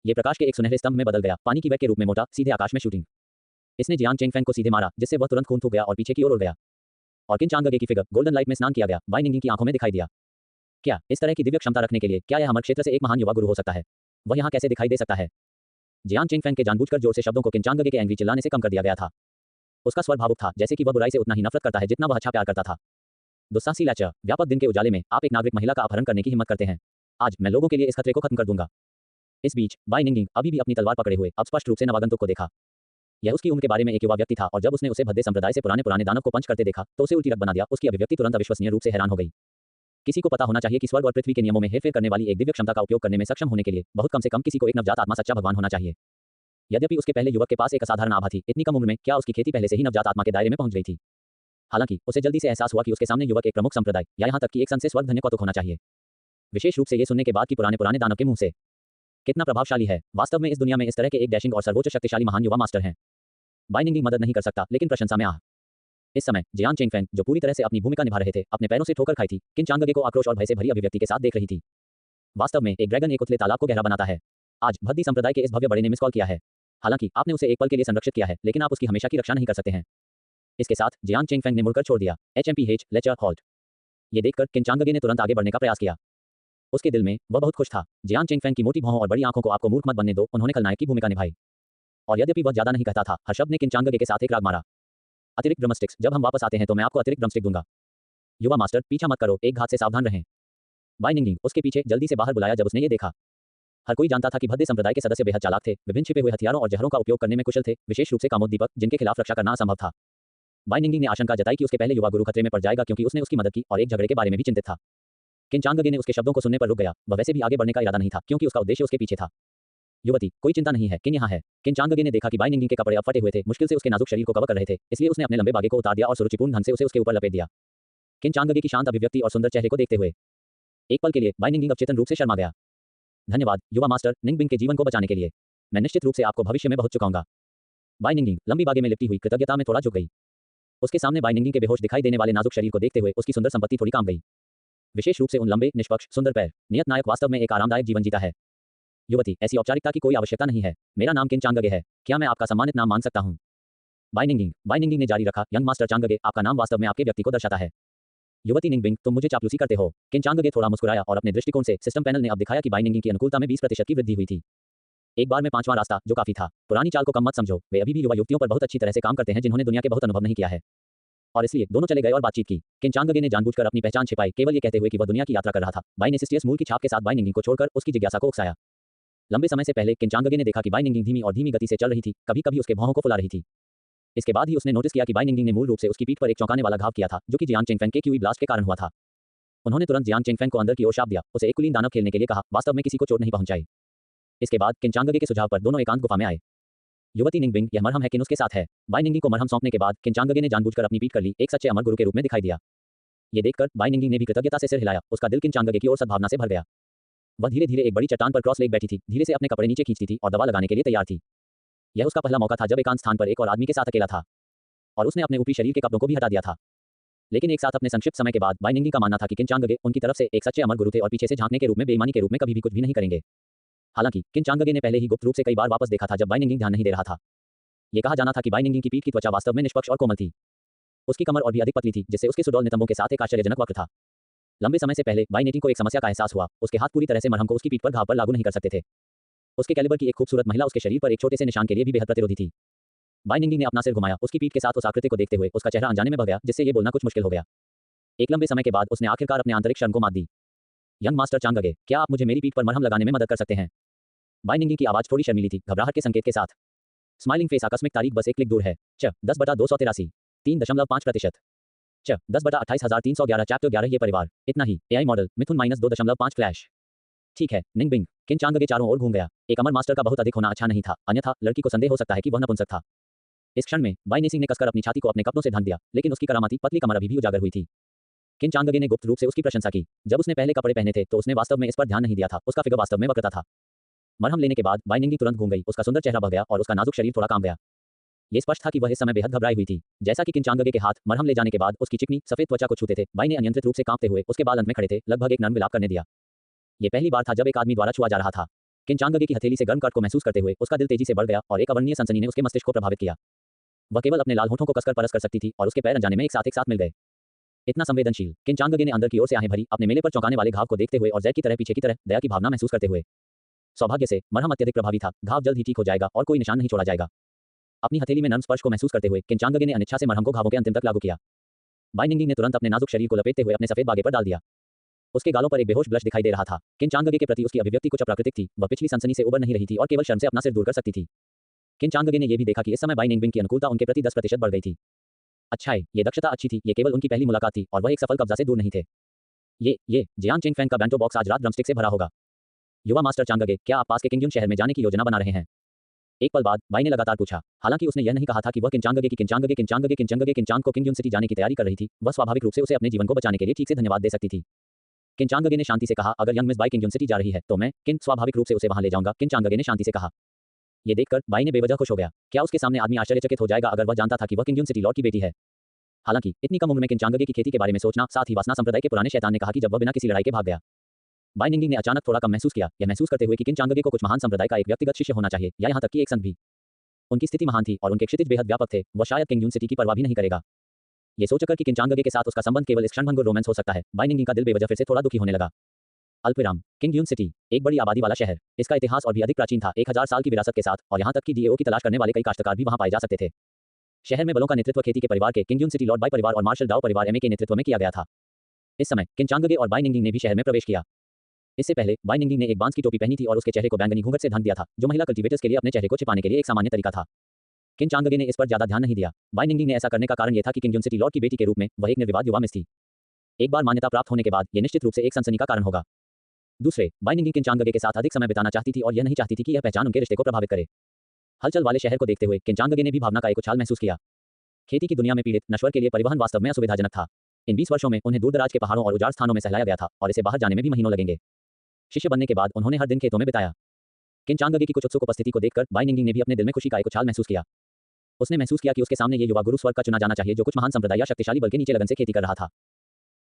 ये प्रकाश के एक सुनहरे स्तंभ में बदल गया, पानी की वेग के रूप में मोटा, सीधे आकाश में शूटिंग। इसने जियांग चेंगफेंग को सीधे मारा, जिससे वह तुरंत खून थूक गया और पीछे की ओर उड़ गया। और किन चांगगे की फिगर गोल्डन लाइट में स्नान किया गया बाई निंगिंग की आंखों में दिखाई दिया। क्या इस तरह की दिव्य क्षमता रखने के लिए क्या यह हमर क्षेत्र से एक महान युवा गुरु हो सकता है। वह यहाँ कैसे दिखाई दे सकता है। जियांग चेंगफेंग के जानबूझकर जोर से शब्दों को किन चांगगे के एंग्री चिल्लाने से कम कर दिया गया था। उसका स्वर भावुक था, जैसे कि वह बुराई से उतना ही नफरत करता है जितना वह अच्छा प्यार करता था। दुस्साहसी लैचर। व्यापक दिन के उजाले में आप एक नागरिक महिला का अपहरण करने की हिम्मत करते हैं। आज मैं लोगों के लिए इस खतरे को खत्म कर दूंगा। इस बीच बाई निंगिंग अभी भी अपनी तलवार पकड़े हुए अब स्पष्ट रूप से नवागंतुक को देखा। यह उसकी उम्र के बारे में एक युवा व्यक्ति था और जब उसने उसे भद्दे संप्रदाय से पुराने दानव को पंच करते देखा तो उसे उल्टी रग बना दिया। उसकी अभिव्यक्ति तुरंत अविश्वसनीय रूप से हैरान हो गई। किसी को पता होना चाहिए कि स्वर्ग और पृथ्वी के नियमों में हेरफेर करने वाली एक दिव्य क्षमता का उपयोग करने में सक्षम होने के लिए बहुत कम से कम किसी को एक नवजात आत्मा सच्चा भगवान होना चाहिए। यद्यपि उसके पहले युवक के पास एक असाधारण आभा थी, इतनी कम उम्र में क्या उसकी खेती पहले से ही नवजात आत्मा के दायरे में पहुंच गई थी। हालांकि उसे जल्दी से एहसास हुआ कि उसके सामने युवक एक प्रमुख संप्रदाय या यहां तक कि एक संत से स्वर्ग धन्य कौतुक होना चाहिए। विशेष रूप से ये सुनने के बाद कि पुराने दानव के मुंह से कितना प्रभावशाली है। वास्तव में इस दुनिया में इस तरह के एक डैशिंग और सर्वोच्च शक्तिशाली महान युवा मास्टर हैं। बाई निंगिंग मदद नहीं कर सकता, लेकिन प्रशंसा में इस समय जियांग चेंगफेंग, जो पूरी तरह से अपनी भूमिका निभा रहे थे, अपने पैरों से ठोकर खाई थी, किन चांगगे को आक्रोश और भय से भरी अभिव्यक्ति के साथ देख रही थी। वास्तव में एक ड्रैगन एक उथले तालाब को गहरा बनाता है। आज भद्दी संप्रदाय के इस भव्य बड़े ने मिस कॉल किया है। हालांकि आपने उसे एक पल के लिए संरक्षित किया है, लेकिन आप उसकी हमेशा की रक्षा नहीं कर सकते हैं। इसके साथ जियांग चेंगफेंग ने मुड़कर छोड़ दिया। HMPH lecher halt. ये देखकर किन चांगगे ने तुरंत आगे बढ़ने का प्रयास किया। उसके दिल में वह बहुत खुश था। जियांग चेंगफेंग की मोटी भौहों और बड़ी आंखों को आपको मूर्ख मत बनने दो। उन्होंने खलनायक की भूमिका निभाई। और यद्यपि वह ज्यादा नहीं कहता था, हर शब्द ने किन चांगगे के साथ एक राग मारा। अतिरिक्त ड्रमस्टिक्स। जब हम वापस आते हैं तो मैं आपको अतिरिक्त ड्रमस्टिक दूंगा। युवा मास्टर, पीछा मत करो, एक घात से सावधान रहें। बाई निंगिंग उसके पीछे जल्दी से बाहर बुलाया जब उसने ये देखा। हर कोई जानता था कि भद्दे संप्रदाय के सदस्य बेहद चालाक थे, विभिन्न छिपे हुए हथियारों और जहरों का उपयोग करने में कुशल थे, विशेष रूप से कामोद्दीपक, जिनके खिलाफ रक्षा करना असंभव था। बाई निंगिंग ने आशंका जताई कि उसके पहले युवा गुरु खतरे में पड़ जाएगा, क्योंकि उसने उसकी मदद की और एक झगड़े के बारे में भी चिंतित था। किन चांगगे ने उसके शब्दों को सुनने पर रुक गया। वह वैसे भी आगे बढ़ने का इरादा नहीं था, क्योंकि उसका उद्देश्य उसके पीछे था। युवती, कोई चिंता नहीं है, किन यहाँ है। किन चांगगे ने देखा कि बाई निंगिंग के कपड़े अब फटे हुए थे, मुश्किल से उसके नाजुक शरीर को कवर कर रहे थे, इसलिए उसने अपने लंबे बागे को उतार दिया और सुरुचिपूर्ण ढंग से उसे उसके ऊपर लपेट दिया। किन चांगगे की शांत अभिव्यक्ति और सुंदर चेहरे को देखते हुए एक पल के लिए बाई निंगिंग अवचेतन रूप से शर्मा गया। धन्यवाद युवा मास्टर, निंगबिंग के जीवन को बचाने के लिए। मैं निश्चित रूप से आपको भविष्य में बहुत चुकाऊंगा। बाई निंगिंग लंबी बागे में लिपटी हुई कृतज्ञता में थोड़ा झुक गई। उसके सामने बाई निंगिंग के बेहोश दिखाई देने वाले नाजुक शरीर को देखते हुए उसकी सुंदर संपत्ति थोड़ी काम गई, विशेष रूप से उन लंबे, निष्पक्ष, सुंदर पैर। नियत नायक वास्तव में एक आरामदायक जीवन जीता है। युवती, ऐसी औपचारिकता की कोई आवश्यकता नहीं है। मेरा नाम किन चांगगे है, क्या मैं आपका सम्मानित नाम मान सकता हूँ। बाई निंगिंग ने जारी रखा, यंग मास्टर चांगगे, आपका नाम वास्तव में आपके व्यक्ति को दर्शाता है। युवती, निंगबिंग, तुम मुझे चापलूसी करते हो। किन चांगगे थोड़ा मुस्कुराया और अपने दृष्टिकोण से सिस्टम पैनल ने अब दिखाया कि बाई निंगिंग की अनुकूलता में 20% की वृद्धि हुई थी। एक बार में 5वां रास्ता, जो काफी था। पुरानी चाल को कम मत समझो, वे अभी भी युवा युवतियों पर बहुत अच्छी तरह से काम करते हैं जिन्होंने दुनिया के बहुत अनुभव नहीं किया है। और इसलिए दोनों चले गए और बातचीत की। किन चांगगे ने जानबूझकर अपनी पहचान छिपाई, केवल ये कहते हुए कि वह दुनिया की यात्रा कर रहा था। बाई ने सिस्टियस मूल की छाप के साथ बाई निंगिंग को छोड़कर उसकी जिज्ञासा को उकसाया। लंबे समय से पहले किन चांगगे ने देखा कि बाई निंगिंग धीमी गति से चल रही थी, कभी-कभी उसके भौहों को फुला रही थी। इसके बाद ही उसने नोटिस किया कि बाई निंगिंग ने मूल रूप से उसकी पीठ पर एक चौंकाने वाला घाव किया था, जो कि जियांग चेंगफेंग के क्यूई ब्लास्ट के कारण हुआ था। उन्होंने तुरंत जियांग चेंगफेंग को अंदर की ओर शाप दिया, उसे एक कुलीन दानव खेलने के लिए कहा, वास्तव में किसी को चोट नहीं पहुंचाई। इसके बाद किन चांगगे के सुझाव पर दोनों एकांत गुफा में आए। युवती निंगबिंग, यह मरहम है किन उसके साथ है। बाई निंगी को मरहम सौंपने के बाद किन चांगगे ने जानबूझकर अपनी पीठ कर ली, एक सच्चे अमर गुरु के रूप में दिखाई दिया। ये देखकर बाई निंगी ने भी कृतज्ञता से सिर हिलाया, उसका दिल किन चांगगे की ओर सद्भावना से भर गया। वह धीरे धीरे एक बड़ी चट्टान पर क्रॉस लेग बैठी थी, धीरे से अपने कपड़े नीचे खींचती थी और दवा लगाने के लिए तैयार थी। यह उसका पहला मौका था जब एकांत स्थान पर एक और आदमी के साथ अकेला था और उसने अपने ऊपरी शरीर के कपड़ों को भी हटा दिया था। लेकिन एक साथ अपने संक्षिप्त समय के बाद बाई निंगी का मानना था कि किन चांगगे उनकी तरफ से एक सच्चे अमर गुरु थे और पीछे से झांकने के रूप में, बेईमानी के रूप में कभी भी कुछ भी नहीं करेंगे। हालांकि किन चांगगे ने पहले ही गुप्त रूप से कई बार वापस देखा था जब बाई निंगी ध्यान नहीं दे रहा था। यह कहा जाना था कि बाई निंगी की पीठ की त्वचा वास्तव में निष्पक्ष और कोमल थी। उसकी कमर और भी अधिक पतली थी, जिससे उसके सुडौल नितंबों के साथ एक आश्चर्यजनक वक्र था। लंबे समय से पहले बाई नेटिंग को एक समस्या का एहसास हुआ, उसके हाथ पूरी तरह से मरहम को उसकी पीठ पर घाव पर लागू नहीं कर सकते थे। उसके कैलिबर की एक खूबसूरत महिला उसके शरीर पर एक छोटे से निशान के लिए भी बेहद प्रतिरोधी थी। बाई निंगी ने अपना सिर घुमाया, उसकी पीठ के साथ उस आकृति को देखते हुए उसका चेहरा अनजाने में बह गया, जिससे ये बोलना कुछ मुश्किल हो गया। एक लंबे समय के बाद उसने आखिरकार अपने आंतरिक शर्म को मात दी। यंग मास्टर चांगगे, क्या आप मुझे मेरी पीठ पर मरहम लगाने में मदद कर सकते हैं? बाई निंगी की आवाज थोड़ी शर्मीली थी, घबराहट के संकेत के साथ। स्माइलिंग फेस, आकस्मिक तारीख बस एक क्लिक दूर है। 10/283 3.5%। 10/28,311 चैप्टर 11 ये परिवार, इतना ही। एआई मॉडल मिथुन -2.5 फ्लैश। ठीक है, निंगबिंग। किन चांगगे चारों ओर घूम गया। एक अमर मास्टर का बहुत अधिक होना अच्छा नहीं था, अन्यथा लड़की को संदेह हो सकता है कि वह नपुंसक था। इस क्षण में बाई नेसिंग ने कसकर अपनी छाती को अपने कपड़ों से ढक दिया, लेकिन उसकी करामाती पतली कमर अभी भी उजागर हुई थी। किन चांगगे ने गुप्त रूप से उसकी प्रशंसा की। जब उसने पहले कपड़े पहने थे तो उसने वास्तव में इस पर ध्यान नहीं दिया था, उसका फिगर वास्तव में वक्रता था। मरहम लेने के बाद बाई निंगी तुरंत घूम गई, उसका सुंदर चेहरा बह गया और उसका नाजुक शरीर थोड़ा कांप गया। ये स्पष्ट था कि वह इस समय बेहद घबराई हुई थी। जैसा कि किन चांगगे के हाथ मरहम ले जाने के बाद उसकी चिकनी सफेद त्वचा को छूते थे, बाई ने अनियंत्रित रूप से कांपते हुए उसके बाल अंत में खड़े थे, लगभग एक नर्म विलाप करने दिया। ये पहली बार था जब एक आदमी द्वारा छुआ जा रहा था। किन चांगगे की हथेली से गर्म कट को महसूस करते हुए उसका दिल तेजी से बढ़ गया और एक अवर्णनीय सनसनी ने उसके मस्तिष्क को प्रभावित किया। वह केवल अपने लाल होठों को कसकर परस कर सकती थी और उसके पैर अनजाने में एक साथ मिल गए। इतना संवेदनशील। किन चांगगे ने अंदर की ओर से आहें भरी, अपने मेले पर चौंकाने वाले घाव को देखते हुए और जैक की तरह पीछे की तरह दया की भावना महसूस करते हुए। सौभाग्य से मरहम अत्यधिक प्रभावी था, घाव जल्द ही ठीक हो जाएगा और कोई निशान नहीं छोड़ा जाएगा। अपनी हथेली में नर्म स्पर्श को महसूस करते हुए किन चांगगे ने अनिच्छा से मरहम को घावों के अंतिम तक लागू किया। बाई निंगी ने तुरंत अपने नाजुक शरीर को लपेटते हुए अपने सफेद बागे पर डाल दिया। उसके गालों पर एक बेहोश ब्लश दिखाई दे रहा था। किन चांगगे के प्रति उसकी अभिव्यक्ति कुछ अप्राकृतिक थी, वह पिछली सनसनी से उबर नहीं रही थी और केवल शर्म से अपना सिर दूर कर सकती थी। किन चांगगे ने यह भी देखा कि इस समय बाई निंगबिंग की अनुकूलता उनके प्रति 10% बढ़ गई थी। अच्छा है, ये दक्षता अच्छी थी, ये केवल उनकी पहली मुलाकात थी और वह एक सफल कब्जा से दूर नहीं थे। ये जियांग चेंगफेंग का बैंटो बॉक्स आज रात ड्रमस्टिक से भरा होगा। युवा मास्टर चांगगे, क्या आप पास के किंगयुन शहर में जाने की योजना बना रहे हैं? एक पल बाद बाई ने लगातार पूछा। हालांकि उसने यह नहीं कहा था कि वह किन चांगगे को किंगयुन सिटी जाने की तैयारी कर रही थी, वह स्वाभाविक रूप से उसे अपने जीवन को बचाने के लिए ठीक से धन्यवाद दे सकती थी। किन चांगगे ने शांति से कहा, अगर यंग मिस बाई किंगयुन सिटी जा रही है तो मैं किन स्वाभाविक रूप से उसे वहां ले जाऊंगा। किन चांगगे ने शांति से कहा। यह देखकर बाई ने बेवजह खुश हो गया। क्या उसके सामने आदमी आश्चर्यचकित हो जाएगा अगर वह जानता था कि वह किंगयुन सिटी लॉर्ड की बेटी है? हालांकि इतनी कम उम्र में किन चांगगे की खेती के बारे में सोचना, साथ ही वासना संप्रदाय के पुराने शैतान ने कहा कि जब वह बिना किसी लड़ाई के भाग गया। बाई निंगी ने अचानक थोड़ा कम महसूस किया, यह महसूस करते हुए कि किन चांगगे को कुछ महान संप्रदाय का एक व्यक्तिगत शिष्य होना चाहिए, या यहाँ तक कि एक संत भी। उनकी स्थिति महान थी और उनके क्षितिज बेहद व्यापक थे, वह शायद किंगयुन सिटी की परवाह भी नहीं करेगा। ये सोचकर कि किन चांगगे के साथ उसका संबंध केवल इस क्षणभंगुर रोमांस हो सकता है, बाई निंगी का दिल बेवजह फिर से थोड़ा दुखी होने लगा। अल्पविराम। किंगयुन सिटी एक बड़ी आबादी वाला शहर, इसका इतिहास और भी अधिक प्राचीन था, 1000 साल की विरासत के साथ, और यहाँ तक कि डीएओ की तलाश करने वाले कई काश्तकार भी वहाँ पाए जा सकते थे। शहर में बलों का नेतृत्व खेती के परिवार के किंगयुन सिटी लॉर्ड बाई परिवार और मार्शल डाओ परिवार एमए के नेतृत्व में किया गया था। इस समय किन चांगगे और बाई निंगिंग ने भी शहर में प्रवेश किया। इससे पहले बाई निंगिंग ने एक बांस की टोपी पहनी थी और उसके चेहरे को बैंगनी घूंघट से ढक दिया था, जो महिला कल्टीवेटर्स के लिए अपने चेहरे को छिपाने के लिए एक सामान्य तरीका था। किन चांगगे ने इस पर ज्यादा ध्यान नहीं दिया। बाई निंगिंग ने ऐसा करने का कारण यह था कि किंगयुन सिटी लॉर्ड की बेटी के रूप में वह एक निर्विवाद युवा मिस थी। एक बार मान्यता प्राप्त होने के बाद यह निश्चित रूप से एक सनसनी का कारण होगा। दूसरे, बाई निंगिंग किन चांगगे के साथ अधिक समय बिताना चाहती थी और यह नहीं चाहती थी कि यह पहचान उनके रिश्ते को प्रभावित करे। हलचल वाले शहर को देखते हुए किन चांगगे ने भी भावना का एक उछाल महसूस किया। खेती की दुनिया में पीड़ित नश्वर के लिए परिवहन वास्तव में असुविधाजनक था। इन 20 वर्षों में उन्हें दूरदराज के पहाड़ों और उजाड़ स्थानों में सहलाया गया था और इसे बाहर जाने में भी महीनों लगेंगे। शिष्य बनने के बाद उन्होंने हर दिन खेतों में बिताया। किन चांगगे की कुछ उत्सुक उपस्थिति को देखकर बाई निंगिंग ने भी अपने दिल में खुशी का एक उछाल महसूस किया। उसने महसूस किया कि उसके सामने ये युवा गुरु स्वर्ग का चुना जाना चाहिए, जो कुछ महान संप्रदाय या शक्तिशाली बल के नीचे लगन से खेती कर रहा था।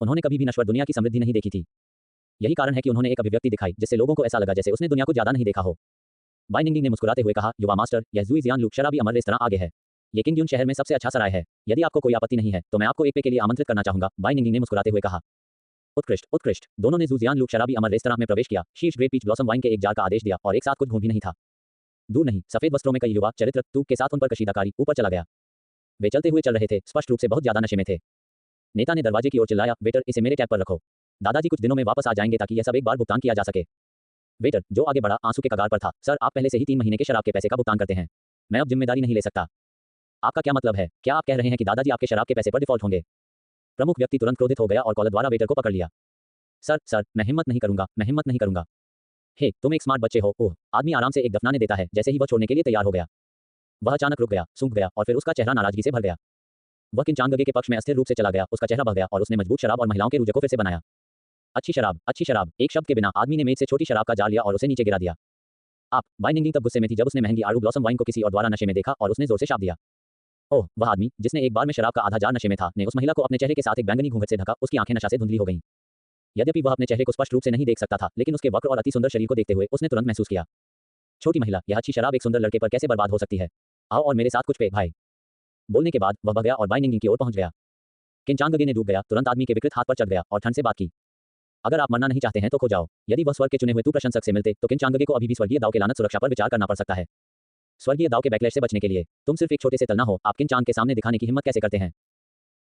उन्होंने कभी भी नश्वर दुनिया की समृद्धि नहीं देखी थी। यही कारण है कि उन्होंने एक अभिव्यक्ति दिखाई जिससे लोगों को ऐसा लगा जैसे उसने दुनिया को ज्यादा नहीं देखा हो। बाई निंगिंग ने मुस्कुराते हुए कहा, युवा मास्टर, यह ज़ुई जियानलू शराबी अमर रेस्तरां आगे है। ये किंगयुन शहर में सबसे अच्छा सराय है। यदि आपको कोई आपत्ति नहीं है तो मैं आपको एक पे के लिए आमंत्रित करना चाहूंगा। बाई निंगिंग ने मुस्कुराते हुए कहा। उत्कृष्ट उत्कृष्ट। दोनों ने ज़ू जियानलू शराबी अमर रेस्तरां में प्रवेश किया, शीर्ष ग्रेट पीच ब्लॉसम वाइन के एक जार का आदेश दिया और एक साथ कुछ घूम भी नहीं था। दूर नहीं, सफेद वस्त्रों में कई युवा चरित्र तूक के साथ उन पर कशीदाकारी ऊपर चला गया। वे चलते हुए चल रहे थे, स्पष्ट रूप से बहुत ज्यादा नशे में थे। नेता ने दरवाजे की ओर चिल्लाया, वेटर, इसे मेरे टैब पर रखो। दादाजी कुछ दिनों में वापस आ जाएंगे ताकि यह सब एक बार भुगतान किया जा सके। वेटर, जो आगे बढ़ा, आंसू के कगार पर था, सर, आप पहले से ही 3 महीने के शराब के पैसे का भुगतान करते हैं। मैं अब जिम्मेदारी नहीं ले सकता। आपका क्या मतलब है? क्या आप कह रहे हैं कि दादाजी आपके शराब के पैसे पर डिफॉल्ट होंगे? प्रमुख व्यक्ति तुरंत क्रोधित हो गया और कॉलर द्वारा वेटर को पकड़ लिया। सर सर, मैं हिम्मत नहीं करूंगा, मैं हिम्मत नहीं करूंगा। हे, तुम एक स्मार्ट बच्चे हो। ओह, आदमी आराम से एक दफनाने देता है। जैसे ही वह छोड़ने के लिए तैयार हो गया, वह अचानक रुक गया, सूख गया और फिर उसका चेहरा नाराजगी से भर गया। वह किंचांगगे के पक्ष में अस्थिर रूप से चला गया, उसका चेहरा बह गया और उसने मजबूत शराब और महिलाओं के रूजे को फिर से बनाया। अच्छी शराब, अच्छी शराब। एक शब्द के बिना आदमी ने मेज से छोटी शराब का जार लिया और उसे नीचे गिरा दिया। आप बाई निंगिंग तब गुस्से में थी जब उसने महंगी आड़ू ब्लॉसम वाइन को किसी और द्वारा नशे में देखा और उसने जोर से शाप दिया। ओह, वह आदमी जिसने एक बार में शराब का आधा जार नशे में था, ने उस महिला को अपने चेहरे के साथ एक बैंगनी घूंघट से ढका। उसकी आंखें नशा से धुंधली हो गईं। यद्यपि वह अपने चेहरे को स्पष्ट रूप से नहीं देख सकता था, लेकिन उसके वक्र और अति सुंदर शरीर को देखते हुए उसने तुरंत महसूस किया। छोटी महिला, यह अच्छी शराब एक सुंदर लड़के पर कैसे बर्बाद हो सकती है। आओ और मेरे साथ कुछ पे भाई। बोलने के बाद वह भग गया और बाई निंगिंग की ओर पहुंच गया। किंचांगगे ने डूब गया, तुरंत आदमी के विकृत हाथ पर चढ़ गया और ठंड से बात की। अगर आप मरना नहीं चाहते हैं तो खो जाओ। यदि वह स्वर्ग के चुने हुए तू प्रशंसक से मिलते तो किंचांगगे को अभी भी स्वर्गीय दाव के लानत सुरक्षा पर विचार करना पड़ सकता है। स्वर्गीय दाव के बैकलैश से बचने के लिए तुम सिर्फ एक छोटे से तलना हो, आप किंचांग के सामने दिखाने की हिम्मत कैसे करते हैं।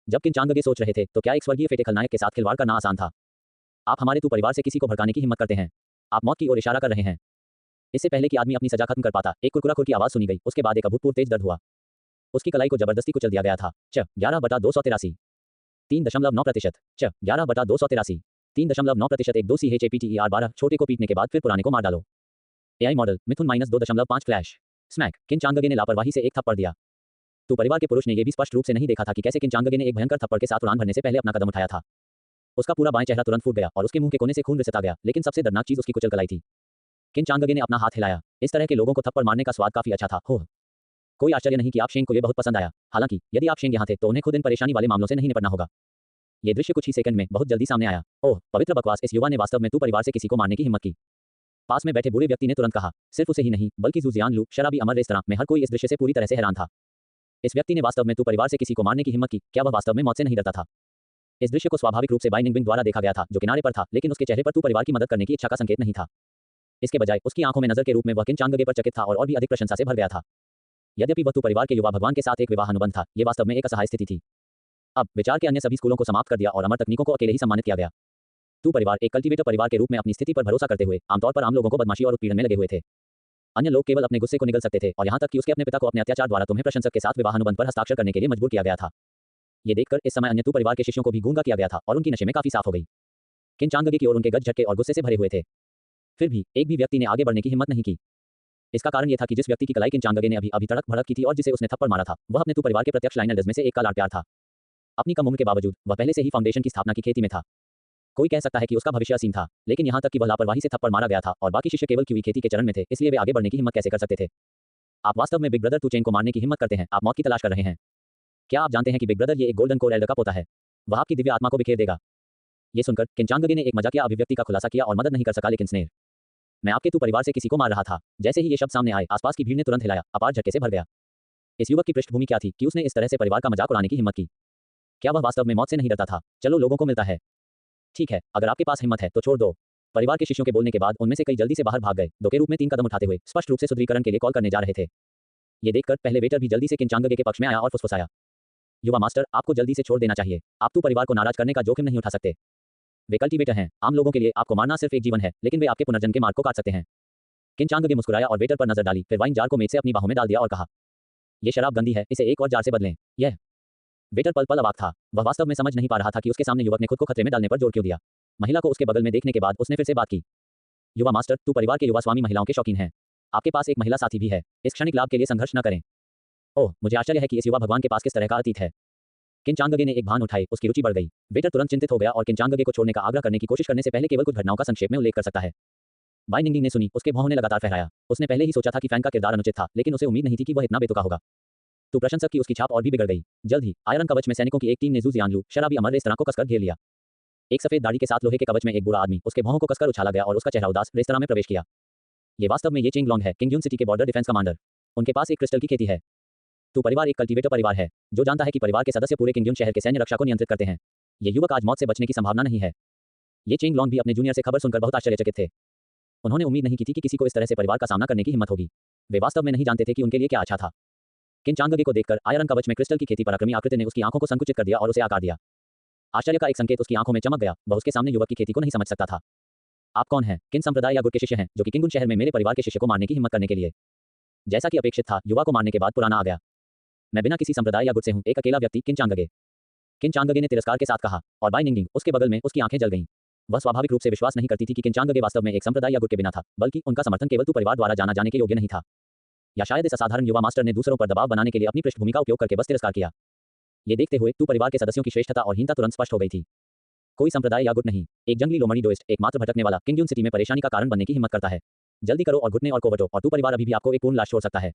जब किंचांगगे सोच रहे थे तो क्या एक स्वर्गीय फेटे खलनायक के साथ खिलवाड़ करना आसान था। आप हमारे तू परिवार से किसी को भड़काने की हिम्मत करते हैं। आप मौत की ओर इशारा कर रहे हैं। इससे पहले कि आदमी अपनी सजा खत्म कर पाता, एक कुरकुरा खुर की आवाज सुनी गई। उसके बाद एक अभूतपूर्व तेज दर्द हुआ। उसकी कलाई को जबरदस्ती कुचल दिया गया था। 11/283 3.9%। 11/283 3.9%। एक 2 CHAPTER 12 छोटे को पीटने के बाद फिर पुराने को मार डालो। एआई मॉडल मिथुन -2.5 फ्लैश स्मैक। किंचांगगे ने लापरवाही से एक थप्पड़ दिया। तो परिवार के पुरुष ने यह भी स्पष्ट रूप से नहीं देखा था कि कैसे किंचांगगे ने एक भयंकर थप्पड़ के साथ उड़ान भरने से पहले अपना कदम उठाया था। उसका पूरा बाएं चेहरा तुरंत फूट गया और उसके मुंह के कोने से खून रिसता गया, लेकिन सबसे दर्दनाक चीज उसकी कुचल कलाई थी। किंचांगगे ने अपना हाथ हिलाया। इस तरह के लोगों को थप्पड़ मारने का स्वाद काफी अच्छा था। हो, कोई आश्चर्य नहीं कि आप शेंग को यह बहुत पसंद आया। हालांकि यदि आप शेंग यहाँ थे तो उन्हें खुद इन परेशानी वाले मामलों से नहीं निपटना होगा। ये दृश्य कुछ ही सेकंड में बहुत जल्दी सामने आया। ओह, पवित्र बकवास। इस युवा ने वास्तव में तू परिवार से किसी को मारने की हिम्मत की। पास में बैठे बूढ़े व्यक्ति ने तुरंत कहा। सिर्फ उसे ही नहीं बल्कि ज़ुजियान लू शराबी अमर रेस्तरां में हर कोई इस दृश्य से पूरी तरह से हैरान था। इस व्यक्ति ने वास्तव में तू परिवार से किसी को मारने की हिम्मत की। क्या वह वास्तव में मौत से नहीं डरता था। इस दृश्य को स्वाभाविक रूप से बाई निंगबिंग द्वारा देखा गया था, जो किनारे पर था, लेकिन उसके चेहरे पर तू परिवार की मदद करने की इच्छा का संकेत नहीं था। इसके बजाय उसकी आंखों में नजर के रूप में वह किंचांगगे पर चकित था और भी अधिक प्रशंसा से भर गया था। यद्यपि वह तू परिवार के युवा भगवान के साथ एक विवाह अनुबंध था, यह वास्तव में एक असहाय स्थिति थी। अब विचार के अन्य सभी स्कूलों को समाप्त कर दिया और अमर तकनीकों को अकेले ही सम्मानित किया गया। तू परिवार एक कल्टीवेटर परिवार के रूप में अपनी स्थिति पर भरोसा करते हुए आमतौर पर आम लोगों को बदमाशी और उत्पीड़न में लगे हुए थे। अन्य लोग केवल अपने गुस्से को निगल सकते थे और यहाँ तक कि उसके अपने पिता को अपने अत्याचार द्वारा तुम्हें प्रशंसक के साथ विवाह अनुबंध पर हस्ताक्षर करने के लिए मजबूर किया गया था। ये देखकर इस समय अन्य तू परिवार के शिष्यों को भी गूंगा किया गया था और उनकी नशे में काफी साफ हो गई। किंचांगगे की ओर उनके गज झटके और गुस्से से भरे हुए थे। फिर भी एक भी व्यक्ति ने आगे बढ़ने की हिम्मत नहीं की। इसका कारण यह था कि जिस व्यक्ति की कलाई किंचांगगे ने अभी तड़क भड़क की थी और जिसे उसने थप्पड़ मारा था, वह अपने तू परिवार के प्रत्यक्ष लाइन एल्डर्स में से एक का लाड़ प्यार था। अपनी कम उम्र के बावजूद वह पहले से ही फाउंडेशन की स्थापना की खेती में था। कोई कह सकता है कि उसका भविष्य असीम था, लेकिन यहाँ तक कि वह लापरवाही से थप्पड़ मारा गया था और बाकी शिष्य केवल क्यों खेती के चरण में थे, इसलिए वे आगे बढ़ने की हिम्मत कैसे कर सकते थे। आप वास्तव में बिग ब्रदर तू चेन को मारने की हिम्मत करते हैं। आप मौत की तलाश कर रहे हैं। क्या आप जानते हैं कि बिग ब्रदर ये एक गोल्डन कोर एल्डर का पोता है। वह आपकी दिव्य आत्मा को बिखेर देगा। ये सुनकर किंचांगगे ने एक मजाकिया अभिव्यक्ति का खुलासा किया और मदद नहीं कर सका, लेकिन स्नेह, मैं आपके तू परिवार से किसी को मार रहा था। जैसे ही ये शब्द सामने आए, आसपास की भीड़ ने तुरंत हिलाया, अपार झटके से भर गया। इस युवक की पृष्ठभूमि क्या थी कि उसने इस तरह से परिवार का मजाक उड़ाने की हिम्मत की। क्या वह वास्तव में मौत से नहीं डरता था। चलो, लोगों को मिलता है। ठीक है, अगर आपके पास हिम्मत है तो छोड़ दो। परिवार के शिष्यों के बोलने के बाद उनमें से कई जल्दी से बाहर भाग गए, दो के रूप में 3 कदम उठाते हुए स्पष्ट रूप से सुदृढ़ीकरण के लिए कॉल करने जा रहे थे। ये देखकर पहले वेटर भी जल्दी से किंचांगगे के पक्ष में आया और फुसफुसाया, युवा मास्टर, आपको जल्दी से छोड़ देना चाहिए। आप तू परिवार को नाराज करने का जोखिम नहीं उठा सकते। वे कल्टीवेटर हैं। आम लोगों के लिए आपको मारना सिर्फ एक जीवन है, लेकिन वे आपके पुनर्जन्म के मार्ग को काट सकते हैं। किंचांगगे मुस्कुराया और वेटर पर नजर डाली, फिर वाइन जार को मेज से अपनी बाहों में डाल दिया और कहा, यह शराब गंदी है, इसे एक और जार से बदलें। यह वेटर पल पल अवाक था। वह वास्तव में समझ नहीं पा रहा था कि उसके सामने युवक ने खुद को खतरे में डालने पर जोर क्यों दिया। महिला को उसके बगल में देखने के बाद उसने फिर से बात की, युवा मास्टर, तू परिवार के युवा स्वामी महिलाओं के शौकीन हैं। आपके पास एक महिला साथी भी है। इस क्षणिक लाभ के लिए संघर्ष न करें। ओह, मुझे आश्चर्य है कि इस युवा भगवान के पास किस तरह का अतीत है। किंचांगगे ने एक भान उठाई, उसकी रुचि बढ़ गई। वेटर तुरंत चिंतित हो गया और किंचांगगे को छोड़ने का आग्रह करने की कोशिश करने से पहले केवल कुछ घटनाओं का संक्षेप में उल्लेख कर सकता है। बाई निंगिंग ने सुनी, उसके भौहों ने लगातार फहराया। उसने पहले ही सोचा था कि फैन का किरदार अनुचित था, लेकिन उसे उम्मीद नहीं थी कि वह इतना बेतुका होगा। तो प्रशंसक की उसकी छाप और भी बिगड़ गई। जल्द ही आयरन कवच में सैनिकों की एक टीम ने ज़ुजियानलू शराबी अमर रेस्तरां को कसकर घेर लिया। एक सफेद दाढ़ी के साथ लोहे के कवच में एक बूढ़ा आदमी उसके भौहों को कसकर उछाला गया और उसका चेहरा उदास रेस्तरां में प्रवेश किया। ये वास्तव में ये चेंग लॉन्ग है, किंगयून सिटी के बॉर्डर डिफेंस कमांडर। उनके पास एक क्रिस्टल की खेती है। तो परिवार एक कल्टीवेटर परिवार है जो जानता है कि परिवार के सदस्य पूरे किंगयून शहर के सैन्य रक्षा को नियंत्रित करते हैं। ये युवक आज मौत से बचने की संभावना नहीं है। ये चेंग लॉन्ग भी अपने जूनियर से खबर सुनकर बहुत आश्चर्यचकित थे। उन्होंने उम्मीद नहीं की थी कि किसी को इस तरह से परिवार का सामना करने की हिम्मत होगी। वे वास्तव में नहीं जानते थे कि उनके लिए क्या अच्छा था। किंचांगगे को देखकर आयरन कवच में क्रिस्टल की खेती पराक्रमी आकृति ने उसकी आंखों को संकुचित कर दिया और उसे आकार दिया। आश्चर्य का एक संकेत उसकी आंखों में चमक गया। वह उसके सामने युवक की खेती को नहीं समझ सकता था। आप कौन हैं? किन संप्रदाय या गुट के शिष्य हैं जो कि किंगुन शहर में मेरे परिवार के शिष्य को मारने की हिम्मत करने के लिए? जैसा कि अपेक्षित था, युवा को मारने के बाद पुराना आ गया। मैं बिना किसी संप्रदाय या गुट से हूं, एक अकेला व्यक्ति, किंचांगगे। किंचांगगे ने तिरस्कार के साथ कहा और बाई निंगिंग उसके बगल में उसकी आंखें जल गईं। वह स्वाभाविक रूप से विश्वास नहीं करती थी कि किंचांगगे वास्तव में एक संप्रदाय या गुट के बिना था, बल्कि उनका समर्थन केवल तू परिवार द्वारा जाना जाने के योग्य नहीं था। या शायद इस असाधारण युवा मास्टर ने दूसरों पर दबाव बनाने के लिए अपनी पृष्ठभूमि का उपयोग करके बस तिरस्कार किया। ये देखते हुए तू परिवार के सदस्यों की श्रेष्ठता और हीनता तुरंत स्पष्ट हो गई थी। कोई संप्रदाय या गुट नहीं, एक जंगली लोमड़ीडोइस्ट एकमात्र भटकने वाला किंगयून सिटी में परेशानी का कारण बनने की हिम्मत करता है। जल्दी करो और घुटने और कोवटो और तू परिवार अभी भी आपको एक पूर्ण लाश छोड़ सकता है।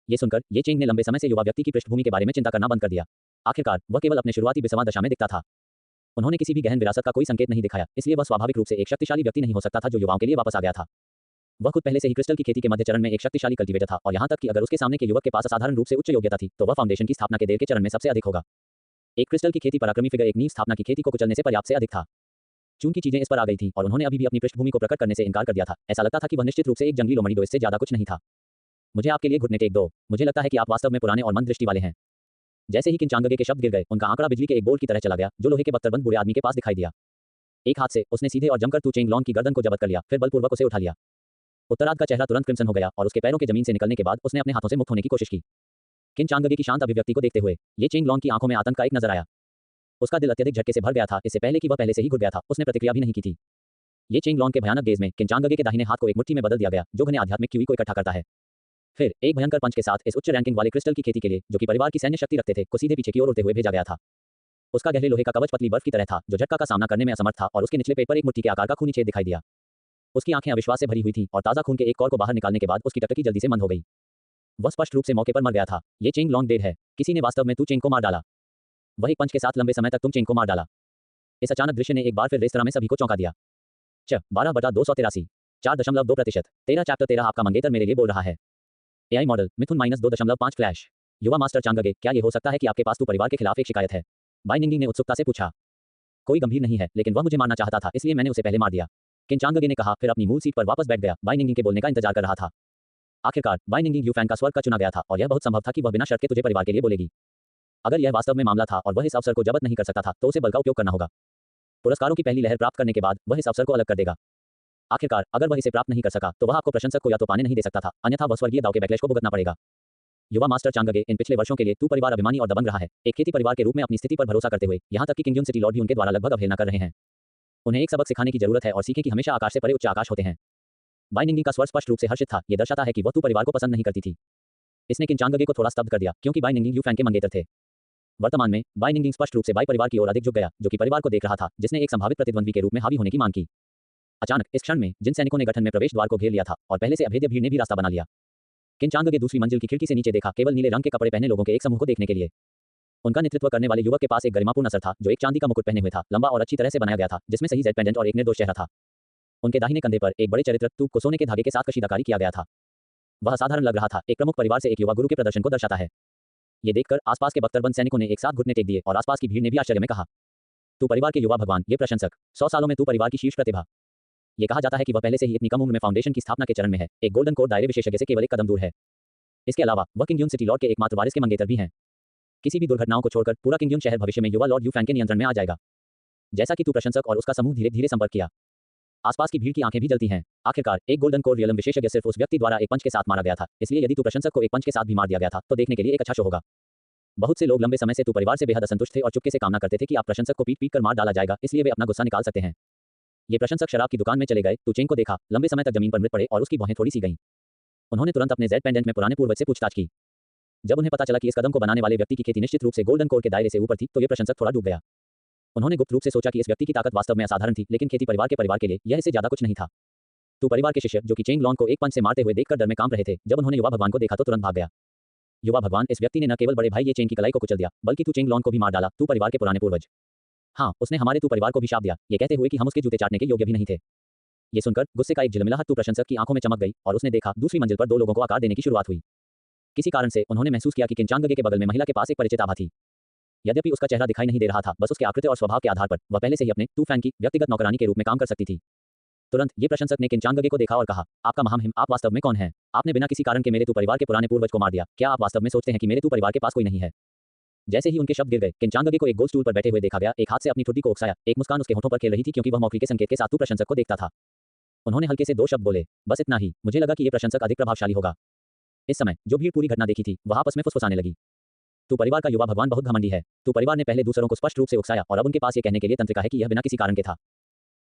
ये सुनकर ये चेंग ने लंबे समय से युवा व्यक्ति की पृष्ठभूमि के बारे में चिंता करना बंद कर दिया। आखिरकार वह केवल अपने शुरुआती बेसवा दशा में दिखता था। उन्होंने किसी भी गहन विरासत का कोई संकेत नहीं दिखाया, इसलिए वह स्वाभाविक रूप से एक शक्तिशाली व्यक्ति नहीं हो सकता था जो युवाओं के लिए वापस आ गया था। वह खुद पहले से ही क्रिस्टल की खेती के मध्य चरण में एक शक्तिशाली कल्टीवेटर था और यहाँ तक कि अगर उसके सामने के युवक के पास असाधारण रूप से उच्च योग्यता थी तो वह फाउंडेशन की स्थापना के देर के चरण में सबसे अधिक होगा। एक क्रिस्टल की खेती पराक्रमी फिगर एक नींव स्थापना की खेती को कुचलने से पर्याप्त से अधिक था। चूंकि चीजें इस पर आ गई थी और उन्होंने अभी भी अपनी पृष्ठभूमि को प्रकट करने से इनकार कर दिया था, ऐसा लगता था कि वह निश्चित रूप से एक जंगली लोमड़ीडोइस्ट से ज्यादा कुछ नहीं था। मुझे आपके लिए घुटने टेक दो, मुझे लगता है कि आप वास्तव में पुराने और मंद दृष्टि वाले हैं। जैसे ही किंचांगगे के शब्द गिर गए, उनका आंकड़ा बिजली के एक बोल्ट की तरह चला गया जो लोहे के बख्तरबंद बूढ़े आदमी के पास दिखाई दिया। एक हाथ से उसने सीधे और जमकर तू चेंगलोंग की गर्दन को जब्त कर लिया, फिर बलपूर्वक उसे उठा लिया। उत्तरार्ध का चेहरा तुरंत क्रिम्सन हो गया और उसके पैरों के जमीन से निकलने के बाद उसने अपने हाथों से मुक्त होने की कोशिश की। किंचांगगे की शांत अभिव्यक्ति को देखते हुए ये चेंगलोंग की आंखों में आतंक का एक नजर आया। उसका दिल अत्यधिक झटके से भर गया था, इससे पहले कि वह पहले से ही घुट गया था, उसने प्रतिक्रिया भी नहीं की थी। ये चेंगलोंग के भयानक गेज में किंचांगगे के दाहिने हाथ को एक मुट्ठी में बदल दिया गया जो घने आध्यात्मिक क्यूई को इकट्ठा करता है। फिर एक भयंकर पंच के साथ इस उच्च रैंकिंग वाले क्रिस्टल की खेती के लिए, जो कि परिवार की सैन्य शक्ति रखते थे, को सीधे पीछे की ओर उड़ते हुए भेजा गया था। उसका गहरे लोहे का कवच पतली बर्फ की तरह था जो झटका का सामना करने में असमर्थ था और उसके निचले पेट पर एक मुट्ठी के आकार का खूनी छेद दिखाई दिया। उसकी आंखें अविश्वास से भरी हुई थीं और ताज़ा खून के एक कौर को बाहर निकालने के बाद उसकी टकटकी जल्दी से मंद हो गई। वह स्पष्ट रूप से मौके पर मर गया था। ये चेंग लॉन्ग डेड है। किसी ने वास्तव में तू चेंग को मार डाला। वही पंच के साथ लंबे समय तक तुम चेंग को मार डाला। इस अचानक दृश्य ने एक बार फिर रेस्तरां में सभी को चौंका दिया। 12/283 4.2%। 13 चैप्टर 13 आपका मंगेतर मेरे लिए बोल रहा है। एआई मॉडल मिथुन -2.5 फ्लैश। युवा मास्टर चांगगे, क्या ये हो सकता है कि आपके पास तू परिवार के खिलाफ एक शिकायत है? बाई निंगिंग ने उत्सुकता से पूछा। कोई गंभीर नहीं है, लेकिन वह मुझे मारना चाहता था, इसलिए मैंने उसे पहले मार दिया। किंचांगगे ने कहा, फिर अपनी मूल सीट पर वापस बैठ गया। बाई निंगिंग के बोलने का इंतजार कर रहा था। आखिरकार बाई निंगिंग यूफैन का स्वर्ग का चुना गया था और यह बहुत संभव था कि वह बिना शर्त के तुझे परिवार के लिए बोलेगी। अगर यह वास्तव में मामला था और वह इस अवसर को जब्त नहीं कर सकता था तो उसे बल का उपयोग करना होगा। पुरस्कारों की पहली लहर प्राप्त करने के बाद वह इस अवसर को अलग कर देगा। आखिरकार अगर वह इसे प्राप्त नहीं कर सका तो वह आपको प्रशंसक को या तो पाने नहीं दे सकता था, अन्यथा वह स्वर्गीय दाव के बैकलैश को भुगतना पड़ेगा। युवा मास्टर चांगगे, इन पिछले वर्षों के लिए तू परिवार अभिमानी और दबंग रहा है, एक खेती परिवार के रूप में अपनी स्थिति पर भरोसा करते हुए, यहाँ तक कि किंगयून सिटी लॉर्ड भी उनके द्वारा लगभग अवहेलना कर रहे हैं। उन्हें एक सबक सिखाने की जरूरत है और सीखें कि हमेशा आकाश से परे उच्च आकाश होते हैं। बाई निंगिंग का स्वर स्पष्ट रूप से हर्षित था, यह दर्शाता है कि वह तू परिवार को पसंद नहीं करती थी। इसने किंचांगगे को थोड़ा स्तब्ध कर दिया क्योंकि बाई निंगिंग यूफैन के मंगेतर थे। वर्तमान में बाई निंगिंग स्पष्ट रूप से बाई परिवार की ओर अधिक झुक गया, जो कि परिवार को देख रहा था, जिसने एक संभावित प्रतिद्वंद्वी के रूप में हावी होने की मांग की। अचानक इस क्षण में जिन सैनिकों ने गठन में प्रवेश द्वार को घेर लिया था और पहले से अभेद्य भीड़ ने भी रास्ता बना लिया। किंचांगगे दूसरी मंजिल की खिड़की से नीचे देखा, केवल नीले रंग के कपड़े पहने लोगों के एक समूह को देखने के लिए। उनका नेतृत्व करने वाले युवक के पास एक गरिमापूर्ण असर था जो एक चांदी का मुकुट पहने हुए था, लंबा और अच्छी तरह से बनाया गया था, जिसमें सही जेड पेंडेंट और एक निर्दोष चेहरा था। उनके दाहिने कंधे पर एक बड़े चरित्र तूप को सोने के धागे के साथ कशीदाकारी किया गया था। वह असाधारण लग रहा था, एक प्रमुख परिवार से एक युवा गुरु के प्रदर्शन को दर्शाता है। ये देखकर आसपास के बख्तरबंद सैनिकों ने एक साथ घुटने टेक दिए और आसपास की भीड़ ने भी आश्चर्य में कहा, तू परिवार के युवा भगवान, ये प्रशंसक, 100 सालों में तू परिवार की शीर्ष प्रतिभा। ये कहा जाता है कि वह पहले से ही इतनी कम उम्र में फाउंडेशन की स्थापना के चरण में है, एक गोल्डन कोर दायरे विशेषज्ञ से केवल एक कदम दूर है। इसके अलावा वह किंगयून सिटी लॉर्ड के एकमात्र वारिस के मंगेतर भी हैं। किसी भी दुर्घटनाओं को छोड़कर पूरा किंगयून शहर भविष्य में युवा लॉर्ड यूफैन के नियंत्रण में आ जाएगा। जैसा कि तू प्रशंसक और उसका समूह धीरे धीरे संपर्क किया, आसपास की भीड़ की आंखें भी जलती हैं। आखिरकार एक गोल्डन कोर रियलम विशेषज्ञ सिर्फ उस व्यक्ति द्वारा एक पंच के साथ मारा गया था, इसलिए यदि तू प्रशंसक को एक पंच के साथ भी मार दिया गया था तो देखने के लिए एक अच्छा शो होगा। बहुत से लोग लंबे समय से तू परिवार से बेहद असंतुष्ट थे और चुपके से कामना करते थे कि आप प्रशंसक को पीट पीट कर मार डाला जाएगा, इसलिए वे अपना गुस्सा निकाल सकते हैं। ये प्रशंसक शराब की दुकान में चले गए, तू चेंग को देखा, लंबे समय तक जमीन पर मृत पड़े और उसकी भौहें थोड़ी सी गईं। उन्होंने तुरंत अपने जेड पेंडेंट में पुराने पूर्वज से पूछताछ की। जब उन्हें पता चला कि इस कदम को बनाने वाले व्यक्ति की खेती निश्चित रूप से गोल्डन कोर के दायरे से ऊपर थी तो ये प्रशंसक थोड़ा डूब गया। उन्होंने गुप्त रूप से सोचा कि इस व्यक्ति की ताकत वास्तव में असाधारण थी, लेकिन खेती परिवार के लिए यह इससे ज्यादा कुछ नहीं था। तू परिवार के शिष्य, जो कि चेंग लॉन्ग को एक पंच से मारते हुए देखकर डर में कांप रहे थे, जब उन्होंने युवा भगवान को देखा तो तुरंत भाग गया। युवा भगवान, इस व्यक्ति ने न केवल बड़े भाई ये चेंग की कलाई को कुचल दिया, बल्कि तू चेंग लॉन्ग को भी मार डाला, तू परिवार के पुराने पूर्वज। हाँ, उसने हमारे तू परिवार को भी शाप दिया, ये कहते हुए कि हम उसके जूते चाटने के योग्य भी नहीं थे। ये सुनकर गुस्से का एक झिलमिलाहट तू प्रशंसक की आंखों में चमक गई और उसने देखा दूसरी मंजिल पर दो लोगों को आकार देने की शुरुआत हुई। किसी कारण से उन्होंने महसूस किया कि किंचांगगे के बगल में महिला के पास एक परिचित आभा थी। यद्यपि उसका चेहरा दिखाई नहीं दे रहा था, बस उसके आकृति और स्वभाव के आधार पर वह पहले से ही अपने तू फैन की व्यक्तिगत नौकरानी के रूप में काम कर सकती थी। तुरंत ये प्रशंसक ने किंचांगगे को देखा और कहा, आपका महामहिम, आप वास्तव में कौन हैं? आपने बिना किसी कारण के मेरे तू परिवार के पुराने पूर्वज को मार दिया। क्या आप वास्तव में सोचते हैं कि मेरे तू परिवार के पास कोई नहीं है? जैसे ही उनके शब्द गिर गए, किंचांगगे को एक गोल स्टूल पर बैठे हुए देखा गया, एक हाथ से अपनी ठुड्डी को उकसाया, एक मुस्कान उसके होठों पर खेल रही थी क्योंकि वह मौखरी के संकेत के साथ तू प्रशंसक को देखता था। उन्होंने हल्के से दो शब्द बोले, बस इतना ही। मुझे लगा कि ये प्रशंसक अधिक प्रभावशाली होगा। इस समय जो भीड़ पूरी घटना देखी थी वह आपस में फुसफुसाने लगी। तू परिवार का युवा भगवान बहुत घमंडी है। तू परिवार ने पहले दूसरों को स्पष्ट रूप से उकसाया और अब उनके पास ये कहने के लिए तंत्रिका है कि यह बिना किसी कारण के था।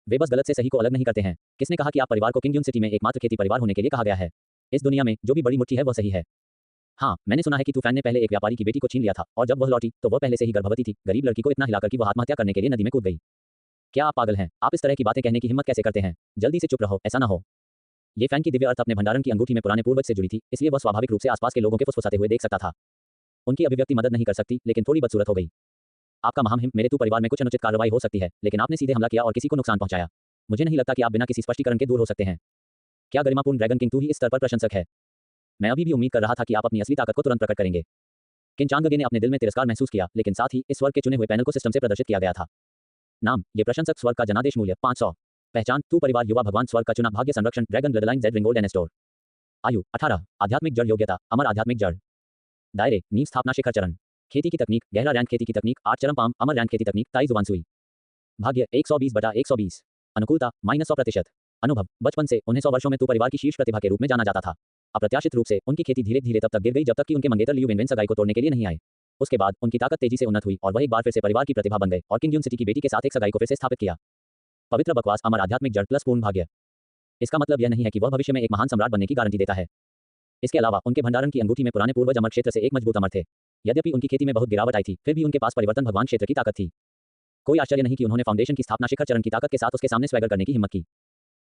वे बस गलत से सही को अलग नहीं करते हैं। किसने कहा कि आप परिवार को किंगयून सिटी में एकमात्र खेती परिवार होने के लिए कहा गया है? इस दुनिया में जो भी बड़ी मुट्ठी है वह सही है। हाँ, मैंने सुना है कि तूफान ने पहले एक व्यापारी की बेटी को छीन लिया था और जब वह लौटी तो वह पहले से ही गर्भवती थी। गरीब लड़की को इतना हिलाकर कि वह आत्महत्या करने के लिए नदी में कूद गई। क्या आप पागल हैं? आप इस तरह की बातें कहने की हिम्मत कैसे करते हैं? जल्दी से चुप रहो, ऐसा ना हो। ये फैन की दिव्य अर्थ अपने भंडारण की अंगूठी में पुराने पूर्वज से जुड़ी थी, इसलिए वह स्वाभाविक रूप से आसपास के लोगों के फुसफुसाते हुए देख सकता था। उनकी अभिव्यक्ति मदद नहीं कर सकती, लेकिन थोड़ी बदसूरत हो गई। आपका महामहिम, मेरे तू परिवार में कुछ अनुचित कार्रवाई हो सकती है, लेकिन आपने सीधे हमला किया और किसी को नुकसान पहुंचाया। मुझे नहीं लगता कि आप बिना किसी स्पष्टीकरण के दूर हो सकते हैं। क्या गरिमापूर्ण ड्रैगन किंग तू ही इस स्तर पर प्रशंसक है? मैं अभी भी उम्मीद कर रहा था कि आप अपनी असली ताकत को तुरंत प्रकट करेंगे। किन चांगगे ने अपने दिल में तिरस्कार महसूस किया, लेकिन साथ ही इस स्वर्ग के चुने हुए पैनल को सिस्टम से प्रदर्शित किया गया था। नाम, ये प्रशंसक स्वर्ग का जनादेश मूल्य 500। पहचान, तू परिवार युवा भगवान स्वर्ग का चुना भाग्य संरक्षण ड्रैगन ब्लडलाइन जेड रिंगोल्ड एनेस्टोर। आयु 18। आध्यात्मिक जड़ योग्यता अमर आध्यात्मिक जड़। दायरे, नींव स्थापना शिखर चरण। खेती की तकनीक, गहरा रैंक खेती की तकनीक 8 चरम पाम अमर रैंक खेती तकनीक ताई जुबानसुई। भाग्य 120/120। अनुकूलता -100%। अनुभव, बचपन से उन्हें 100 वर्षों में तू परिवार की शीर्ष प्रतिभा के रूप में जाना जाता था। अप्रत्याशित रूप से उनकी खेती धीरे धीरे तब तक गिर गई जब तक कि उनके मंगेतर लियू वेनवेन सगाई को तोड़ने के लिए नहीं आए। उसके बाद उनकी ताकत तेजी से उन्नत हुई और वह एक बार फिर से परिवार की प्रतिभा बन गए और किंगयून सिटी की बेटी के साथ एक सगाई को फिर से स्थापित किया। पवित्र बकवास अमर आध्यात्मिक जड़ प्लस पूर्ण भाग्य। इसका मतलब यह नहीं है कि वह भविष्य में एक महान सम्राट बनने की गारंटी देता है। इसके अलावा उनके भंडारण की अंगूठी में पुराने पूर्वज अमर क्षेत्र से एक मजबूत अमर थे। यद्यपि उनकी खेती में बहुत गिरावट आई थी, फिर भी उनके पास परिवर्तन भगवान क्षेत्र की ताकत थी। कोई आश्चर्य नहीं कि उन्होंने फाउंडेशन की स्थापना शिखर चरण की ताकत के साथ उसके सामने स्वैगर करने की हिम्मत की।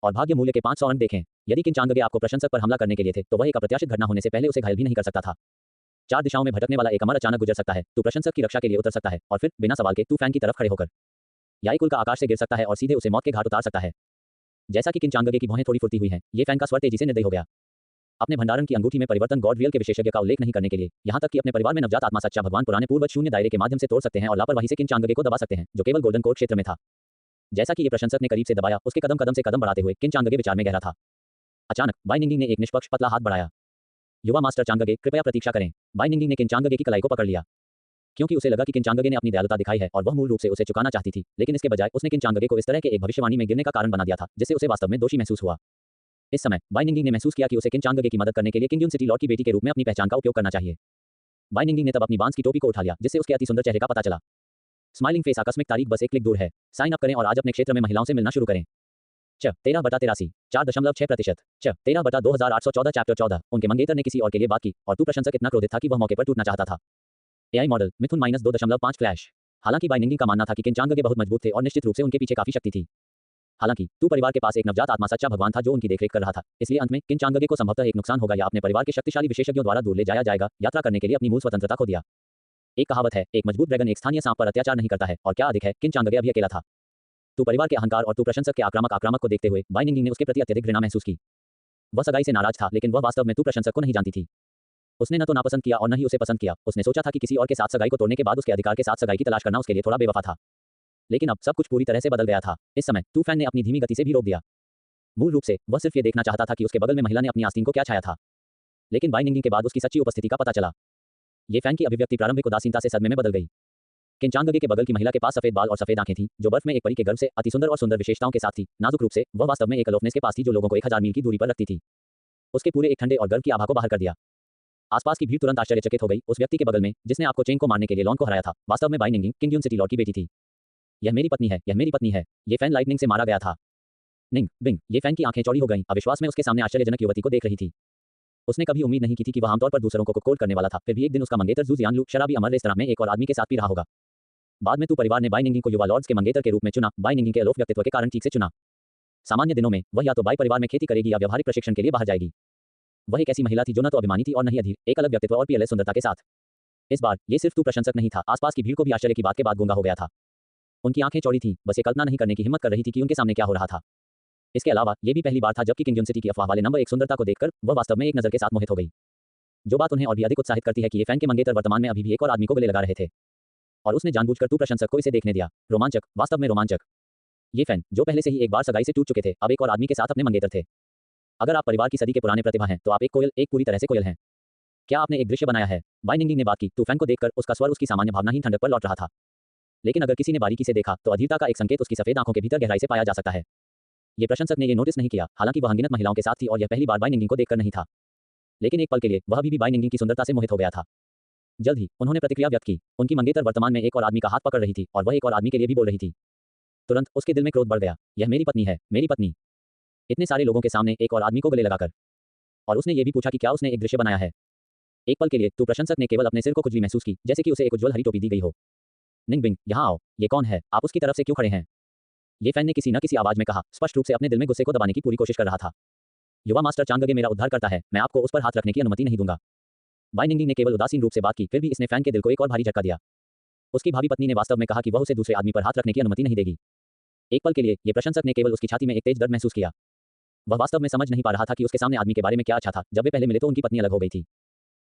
और भाग्य मूल्य के 500 अंक देखें। यदि किन चांगगे आपको प्रशंसक पर हमला करने के लिए थे, तो वह एक अप्रत्याशित घटना होने से पहले उसे घायल भी नहीं कर सकता था। 4 दिशाओं में भटकने वाला एक अमर अचानक गुजर सकता है, तू प्रशंसक की रक्षा के लिए उतर सकता है और फिर बिना सवाल के तू फैन की तरफ खड़े होकर याई कुल का आकाश से गिर सकता है और सीधे उसे मौत के घाट उतार सकता है। जैसा कि किन चांगगे की भौहें थोड़ी फुर्ती हुई हैं, ये फैन का स्वर तेजी से निर्दयी हो गया। अपने भंडारण की अंगूठी में परिवर्तन गॉड रियल के विशेषज्ञ का उल्लेख नहीं करने के लिए, यहाँ तक कि अपने परिवार में नवजात आत्मा सच्चा भगवान पुराने पूर्वज शून्य दायरे के माध्यम से तोड़ सकते हैं और लापरवाही से किन चांगगे को दबा सकते हैं, जो केवल गोल्डन कोर्ट क्षेत्र में था। जैसा कि ये प्रशंसक ने करीब से दबाया, उसके कदम कदम से कदम बढ़ाते हुए किन चांगगे विचार में गहरा था। अचानक बाई निंगिंग ने एक निष्पक्ष पतला हाथ बढ़ाया। युवा मास्टर चांगगे, कृपया प्रतीक्षा करें। बाई निंगिंग ने किन चांगगे की कलाई को पकड़ लिया, क्योंकि उसे लगा कि किन चांगगे ने अपनी दयालुता दिखाई है और वह मूल रूप से उसे चुकाना चाहती थी, लेकिन इसके बजाय उसने किन चांगगे को इस तरह के एक भविष्यवाणी में गिरने का कारण बना दिया था, जिससे उसे वास्तव में दोषी महसूस हुआ। इस समय बाई निंगिंग ने महसूस किया कि उसे किन चांगगे की मदद करने के लिए किंगयून सिटी लॉर्ड की बेटी के रूप में अपनी पहचान का उपयोग करना चाहिए। बाई निंगिंग ने तब अपनी बांस की टोपी को उठा लिया, जिससे उसके अति सुंदर चेहरे का पता चला। स्माइलिंग फेस आकस्मिक तारीख बस एक क्लिक दूर है। साइन अप करें और आज अपने क्षेत्र में महिलाओं से मिलना शुरू करें। 13/83 4.6%। 13/2814 चैप्टर 14। उनके मंगेतर ने किसी और के लिए बात की और तू प्रशंसक इतना क्रोधित था कि वह मौके पर टूटना चाहता था। एआई मॉडल मिथुन -2.5 फ्लैश। हालांकि बाई निंगिंग का मानना था कि किन चांगगे बहुत मजबूत थे और निश्चित रूप से उनके पीछे काफी शक्ति थी। हालांकि तू परिवार के पास एक नवजात आत्मा सच्चा भगवान था जो उनकी देखरेख कर रहा था, इसलिए अंत में किन चांगगे को संभवतः एक नुकसान होगा या अपने परिवार के शक्तिशाली विशेषज्ञों द्वारा दूर ले जाया जाएगा, यात्रा करने के लिए अपनी मूल स्वतंत्रता खो दिया। एक कहावत है, एक मजबूत ड्रैगन एक स्थानीय सांप पर अत्याचार नहीं करता है, और क्या अधिक है, किन चांगगे अभी अकेला था। तू परिवार के अहंकार और तू प्रशंसक के आक्रामक को देखते हुए बाई निंगिंग ने उसके प्रति अत्यधिक घृणा महसूस की। वह सगाई से नाराज था, लेकिन वह वास्तव में तू प्रशंसक को नहीं जानती थी। उसने न तो नापसंद किया और न ही उसे पसंद किया। उसने सोचा था कि किसी और के साथ सगाई को तोड़ने के बाद उसके अधिकार के साथ सगाई की तलाश करना उसके लिए थोड़ा बेवफा था। लेकिन अब सब कुछ पूरी तरह से बदल गया था। इस समय तू फैन ने अपनी धीमी गति से भी रोक दिया। मूल रूप से वह सिर्फ ये देखना चाहता था कि उसके बगल में महिला ने अपनी आस्तीन को क्या छाया था, लेकिन बाई निंगिंग के बाद उसकी सच्ची उपस्थिति का पता चला। ये फैन की अभिव्यक्ति प्रारंभिक उदासीनता से सदमे में बदल गई। किन चांगगे के बगल की महिला के पास सफेद बाल और सफेद आंखें थीं, जो बर्फ में एक परी के गर्भ से अति सुंदर और सुंदर विशेषताओं के साथ थी। नाजुक रूप से वह वास्तव में एक अलोफनेस के पास थी जो लोगों को 1000 मील की दूरी पर रखती थी। उसके पूरे एक ठंडे और गर्व की आभा को बाहर कर दिया। आसपास की भीड़ तुरंत आश्चर्यचकित हो गई। उस व्यक्ति के बगल में जिसने आपको चेंग को मारने के लिए लॉन को हराया था, वास्तव में बाई निंगिंग किंगयून सिटी लॉर्ड की बेटी थी। यह मेरी पत्नी है, यह मेरी पत्नी है। ये फैन लाइटनिंग से मारा गया था। निंग बिंग, ये फैन की आंखें चौड़ी हो गईं, अविश्वास में उसके सामने आश्चर्यजनक युवती को देख रही थी। उसने कभी उम्मीद नहीं की थी कि वह आमतौर पर दूसरों को कोल्ड करने वाला था, फिर भी एक दिन उसका मंगेतर जू जियानलू शराबी अमर रेस्तरां में एक और आदमी के साथ पी रहा होगा। बाद में तू परिवार ने बाई निंगिंग को युवा लॉर्ड्स के मंगेतर के रूप में चुना। बाई निंगिंग के अलोप व्यक्तित्व के कारण ठीक से चुना। सामान्य दिनों में वह या तो बाई परिवार में खेती करेगी या व्यवहारिक प्रशिक्षण के लिए बाहर जाएगी। वह एक ऐसी महिला थी जो न तो अभिमानी थी और न ही अधीर, एक अलग व्यक्तित्व और पीएलएस सुंदरता के साथ। इस बार ये सिर्फ तू प्रशंसक नहीं था, आसपास की भीड़ को भी आश्चर्य की बात के बाद गूंगा हो गया था। उनकी आंखें चौड़ी थीं, बस ये कल्पना नहीं करने की हिम्मत कर रही थी कि उनके सामने क्या हो रहा था। इसके अलावा ये भी पहली बार था जबकि किंगयून सिटी की अफवाह वाले नंबर 1 सुंदरता को देखकर वह वास्तव में एक नजर के साथ मोहित हो गई। जो बात उन्हें और भी अधिक उत्साहित करती है कि ये फैन के मंगेतर वर्तमान में अभी भी एक और आदमी को गले लगा रहे थे, और उसने जानबूझकर तू प्रशंसक को इसे देखने दिया। रोमांचक, वास्तव में रोमांचक। ये फैन जो पहले से ही एक बार सगाई से टूट चुके थे, अब एक और आदमी के साथ अपने मंगेतर थे। अगर आप परिवार की सदी के पुराने प्रतिभा हैं, तो आप एक कोयल, एक पूरी तरह से कोयल हैं। क्या आपने एक दृश्य बनाया है? बाई निंगिंग ने बात की। तू फैन को देखकर उसका स्वर उसकी सामान्य भावनाहीन ठंडक पर लौट रहा था। लेकिन अगर किसी ने बारीकी से देखा तो अधीरता का एक संकेत उसकी सफेद आंखों के भीतर गहराई से पाया जा सकता है। ये प्रशंसक ने ये नोटिस नहीं किया, हालांकि वह अनगिनत महिलाओं के साथ थी और यह पहली बार बाई निंगिंग को देखकर नहीं था। लेकिन एक पल के लिए वह अभी भी बाई निंगिंग की सुंदरता से मोहित हो गया था। जल्द ही उन्होंने प्रतिक्रिया व्यक्त की। उनकी मंगेतर वर्तमान में एक और आदमी का हाथ पकड़ रही थी और वह एक और आदमी के लिए भी बोल रही थी। तुरंत उसके दिल में क्रोध बढ़ गया। यह मेरी पत्नी है, मेरी पत्नी। इतने सारे लोगों के सामने एक और आदमी को गले लगाकर। और उसने ये भी पूछा कि क्या उसने एक दृश्य बनाया है। एक पल के लिए तू प्रशंसक ने केवल अपने सिर को खुजली महसूस की, जैसे कि उसे एक उज्ज्वल हरी टोपी दी गई हो। निंगबिंग, यहाँ आओ। ये कौन है? आप उसकी तरफ से क्यों खड़े हैं? ये फैन ने किसी न किसी आवाज में कहा, स्पष्ट रूप से अपने दिल में गुस्से को दबाने की पूरी कोशिश कर रहा था। युवा मास्टर चांगगे मेरा उद्धार करता है, मैं आपको उस पर हाथ रखने की अनुमति नहीं दूंगा। बाई निंगिंग ने केवल उदासीन रूप से बात की, फिर भी इसने फैन के दिल को एक और भारी झटका दिया। उसकी भावी पत्नी ने वास्तव में कहा कि वह उसे दूसरे आदमी पर हाथ रखने की अनुमति नहीं देगी। एक पल के लिए ये प्रशंसक ने केवल उसकी छाती में एक तेज दर्द महसूस किया। वह वास्तव में समझ नहीं पा रहा था कि उसके सामने आदमी के बारे में क्या अच्छा था। जब वे पहले मिले तो उनकी पत्नी अलग हो गई थी।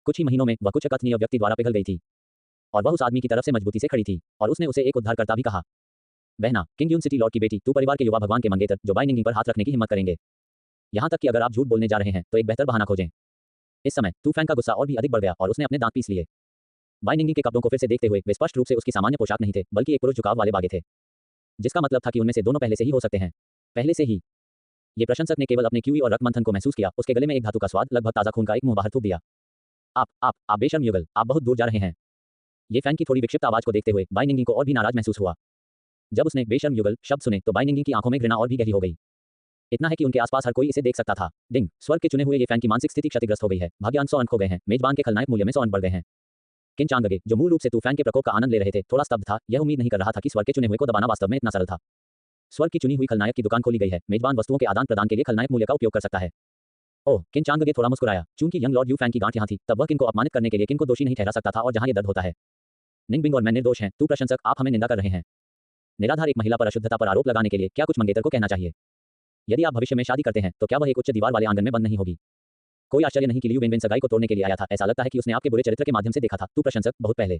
कुछ ही महीनों में वह कुछ अकथनीय व्यक्ति द्वारा पिघल गई थी और वह उस आदमी की तरफ से मजबूती से खड़ी थी और उसने उसे एक उद्धारकर्ता भी कहा। बहना, किंग यून सिटी लॉर्ड की बेटी, तू परिवार के युवा भगवान के मंगेतर जो बाई निंगिंग पर हाथ रखने की हिम्मत करेंगे। यहाँ तक कि अगर आप झूठ बोलने जा रहे हैं तो एक बेहतर बहाना खोजें। इस समय तू फैन का गुस्सा और भी अधिक बढ़ गया और उसने अपने दांत पीस लिए। बाई निंगिंग के कपड़ों को फिर से देखते हुए वे स्पष्ट रूप से उसकी सामान्य पोशाक नहीं थे, बल्कि एक पुरुष झुकाव वाले बागे थे, जिसका मतलब था कि उनमें से दोनों पहले से ही हो सकते हैं। पहले से ही। ये प्रशंसक ने केवल अपने क्यूई और रक्त मंथन को महसूस किया। उसके गले में एक धातु का स्वाद, लगभग ताजा खून का एक मुंह बाहर थूक दिया। आप बेशर्म युगल, आप बहुत दूर जा रहे हैं। ये फैन की थोड़ी विक्षिप्त आवाज को देखते हुए बाई निंगिंग को और भी नाराज महसूस हुआ। जब उसने बेशर्म युगल शब्द सुने तो बाई निंगिंग की आंखों में घृणा और भी गहरी हो गई। इतना है कि उनके आसपास हर कोई इसे देख सकता था। डिंग, स्वर्ग के चुने हुए ये फैन की मानसिक स्थिति क्षतिग्रस्त हो गई है। भाग्यांक 100 अंक खो गए हैं। मेजबान के खलनायक मूल्य में 100 अंक बढ़ गए हैं। किन चांगगे, जो मूल रूप से तूफान के प्रकोप का आनंद ले रहे थे, थोड़ा स्तब्ध था। यह उम्मीद नहीं कर रहा था कि स्वर्ग के चुने हुए को दबाना वास्तव में इतना सरल था। स्वर्ग की चुनी हुई खलनायक की दुकान खोली गई है। मेजबान वस्तुओं के आदान प्रदान के लिए खलनायक मूल्य का उपयोग कर सकता है। ओह, किन चांगगे थोड़ा मुस्कुराया। चूंकि यंग लॉर्ड यू फैन की गांठ यहाँ थी, तब वह किन को अपमानित करने के लिए किन को दोषी नहीं ठहरा सकता था और जहां ये दर्द होता है। निंगबिंग और मैं निर्दोष हैं। तू प्रशंसक, आप हमें निंदा कर रहे हैं। निराधार एक महिला पर अशुद्धता पर आरोप लगाने के लिए क्या कुछ मंगेतर को कहना चाहिए? यदि आप भविष्य में शादी करते हैं तो क्या वह एक उच्च दीवार वाले आंगन में बंद नहीं होगी? कोई आश्चर्य नहीं कि लियू वेनवेन सगाई को तोड़ने के लिए आया था। ऐसा लगता है कि उसने आपके बुरे चरित्र के माध्यम से देखा था। तू प्रशंसक, बहुत पहले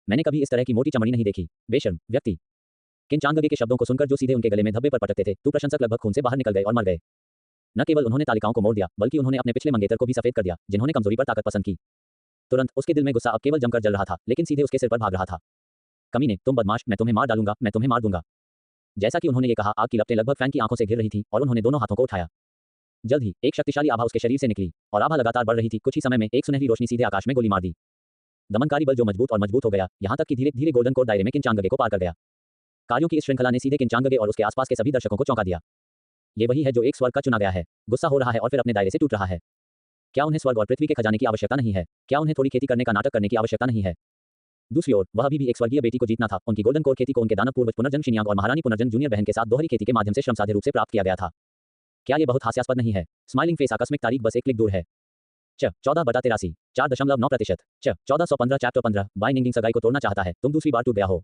मैंने कभी इस तरह की मोटी चमड़ी नहीं देखी। बेशर्म व्यक्ति। किन चांगगे के शब्दों को सुनकर जो सीधे उनके गले में धब्बे पर पटकते थे, तू प्रशंसक लगभग खून से बाहर निकल गए और मर गए। न केवल उन्होंने तालिकाओं को मोड़ दिया, बल्कि उन्होंने अपने पिछले मंगेतर को भी सफेद कर दिया, जिन्होंने कमजोरी पर ताकत पसंद की। तुरंत उसके दिल में गुस्सा अब केवल जमकर जल रहा था, लेकिन सीधे उसके सिर पर भाग रहा था। कमीने, तुम बदमाश, मैं तुम्हें मार डालूंगा, मैं तुम्हें मार दूंगा। जैसा कि उन्होंने ये कहा, आग की लपटें लगभग फैन की आंखों से गिर रही थी और उन्होंने दोनों हाथों को उठाया। जल्द ही एक शक्तिशाली आभा उसके शरीर से निकली और आभा लगातार बढ़ रही थी। कुछ ही समय में एक सुनहरी रोशनी सीधे आकाश में गोली मार दी। दमनकारी बल जो मजबूत और मजबूत हो गया, यहां तक कि धीरे धीरे गोल्डन कोर दायरे में किन चांगगे को पार कर गया। कार्यों की इस श्रृंखला ने सीधे किन चांगगे और उसके आसपास के सभी दर्शकों को चौंका दिया। ये वही है जो एक स्वर्ग का चुना गया है। गुस्सा हो रहा है और फिर अपने दायरे से टूट रहा है। क्या उन्हें स्वर्ग और पृथ्वी के खजाने की आवश्यकता नहीं है? क्या उन्हें थोड़ी खेती करने का नाटक करने की आवश्यकता नहीं है? दूसरी ओर वह अभी भी एक स्वर्गीय बेटी को जीतना था। उनकी गोल्डन कोर खेती को उनके दानव पूर्वज पुनर्जन्म शिन्यांग और महारानी पुनर्जन्म जूनियर बहन के साथ दोहरी खेती के माध्यम से श्रमसाध्य रूप से प्राप्त किया गया था। क्या ये बहुत हास्यास्पद नहीं है? स्माइलिंग फेस आकस्मिक तारीख बस एक क्लिक दूर है। 14/83 4.9%। 1415 चैप्टर 15 बाई निंगिंग सगाई को तोड़ना चाहता है। तुम दूसरी बार टूट गया हो।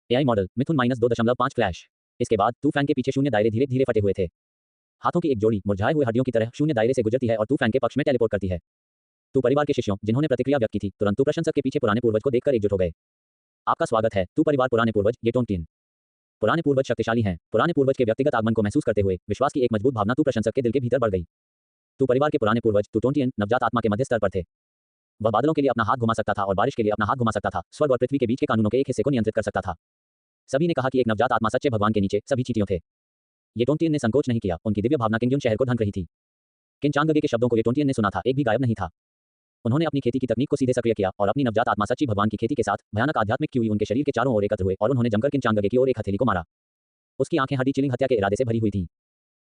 एआई मॉडल मिथुन -2.5 फ्लैश। इसके बाद तू फैन के पीछे शून्य दायरे धीरे धीरे फटे हुए थे। हाथों की एक जोड़ी मुरझाए हुए हड्डियों की तरह शून्य दायरे से गुजरती है और तू फैन के पक्ष में टेलीपोर्ट करती है। तू परिवार के शिष्यों जिन्होंने प्रतिक्रिया व्यक्त की थी, तुरंत तू प्रशंसक के पीछे पुराने पूर्वज को देखकर एकजुट हो गए। आपका स्वागत है। तू परिवार पुराने पूर्वज, ये टोंटिन। पुराने पूर्वज शक्तिशाली हैं। पुराने पूर्वज के व्यक्तिगत आगमन को महसूस करते हुए विश्वास की एक मजबूत भावना तू प्रशंसक के दिल के भीतर बढ़ गई। तू परिवार के पुराने पूर्वज, तू टोंटियन नवजात आत्मा के मध्य स्तर पर थे। वह बादलों के लिए अपना हाथ घुमा सकता था और बारिश के लिए अपना हाथ घुमा सकता था। स्वर्ग और पृथ्वी के बीच के कानूनों के एक हिस्से को नियंत्रित कर सकता था। सभी ने कहा कि एक नवजात आत्मा सच्चे भगवान के नीचे सभी चींटियों थे। ये टोंटियन ने संकोच नहीं किया। उनकी दिव्य भावना किंगजुन शहर को ढंक रही थी। किन चांगगे के शब्दों को ये टोंटियन ने सुना था, एक भी गायब नहीं था। उन्होंने अपनी खेती की तकनीक को सीधे सक्रिय किया और अपनी नवजात आत्मा सच्ची भगवान की खेती के साथ भयानक आध्यात्मिक क्यूई उनके शरीर के चारों ओर एकत्र हुए और उन्होंने जमकर किन चांगगे की ओर एक हथेली को मारा। उसकी आंखें हड्डी चिलिंग हत्या के इरादे से भरी हुई थीं।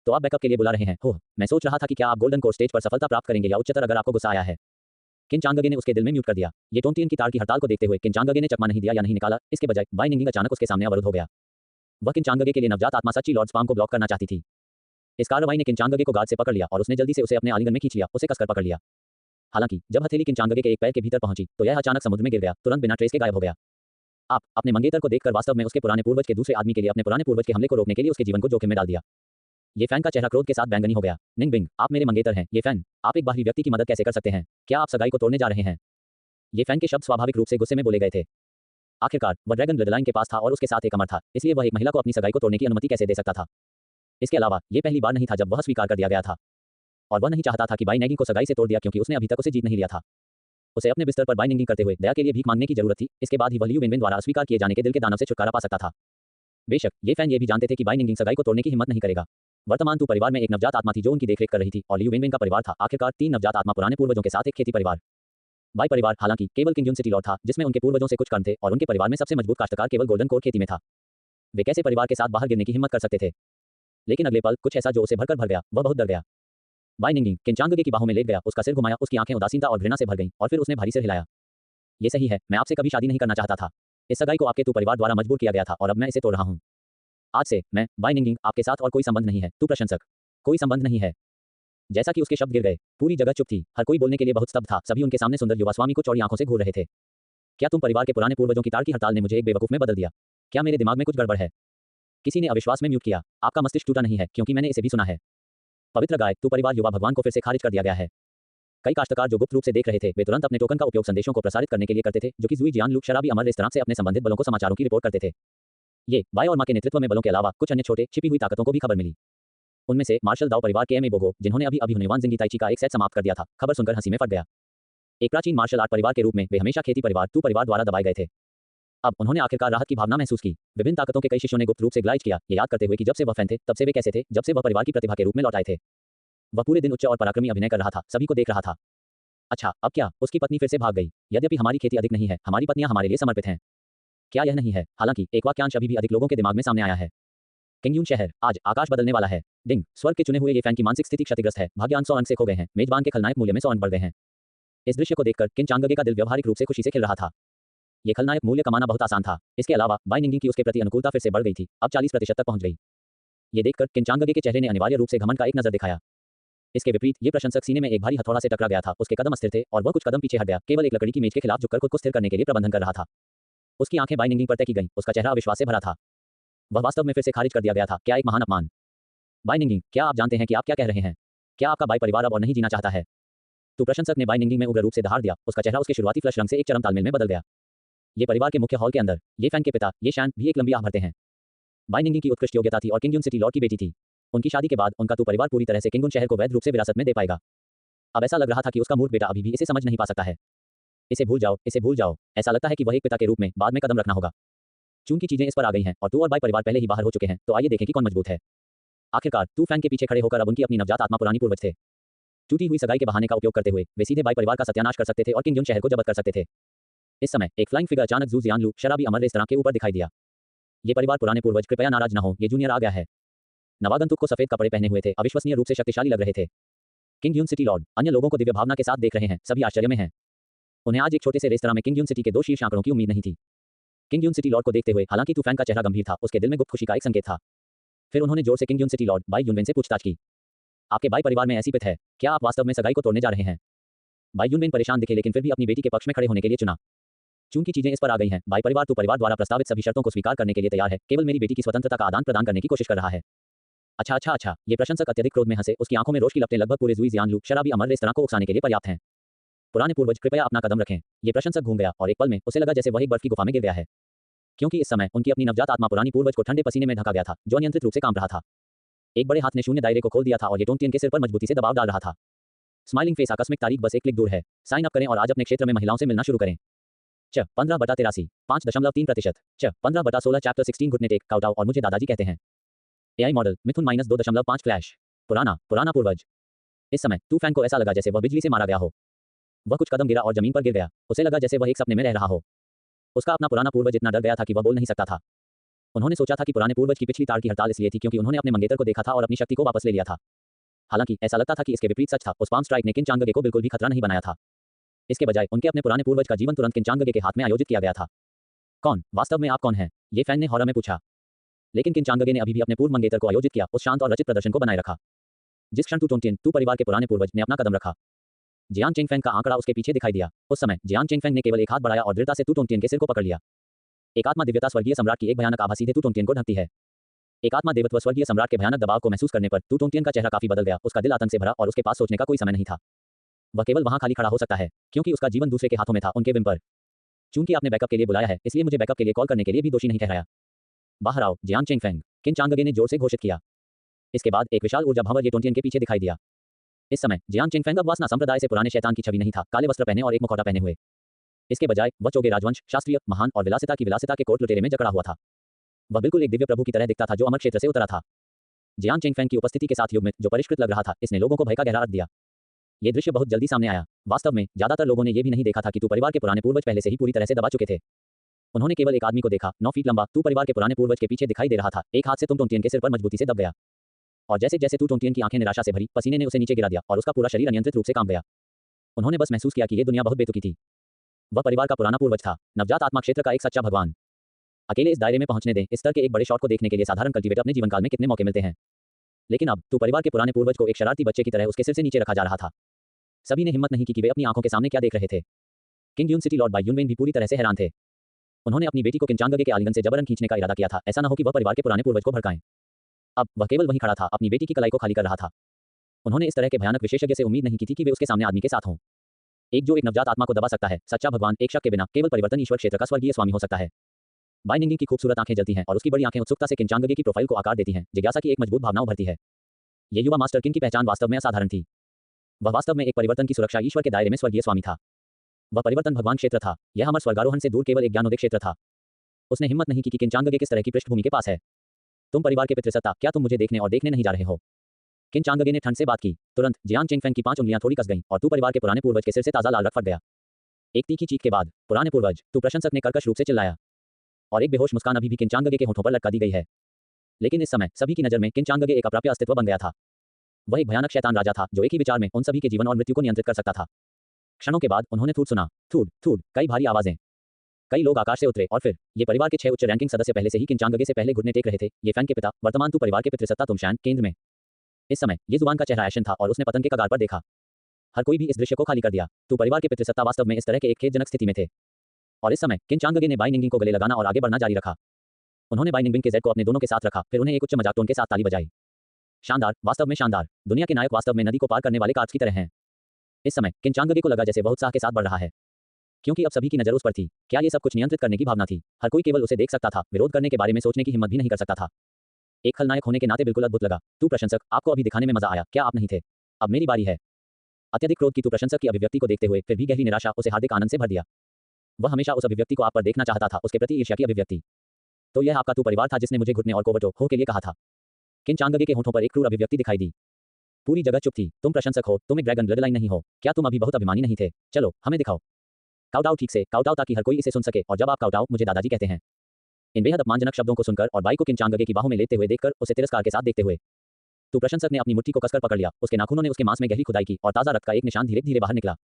तो आप बैकअप के लिए बुला रहे हैं? हो, मैं सोच रहा था कि क्या आप गोल्डन कोर स्टेज पर सफलता प्राप्त करेंगे या उच्चतर अगर आपको गुस्सा आया है। किन चांगगे ने उसके दिल में म्यूट कर दिया। ये टोंटियन की तार की हड़ताल को देखते हुए किन चांगगे ने चकमा नहीं दिया या नहीं निकाला। इसके बजाय बाई निंगिंग अचानक उसके सामने अवरुद्ध हो गया। वह किन चांगगे के लिए नवजात आत्मा सच्ची लॉर्ड स्पाम को ब्लॉक करना चाहती थी। इस कार्रवाई ने किन चांगगे को गार्ड से पकड़ लिया और उसने जल्दी से उसे अपने आलिंगन में खींच लिया, उसे कसकर पकड़ लिया। हालांकि जब हथेली किन चांगगे के एक पैर के भीतर पहुंची तो यह अचानक समुद्र में गिर गया, तुरंत बिना ट्रेस के गायब हो गया। आप अपने मंगेतर को देखकर वास्तव में उसके पुराने पूर्वज के दूसरे आदमी के लिए अपने पुराने पूर्वज के हमले को रोकने के लिए उसके जीवन को जोखिम में डाल दिया। ये फैन का चेहरा क्रोध के साथ बैंगनी हो गया। निंगबिंग, आप मेरे मंगेतर हैं। ये फैन, आप एक बाहरी व्यक्ति की मदद कैसे कर सकते हैं? क्या आप सगाई को तोड़ने जा रहे हैं? ये फैन के शब्द स्वाभाविक रूप से गुस्से में बोले गए थे। आखिरकार वह ड्रैगन ब्लडलाइन के पास था और उसके साथ एक अमर था, इसलिए वह एक महिला को अपनी सगाई को तोड़ने की अनुमति कैसे दे सकता था? इसके अलावा ये पहली बार नहीं था जब वह स्वीकार कर दिया गया था और वह नहीं चाहता था कि बाई निंगिंग को सगाई से तोड़ दिया क्योंकि उसने अभी तक उसे जीत नहीं लिया था। उसे अपने बिस्तर पर बाई निंगिंग करते हुए दया के लिए भीख मांगने की जरूरत थी। इसके बाद ही वह लियू वेनवेन द्वारा अस्वीकार किए जाने के दिल के दानव से छुटकारा पा सकता था। बेशक ये फैन ये भी जानते थे कि बाई निंगिंग सगाई को तोड़ने की हिम्मत नहीं करेगा। वर्तमान तू परिवार में एक नवजात आत्मा थी जो उनकी देखरेख कर रही थी और लियू वेनवेन का परिवार था आखिरकार 3 नवजात आत्मा पुराने पूर्वजों के साथ एक खेती परिवार। बाई परिवार हालांकि केवल किंगजुन सिटी लॉर्ड था जिसमें उनके पूर्वजों से कुछ कर्म थे और उनके परिवार में सबसे मजबूत काश्तकार केवल गोल्डन कोर खेती में था। वे कैसे परिवार के साथ बाहर गिरने की हिम्मत कर सकते थे। लेकिन अगले पल कुछ ऐसा जो उसे भरकर भर गया, वह बहुत डर गया। बाई निंगिंग किन चांगगे की बाहों में लेट गया, उसका सिर घुमाया, उसकी आंखें उदासीनता और घृणा से भर गईं, और फिर उसने भारी सिर हिलाया। ये सही है, मैं आपसे कभी शादी नहीं करना चाहता था। इस सगाई को आपके तू परिवार द्वारा मजबूर किया गया था और अब मैं इसे तोड़ रहा हूँ। आज से मैं बाई निंगिंग आपके साथ और कोई संबंध नहीं है। तू प्रशंसक, कोई संबंध नहीं है। जैसा कि उसके शब्द गिर गए, पूरी जगह चुप थी। हर कोई बोलने के लिए बहुत स्तब्ध था। सभी उनके सामने सुंदर युवा स्वामी को चौड़ी आंखों से घूर रहे थे। क्या तुम परिवार के पुराने पूर्वजों की ताड़ की हड़ताल ने मुझे एक बेवकूफ में बदल दिया? क्या मेरे दिमाग में कुछ गड़बड़ है? किसी ने अविश्वास में म्यूट किया। आपका मस्तिष्क टूटा नहीं है, क्योंकि मैंने इसे भी सुना है। पवित्र गाय, तू परिवार युवा भगवान को फिर से खारिज कर दिया गया है। कई काश्तकार जो गुप्त रूप से देख रहे थे, वे तुरंत अपने टोकन का उपयोग संदेशों को प्रसारित करने के लिए करते थे, जो कि जुई जियान लू शराबी अमर रेस्तरां से अपने संबंधित बलों को समाचारों की रिपोर्ट करते थे। ये बाय और मां के नेतृत्व में बलों के अलावा कुछ अन्य छोटे छिपी हुई ताकतों को भी खबर मिली। उनमें से मार्शल दाओ परिवार के एम ए बोगो, जिन्होंने अभी हुनवान जिंगी ताइची का एक सेट समाप्त कर दिया था, खबर सुनकर हंसी में फट गया। एक प्राचीन मार्शल आर्ट परिवार के रूप में वे हमेशा खेती परिवार तू परिवार द्वारा दबाए गए थे। अब उन्होंने आखिरकार राहत की भावना महसूस की। विभिन्न ताकतों के कई शिष्यों ने गुप्त रूप से ग्लाइड किया, ये याद करते हुए कि जब से वह फैन थे, तब से वे कैसे थे, जब से वह परिवार की प्रतिभा के रूप में लौट आए थे। वह पूरे दिन उच्च और पराक्रमी अभिनय कर रहा था, सभी को देख रहा था। अच्छा, अब क्या? उसकी पत्नी फिर से भाग गई। यद्यपि हमारी खेती अधिक नहीं है, हमारी पत्नियां हमारे लिए समर्पित हैं। क्या यह नहीं है? हालांकि एक वाक्यांश अभी भी अधिक लोगों के दिमाग में सामने आया है। किंगयून शहर, आज आकाश बदलने वाला है। डिंग, स्वर्ग के चुने हुए ये फैन की मानसिक स्थिति क्षतिग्रस्त है। भाग्यांश 100 अंक से खो गए हैं। मेजबान के खलनायक मूल्य में 100 अंक बढ़ गए हैं। इस दृश्य को देखकर किन चांगगे का दिल व्यवहारिक रूप से खुशी से खिल रहा था। ये खलनायक मूल्य कमाना बहुत आसान था। इसके अलावा बाई निंगिंग की उसके प्रति अनुकूलता फिर से बढ़ गई थी, अब 40% तक पहुंच गई। ये देखकर किन चांगगे के चेहरे ने अनिवार्य रूप से घमंड का एक नजर दिखाया। इसके विपरीत ये प्रशंसक सीने में एक भारी हथौड़ा से टकरा गया था। उसके कदम अस्थिर थे और वह कुछ कदम पीछे हट गया, केवल एक लकड़ी की मेज के खिलाफ झुककर खुद को स्थिर करने के लिए प्रबंधन कर रहा था। उसकी आंखें बाई निंगिंग पर तय की गईं, उसका चेहरा अविश्वास से भरा था। वह वास्तव में फिर से खारिज कर दिया गया था। क्या एक महान अपमान! बाई निंगिंग, क्या आप जानते हैं कि आप क्या कह रहे हैं? क्या आपका बाई परिवार अब और नहीं जीना चाहता है? तो प्रशंसक ने बाई निंगिंग में उग्र रूप से दहाड़ दिया। उसका चेहरा उसके शुरुआती फ्लश रंग से एक चरम तालमेल में बदल गया। ये परिवार के मुख्य हॉल के अंदर, ये फैन के पिता, ये शैन भी एक लंबी आह भरते हैं। बाई निंगिंग की उत्कृष्ट योग्यता थी और किंगयून सिटी लॉर्ड की बेटी थी। उनकी शादी के बाद उनका तो परिवार पूरी तरह से किंगयून शहर को वैध रूप से विरासत में दे पाएगा। अब ऐसा लग रहा था कि उसका मूर्ख बेटा अभी भी इसे समझ नहीं पा सकता है। इसे भूल जाओ, इसे भूल जाओ। ऐसा लगता है कि वह एक पिता के रूप में बाद में कदम रखना होगा। चूंकि चीजें इस पर आ गई हैं और तू और बाई परिवार पहले ही बाहर हो चुके हैं, तो आइए देखें कि कौन मजबूत है। आखिरकार तू फैन के पीछे खड़े होकर अब उनकी अपनी नवजात आत्मा पुरानी पूर्वज थे। टूटी हुई सगाई के बहाने का उपयोग करते हुए वे सीधे बाई परिवार का सत्यानाश कर सकते थे और किंगयून शहर को जब्त कर सकते थे। इस समय एक फ्लाइंग फिगर अचानक जू जियान लू शराबी अमर रेस्तरां के ऊपर दिखाई दिया। ये परिवार पुराने पूर्वज, कृपया नाराज न हो, ये जूनियर आ गया है। नवागंतुक को सफेद कपड़े पहने हुए थे, अविश्वसनीय रूप से शक्तिशाली लग रहे थे। किंगयून सिटी लॉर्ड अन्य लोगों को दिव्य भावना के साथ देख रहे हैं, सभी आश्चर्य में हैं। उन्हें आज एक छोटे से रेस्तरां में किंगयून सिटी के 2 शीर्ष आंकड़ों की उम्मीद नहीं थी। किंगयून सिटी लॉर्ड को देखते हुए हालांकि तूफान का चेहरा गंभीर था, उसके दिल में गुप्त खुशी का एक संकेत था। फिर उन्होंने जोर से किंगयून सिटी लॉर्ड बाई यूनवेन से पूछताछ की। आपके बाई परिवार में ऐसी पित है, क्या आप वास्तव में सगाई को तोड़ने जा रहे हैं? बाई यूनवेन परेशान दिखे, लेकिन फिर भी अपनी बेटी के पक्ष में खड़े होने के लिए चुना। चूंकि चीजें इस पर आ गई हैं, बाई परिवार तू परिवार द्वारा प्रस्तावित सभी शर्तों को स्वीकार करने के लिए तैयार है, केवल मेरी बेटी की स्वतंत्रता का आदान प्रदान करने की कोशिश कर रहा है। अच्छा। ये प्रशंसक अत्यधिक क्रोध में हंसे, उसकी आंखों में रोष की लपटें लगभग पूरे जुई जियान लू शराबी अमर रेस्तरां को उकसाने के लिए पर्याप्त हैं। पुराने पूर्वज, कृपया अपना कदम रखें। ये प्रशंसक घूम गया और एक पल में उसे लगा जैसे वह एक बर्फ की गुफा में गिर गया है, क्योंकि इस समय उनकी अपनी नवजात आत्मा पुरानी पूर्वज को ठंडे पसीने में ढका गया था, जो अनियंत्रित रूप से कांप रहा था। एक बड़े हाथ ने शून्य दायरे को खोल दिया था और ये टोंटियन के सिर पर मजबूती से दबाव डाल रहा था। स्माइलिंग फेस, आकस्मिक तारीख बस एक क्लिक दूर है। साइन अप करें और आज अपने क्षेत्र में महिलाओं से मिलना शुरू करें। 15/83 5.3%। 15/16 चैप्टर 16 घुटने टेक काउटाओ और मुझे दादाजी कहते हैं। एआई मॉडल मिथुन -2.5 फ्लैश। पुराना पूर्वज। इस समय तू फैन को ऐसा लगा जैसे वह बिजली से मारा गया हो। वह कुछ कदम गिरा और जमीन पर गिर गया। उसे लगा जैसे वह एक सपने में रह रहा हो। उसका अपना पुराना पूर्वज इतना डर गया था कि वह बोल नहीं सकता था। उन्होंने सोचा था कि पुराने पूर्वज की पिछली ताड़ की हड़ताल इसलिए थी क्योंकि उन्होंने अपने मंगेतर को देखा था और अपनी शक्ति को वापस ले लिया था। हालांकि ऐसा लगता था कि इसके विपरीत सच था। उस पाम स्ट्राइक ने किन चांगगे को बिल्कुल भी खतरा नहीं बनाया था। इसके बजाय उनके अपने पुराने पूर्वज का जीवन तुरंत किन चांगगे के हाथ में आयोजित किया गया था। कौन? वास्तव में आप कौन हैं? ये फैन ने हॉरर में पूछा। लेकिन किन चांगगे ने अभी भी अपने पूर्व मंगेतर को आयोजित किया, उस शांत और रचित प्रदर्शन को बनाए रखा। जिस क्षण तू परिवार के पुराने पूर्वज ने अपना कदम रखा, जियान चेंगफेंग का आंकड़ा उसके पीछे दिखाई दिया। उस समय जियान चेंगफेंग ने केवल एक हाथ बढ़ाया और दृढ़ता से तू के सिर को पकड़ लिया। एक आत्मा दिव्यता स्वर्गीय सम्राट की एक भयानक आभा सीधे तू को ढकती है। एक आत्मा देवत्व स्वर्गीय सम्राट के भयानक दबाव को महसूस करने पर तू का चेहरा काफी बदल गया। उसका दिल आतंक से भरा और उसके पास सोचने का कोई समय नहीं था। वह केवल वहां खाली खड़ा हो सकता है, क्योंकि उसका जीवन दूसरे के हाथों में था, उनके विम पर। चूंकि आपने बैकअप के लिए बुलाया है, इसलिए मुझे बैकअप के लिए कॉल करने के लिए भी दोषी नहीं ठहराया। बाहर आओ, जियान चेंगफेंग, किन चांगगे ने जोर से घोषित किया। इसके बाद एक विशाल ऊर्जा भंवर ये टोंटियन के पीछे दिखाई दिया। इस समय जियान चेंगफेंग अब वासना संप्रदाय से पुराने शैतान की छवि नहीं था, काले वस्त्र पहने और एक मुखौटा पहने हुए। इसके बजाय वह चोगे राजवंश, शास्त्रीय, महान और विलासिता के कोर्ट लुटेरे में जकड़ा हुआ था। वह बिल्कुल एक दिव्य प्रभु की तरह दिखता था जो अमर क्षेत्र से उतरा था। जियान चेंगफेंग की उपस्थिति के साथ युग्मित, जो परिष्कृत लग रहा था, इसने लोगों को भय का गहरा अर्थ दिया। ये दृश्य बहुत जल्दी सामने आया। वास्तव में ज्यादातर लोगों ने ये भी नहीं देखा था कि तू परिवार के पुराने पूर्वज पहले से ही पूरी तरह से दबा चुके थे। उन्होंने केवल एक आदमी को देखा, 9 फीट लंबा, तू परिवार के पुराने पूर्वज के पीछे दिखाई दे रहा था। एक हाथ से तुम टोंटियन के सिर पर मजबूती से दब गया और जैसे जैसे तू टोंटियन की आंखें निराशा से भरी, पसीने ने उसे नीचे गिरा दिया और उसका पूरा शरीर अनियंत्रित रूप से कांप गया। उन्होंने बस महसूस किया कि ये दुनिया बहुत बेतुकी थी। वह परिवार का पुराना पूर्वज था, नवजात आत्मा क्षेत्र का एक सच्चा भगवान। अकेले इस दायरे में पहुंचने दें। इस स्तर के एक बड़े शॉट को देखने के लिए साधारण कल्टीवेटर अपने जीवनकाल में कितने मौके मिलते हैं, लेकिन अब तू परिवार के पुराने पूर्वज को एक शरारती बच्चे की तरह उसके सिर से नीचे रखा जा रहा था। सभी ने हिम्मत नहीं की कि वे अपनी आंखों के सामने क्या देख रहे थे। किंग यून सिटी लॉर्ड बाय यूनवेन भी पूरी तरह से हैरान थे। उन्होंने अपनी बेटी को किंचांगगे के आलिंगन से जबरन खींचने का इरादा किया था, ऐसा न हो कि वह परिवार के पुराने पूर्वज को भड़काएं। अब वह केवल वहीं खड़ा था, अपनी बेटी की कलाई को खाली कर रहा था। उन्होंने इस तरह के भयानक विशेषज्ञ से उम्मीद नहीं की थी कि वे उसके सामने आदमी के साथ हों। एक जो एक नवजात आत्मा को दबा सकता है, सच्चा भगवान, एक शक के बिना केवल परिवर्तन ईश्वर क्षेत्र का स्वर्गीय स्वामी हो सकता है। बाय निंगिंग की खूबसूरत आंखें जलती हैं और उसकी बड़ी आंखें उत्सुकता से किंचांगगे की प्रोफाइल को आकार देती हैं। जिज्ञासा की एक मजबूत भावना उभरती है। ये युवा मास्टर किंग की पहचान वास्तव में असाधारण थी। वह वास्तव में एक परिवर्तन की सुरक्षा ईश्वर के दायरे में स्वर्गीय स्वामी था। वह परिवर्तन भगवान क्षेत्र था। यह अमर स्वर्गारोहण से दूर केवल एक ज्ञानोदय क्षेत्र था। उसने हिम्मत नहीं की कि किंचांगगे किस तरह की पृष्ठभूमि के पास है। तुम परिवार के पितृसत्ता, क्या तुम मुझे देखने और देखने नहीं जा रहे हो? किंचांगगे ने ठंड से बात की। तुरंत जियांग चेंगफेंग की 5 उंगलियां थोड़ी कस गईं और तू परिवार के पुराने पूर्वज के सिर से ताजा लाल रक्त फट गया। एक तीखी चीख के बाद, पुराने पूर्वज, तू प्रशंसक ने कर्कश रूप से चिल्लाया और एक बेहोश मुस्कान अभी भी किंचांगगे के होठों पर लटका दी गई है। लेकिन इस समय सभी की नजर में किंचांगगे एक अप्राप्य अस्तित्व बन गया था। वह एक भयानक शैतान राजा था जो एक ही विचार में उन सभी के जीवन और मृत्यु को नियंत्रित कर सकता था। क्षणों के बाद उन्होंने थूड सुना, थूड थूड, कई भारी आवाजें। कई लोग आकाश से उतरे और फिर ये परिवार के 6 उच्च रैंकिंग सदस्य पहले से ही किंचांगगे से पहले घुटने टेक रहे थे। ये फैंग के पिता, वर्तमान तू परिवार के पितृसत्ता तुमशान, केंद्र में। इस समय ये जुबान का चेहरा ऐशन था और उसने पतन के कगार पर देखा। हर कोई भी इस दृश्य को खाली कर दिया। तू परिवार के पितृसत्ता वास्तव में इस तरह के एक खेदजनक स्थिति में थे। और इस समय किंचांगगे ने बाई निंगिंग को गले लगाना और आगे बढ़ना जारी रखा। उन्होंने बाई निंगिंग के जेड को अपने दोनों के साथ रखा, फिर उन्हें एक उच्च मजाक टोन के साथ ताली बजाई। शानदार, वास्तव में शानदार। दुनिया के नायक वास्तव में नदी को पार करने वाले कार्ड्स की तरह हैं। इस समय किंचांगगे को लगा जैसे वह उत्साह के साथ बढ़ रहा है, क्योंकि अब सभी की नजर उस पर थी। क्या ये सब कुछ नियंत्रित करने की भावना थी? हर कोई केवल उसे देख सकता था, विरोध करने के बारे में सोचने की हिम्मत भी नहीं कर सकता था। एक खलनायक होने के नाते बिल्कुल अद्भुत लगा। तू प्रशंसक, आपको अभी दिखाने में मजा आया, क्या आप नहीं थे? अब मेरी बारी है। अत्यधिक क्रोध की तू प्रशंसक की अभिव्यक्ति को देखते हुए फिर भी गहरी निराशा उसे हार्दिक आनंद से भर दिया। वह हमेशा उस अभिव्यक्ति को आप पर देखना चाहता था, उसके प्रति ईर्ष्या की अभिव्यक्ति। तो यह आपका तू परिवार था जिसने मुझे घुटने और कोवटो हो के लिए कहा था। किंचांगगे के होठों पर एक क्रूर अभिव्यक्ति दिखाई दी। पूरी जगह चुप थी। तुम प्रशंसक हो, तुम एक ड्रैगन ब्लड लाइन नहीं हो, क्या तुम अभी बहुत अभिमानी नहीं थे? चलो हमें दिखाओ। काउटाओ ठीक से, काउटाओ ताकि हर कोई इसे सुन सके, और जब आप काउटाओ, मुझे दादाजी कहते हैं। इन बेहद अपमानजनक शब्दों को सुनकर और बाई को किंचांगगे की बाहों में लेते हुए देखकर, उसे तिरस्कार के साथ देखते हुए, तो प्रशंसक ने अपनी मुट्ठी को कसकर पकड़ लिया। उसके नाखूनों ने उसके मांस में गहरी खुदाई की और ताजा रक्त का एक निशान धीरे धीरे बाहर निकला।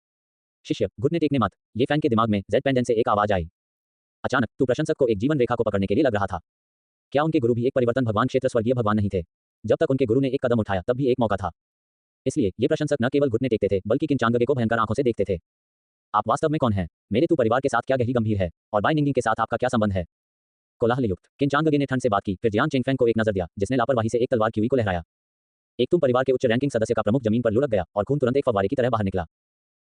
शिष्य, घुटने टेकने मत। ये फैंग के दिमाग में जेड पेंडेंट से एक आवाज आई। अचानक तू प्रशंसक को एक जीवन रेखा को पकड़ने के लिए लग रहा था। क्या उनके गुरु भी एक परिवर्तन भगवान क्षेत्र स्वर्गीय भगवान नहीं थे? जब तक उनके गुरु ने एक कदम उठाया तब भी एक मौका था। इसलिए ये प्रशंसक न केवल घुटने टेकते थे बल्कि किंचांगगे को भयंकर आंखों से देखते थे। आप वास्तव में कौन हैं? मेरे तू परिवार के साथ क्या गहरी गंभीर है? और बाई निंगिंग के साथ आपका क्या संबंध है? कोलाहलयुक्त किंचांगगे ने ठंड से बात की, फिर जियांग चेंगफेंग को एक नजर दिया जिसने लापरवाही से एक तलवार क्यूई को लहराया। एक तुम परिवार के उच्च रैंकिंग सदस्य का प्रमुख जमीन पर लुढ़क गया और खून तुरंत एक फव्वारे की तरह बाहर निकला।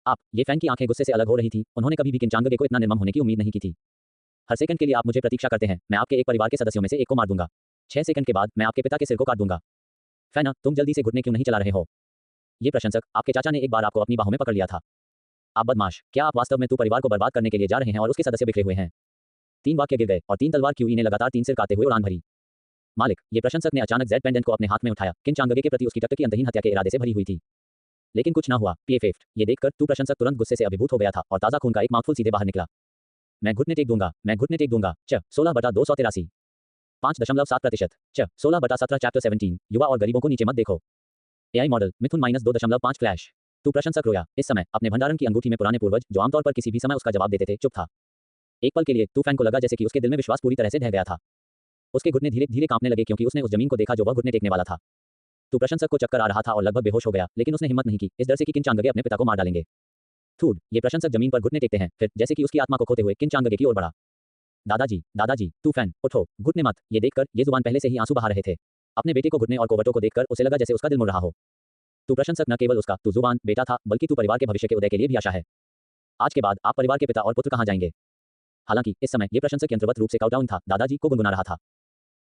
आप, ये फैंग की आंखें गुस्से से अलग हो रही थी। उन्होंने कभी भी किंचांगगे को इतना निर्मम होने की उम्मीद नहीं की थी। हर सेकंड के लिए आप मुझे प्रतीक्षा करते हैं, मैं आपके एक परिवार के सदस्यों में से एक को मार दूंगा। 6 सेकंड के बाद मैं आपके पिता के सिर को काट दूंगा। फैना, तुम जल्दी से घुटने क्यों नहीं चला रहे हो? ये प्रशंसक, आपके चाचा ने एक बार आपको अपनी बाहों में पकड़ लिया था। आप बदमाश, क्या आप वास्तव में तू परिवार को बर्बाद करने के लिए जा रहे हैं और उसके सदस्य बिखरे हुए हैं? 3 वाक्य गिर गए और 3 तलवार क्यूई ने लगातार 3 सिर काटते हुए उड़ान भरी। मालिक, ये प्रशंसक ने अचानक जेड पेंडेंट को अपने हाथ में उठाया। किंचांगगे के प्रति उसकी टकटकी अंतहीन हत्या के इरादे से भरी हुई थी। लेकिन कुछ न हुआ। पीएफएफ, ये देखकर तू प्रशंसक तुरंत गुस्से से अभिभूत हो गया था और ताजा खून का एक माउथफुल सीधे बाहर निकला। मैं घुटने टेक दूंगा, मैं घुटने टेक दूंगा। 16/283 5.7%। 16/17 चैप्टर 17 युवा और गरीबों को नीचे मत देखो। एआई मॉडल मिथुन -2.5 फ्लैश। तू प्रशंसक रोया। इस समय अपने भंडारण की अंगूठी में पुराने पूर्वज, जो आमतौर पर किसी भी समय उसका जवाब देते थे, चुप था। एक पल के लिए तू फैंग को लगा जैसे कि उसके दिल में विश्वास पूरी तरह से ढह गया था। उसके घुटने धीरे धीरे कांपने लगे क्योंकि उसने उस जमीन को देखा जो वह घुटने टेकने वाला था। तू प्रशंसक को चक्कर आ रहा था और लगभग बेहोश हो गया, लेकिन उसने हिम्मत नहीं की, इस डर से कि किंचांगगे अपने पिता को मार डालेंगे। थूड, ये प्रशंसक जमीन पर घुटने टेकते हैं, फिर जैसे कि उसकी आत्मा को खोते हुए किंचांगगे की ओर बढ़ा। दादाजी, दादाजी, तू फैन, उठो, घुटने मत। ये देखकर ये जुबान पहले से ही आंसू बहा रहे थे। अपने बेटे को घुटने और कोवटों को देखकर उसे लगा जैसे उसका दिल मुड़ रहा हो। तू प्रशंसक न केवल उसका तू जुबान बेटा था, बल्कि तू परिवार के भविष्य के उदय के लिए भी आशा है। आज के बाद आप परिवार के पिता और पुत्र कहां जाएंगे? हालांकि इस समय ये प्रशंसक यंत्रवत रूप से काउंटडाउन था, दादाजी को गुनगुना रहा था।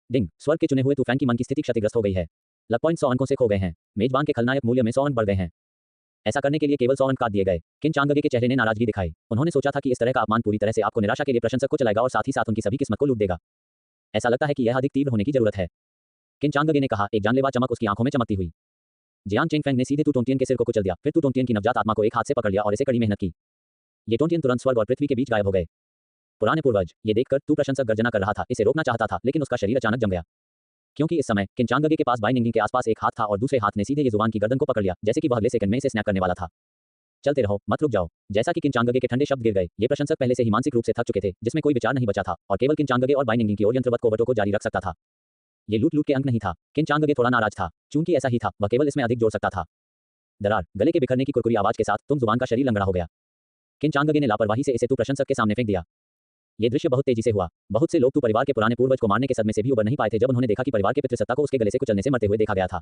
डिंग, स्वर्ग के चुने हुए तूफान की मन की स्थिति क्षतिग्रस्त हो गई है। लक पॉइंट 100 अंकों से खो गए हैं। मेजबान के खलनायक मूल्य में 100 अंक बढ़ गए हैं। ऐसा करने के लिए केवल 100 अंक काट दिए गए। किंचांगगे के चेहरे ने नाराजगी दिखाई। उन्होंने सोचा था कि इस तरह का अपमान पूरी तरह से आपको निराशा के लिए प्रशंसक को चलाएगा और साथ ही साथ उनकी सभी किस्मत को लूट देगा। ऐसा लगता है कि यह अधिक तीव्र होने की जरूरत है। किंचांगगे ने कहा, एक जानलेवा चमक उसकी आंखों में चमकती हुई। जियांग चेंगफेंग ने सीधे तू टोंटियन के सिर को कुचल दिया, फिर तू टोंटियन की नवजात आत्मा को एक हाथ से पकड़ लिया और इसे कड़ी मेहनत की। ये टोंटियन तुरंत स्वर्ग और पृथ्वी के बीच गायब हो गए। पुराने पूर्वज, ये देखकर तू प्रशंसक गर्जना कर रहा था। इसे रोकना चाहता था, लेकिन उसका शरीर अचानक जम गया। क्योंकि इस समय किंचांगगे के पास बाई निंगिंग के आसपास एक हाथ था और दूसरे हाथ ने सीधे ये जुबान की गर्दन को पकड़ लिया, जैसे कि वह अगले सेकंड में इसे स्नैप करने वाला था। चलते रहो, मत रुक जाओ। जैसा कि किंचांगगे के ठंडे शब्द गिर गए, ये प्रशंसक पहले से ही मानसिक रूप से थक चुके थे, जिसमें कोई विचार नहीं बचा था और केवल किंचांगगे और बाई निंगिंग की ओर यंत्रवत कोवटों को जारी रख सकता था। ये लूट-लूट के अंक नहीं था। किंचांगगे थोड़ा नाराज था, चूंकि ऐसा ही था, वह केवल इसमें अधिक जोड़ सकता था। दरार, गले के बिखरने की कुरकुरी आवाज के साथ तुम जुबान का शरीर लंगड़ा हो गया। किंचांगगे ने लापरवाही से इसे तू प्रशंसक के सामने फेंक दिया। ये दृश्य बहुत तेजी से हुआ। बहुत से लोग तू परिवार के पुराने पूर्वज को मारने के सदमे से भी उबर नहीं पाए थे जब उन्होंने देखा कि परिवार के पितृसत्ता को उसके गले से कुचलने से मरते हुए देखा गया था।